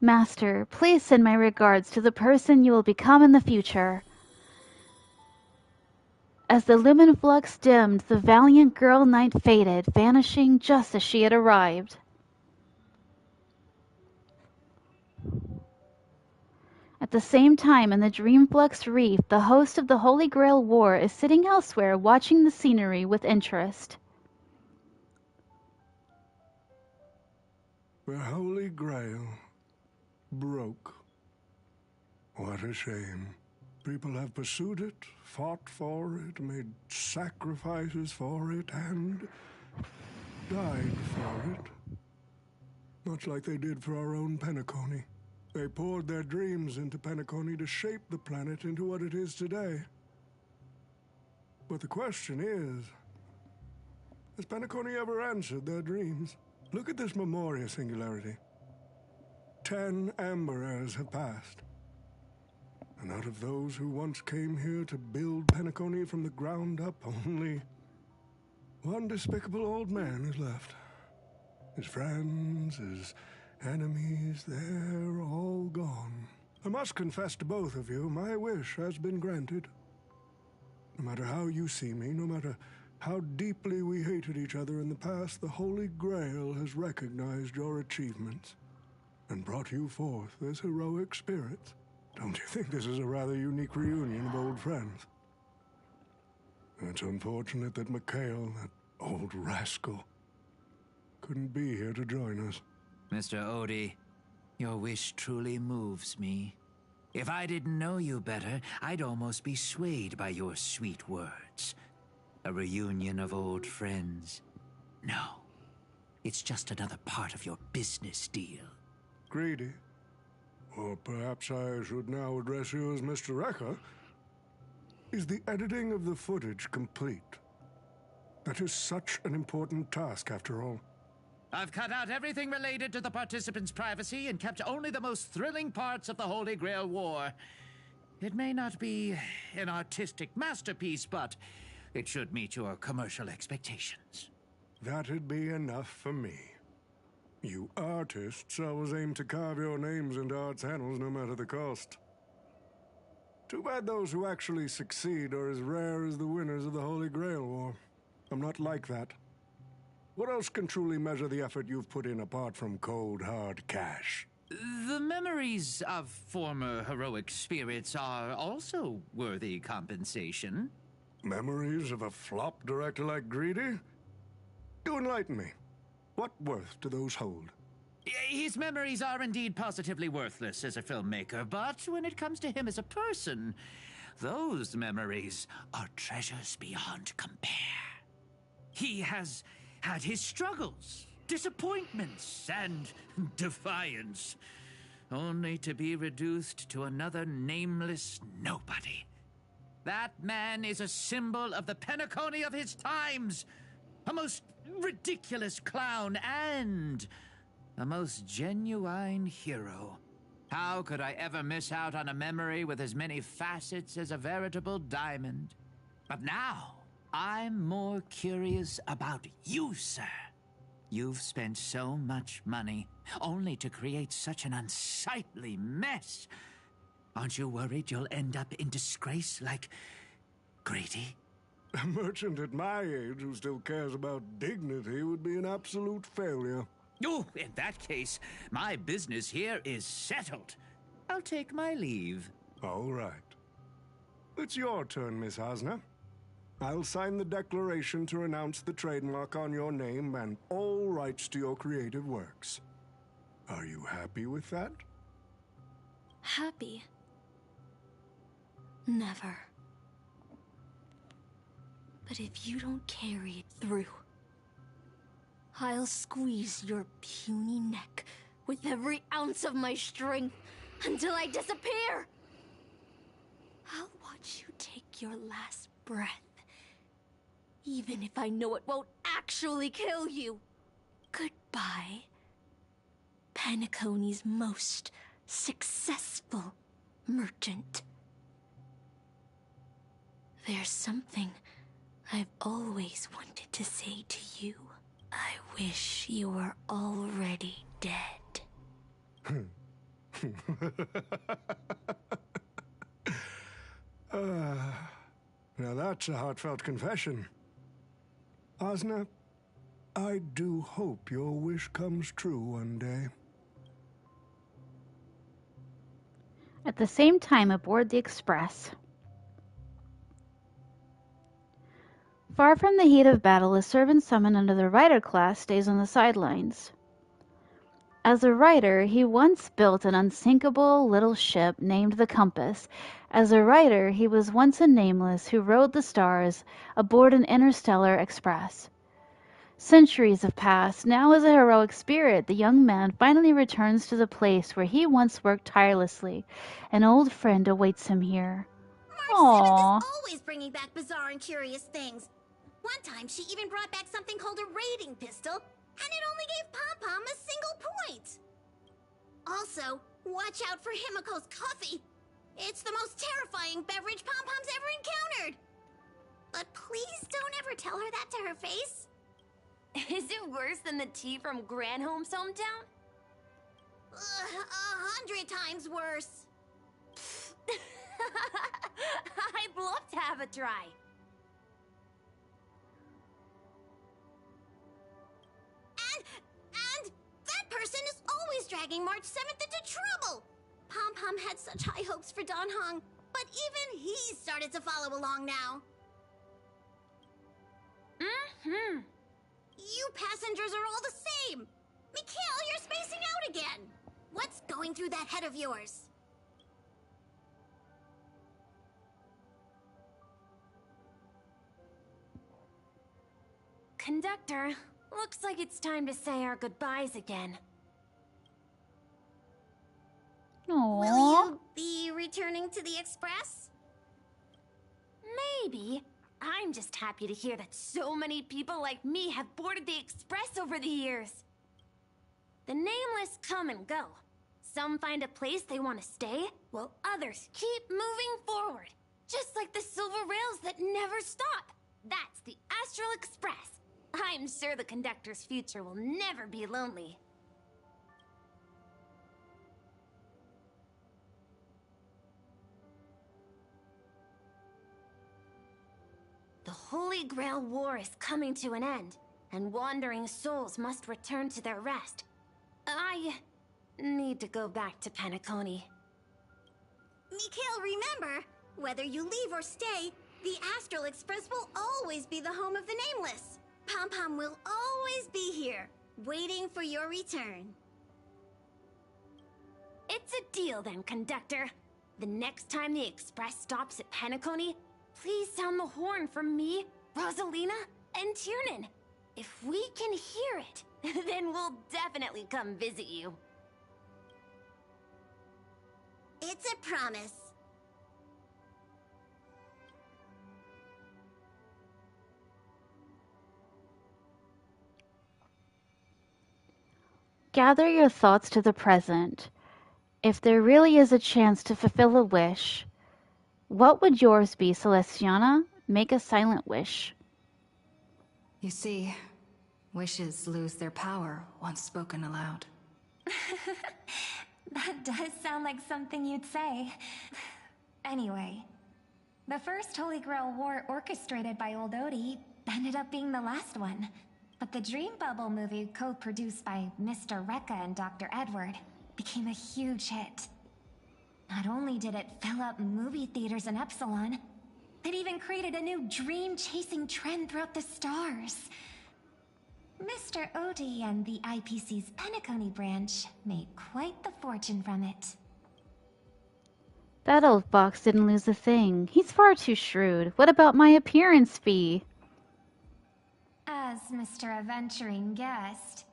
Master, please send my regards to the person you will become in the future. As the lumen flux dimmed, the valiant girl knight faded, vanishing just as she had arrived. At the same time, in the Dreamflux Reef, the host of the Holy Grail War is sitting elsewhere, watching the scenery with interest. The Holy Grail broke. What a shame. People have pursued it, fought for it, made sacrifices for it, and died for it. Much like they did for our own Penacony. They poured their dreams into Penacony to shape the planet into what it is today. But the question is, has Penacony ever answered their dreams? Look at this Memoria singularity. 10 Amber Eras have passed. And out of those who once came here to build Penacony from the ground up, only one despicable old man is left. His friends, his enemies, they're all gone. I must confess to both of you, my wish has been granted. No matter how you see me, no matter how deeply we hated each other in the past, the Holy Grail has recognized your achievements and brought you forth as heroic spirits. Don't you think this is a rather unique reunion of old friends? It's unfortunate that Mikhail, that old rascal, couldn't be here to join us. Mr. Odie, your wish truly moves me. If I didn't know you better, I'd almost be swayed by your sweet words. A reunion of old friends. No, it's just another part of your business deal. Greedy? Or perhaps I should now address you as Mr. Recker. Is the editing of the footage complete? That is such an important task, after all. I've cut out everything related to the participants' privacy and kept only the most thrilling parts of the Holy Grail War. It may not be an artistic masterpiece, but it should meet your commercial expectations. That'd be enough for me. You artists always aim to carve your names into art's annals no matter the cost. Too bad those who actually succeed are as rare as the winners of the Holy Grail War. I'm not like that. What else can truly measure the effort you've put in apart from cold, hard cash? The memories of former heroic spirits are also worthy compensation. Memories of a flop director like Greedy? Do enlighten me. What worth do those hold? His memories are indeed positively worthless as a filmmaker, but when it comes to him as a person, those memories are treasures beyond compare. He has had his struggles, disappointments, and defiance, only to be reduced to another nameless nobody. That man is a symbol of the Penacony of his times, a most ridiculous clown, and a most genuine hero. How could I ever miss out on a memory with as many facets as a veritable diamond? But now, I'm more curious about you, sir. You've spent so much money, only to create such an unsightly mess. Aren't you worried you'll end up in disgrace like Grady? A merchant at my age who still cares about dignity would be an absolute failure. Oh, in that case, my business here is settled. I'll take my leave. All right. It's your turn, Miss Osner. I'll sign the declaration to renounce the trademark on your name and all rights to your creative works. Are you happy with that? Happy? Never. But if you don't carry it through, I'll squeeze your puny neck with every ounce of my strength until I disappear. I'll watch you take your last breath, even if I know it won't actually kill you. Goodbye, Penacony's most successful merchant. There's something I've always wanted to say to you. I wish you were already dead. Now that's a heartfelt confession. Osner, I do hope your wish comes true one day. At the same time, aboard the Express. Far from the heat of battle, a servant summoned under the Rider class stays on the sidelines. As a writer, he once built an unsinkable little ship named the Compass. As a writer, he was once a nameless who rode the stars aboard an interstellar express. Centuries have passed. Now, as a heroic spirit, the young man finally returns to the place where he once worked tirelessly. An old friend awaits him here. Aww. Is always bringing back bizarre and curious things. One time, she even brought back something called a raiding pistol, and it only gave Pom-Pom a single point. Also, watch out for Himiko's coffee. It's the most terrifying beverage Pom-Pom's ever encountered. But please don't ever tell her that to her face. Is it worse than the tea from Granholm's hometown? 100 times worse. a try. And that person is always dragging March 7th into trouble. Pom-Pom had such high hopes for Dan Hong, but even he started to follow along now. You passengers are all the same. Mikhail, you're spacing out again. What's going through that head of yours? Conductor, looks like it's time to say our goodbyes again. Aww. Will you be returning to the Express? Maybe. I'm just happy to hear that so many people like me have boarded the Express over the years. The nameless come and go. Some find a place they want to stay, while others keep moving forward. Just like the silver rails that never stop. That's the Astral Express. I'm sure the conductor's future will never be lonely. The Holy Grail War is coming to an end, and wandering souls must return to their rest. I need to go back to Penacony. Mikhail, remember, whether you leave or stay, the Astral Express will always be the home of the Nameless. Pom-Pom will always be here, waiting for your return. It's a deal then, conductor. The next time the Express stops at Penacony, please sound the horn for me, Rosalina, and Tiernan. If we can hear it, then we'll definitely come visit you. It's a promise. Gather your thoughts to the present. If there really is a chance to fulfill a wish, what would yours be, Celestiana? Make a silent wish. You see, wishes lose their power once spoken aloud. That does sound like something you'd say. Anyway, the first Holy Grail War orchestrated by Old Odie ended up being the last one. But the Dream Bubble movie, co-produced by Mr. Rekka and Dr. Edward, became a huge hit. Not only did it fill up movie theaters in Epsilon, it even created a new dream-chasing trend throughout the stars. Mr. Odie and the IPC's Penacony branch made quite the fortune from it. That old fox didn't lose a thing. He's far too shrewd. What about my appearance fee? As Mr. Adventuring guest,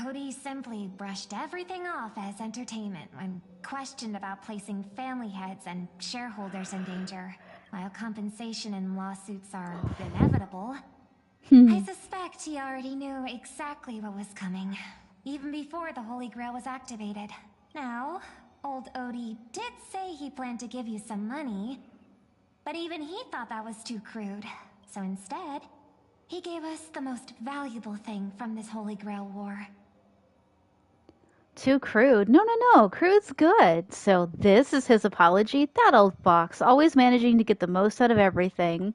Odie simply brushed everything off as entertainment when questioned about placing family heads and shareholders in danger. While compensation and lawsuits are inevitable, I suspect he already knew exactly what was coming, even before the Holy Grail was activated. Now, old Odie did say he planned to give you some money, but even he thought that was too crude. So instead, he gave us the most valuable thing from this Holy Grail War. Too crude? No. Crude's good. So this is his apology? That old fox, always managing to get the most out of everything.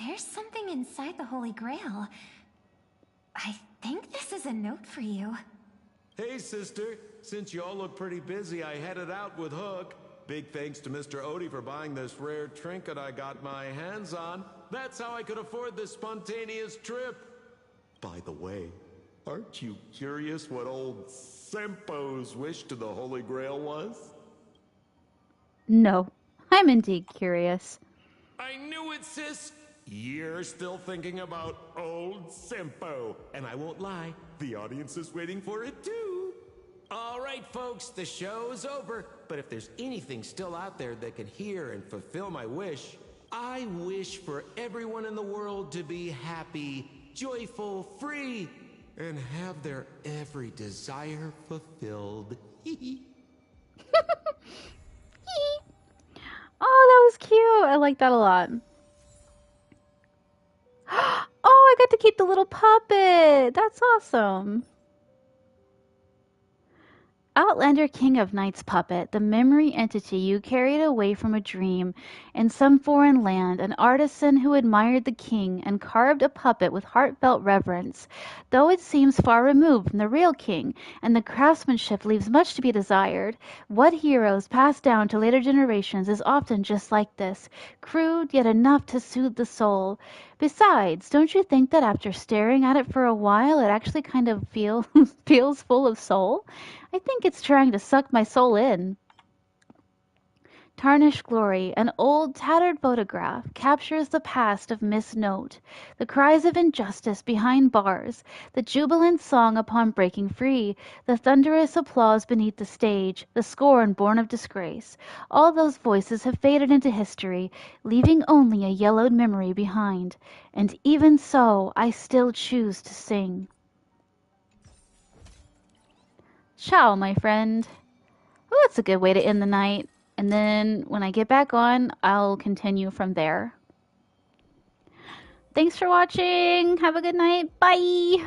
There's something inside the Holy Grail. I think this is a note for you. Hey, sister. Since you all look pretty busy, I headed out with Hook. Big thanks to Mr. Odie for buying this rare trinket I got my hands on. That's how I could afford this spontaneous trip. By the way, aren't you curious what old Sempo's wish to the Holy Grail was? No, I'm indeed curious. I knew it, sis. You're still thinking about old Sempo. And I won't lie, the audience is waiting for it too. All right, folks, the show's over. But if there's anything still out there that can hear and fulfill my wish, I wish for everyone in the world to be happy, joyful, free, and have their every desire fulfilled. Oh, that was cute. I like that a lot. Oh, I got to keep the little puppet. That's awesome. Outlander King of Night's puppet, the memory entity you carried away from a dream in some foreign land, an artisan who admired the king and carved a puppet with heartfelt reverence, though it seems far removed from the real king, and the craftsmanship leaves much to be desired. What heroes pass down to later generations is often just like this, crude yet enough to soothe the soul. Besides, don't you think that after staring at it for a while, it actually kind of feels full of soul? I think it's trying to suck my soul in. Tarnished Glory, an old, tattered photograph, captures the past of Miss Note, the cries of injustice behind bars, the jubilant song upon breaking free, the thunderous applause beneath the stage, the scorn born of disgrace. All those voices have faded into history, leaving only a yellowed memory behind. And even so, I still choose to sing. Ciao, my friend. Oh, that's a good way to end the night. And then when I get back on, I'll continue from there. Thanks for watching. Have a good night. Bye.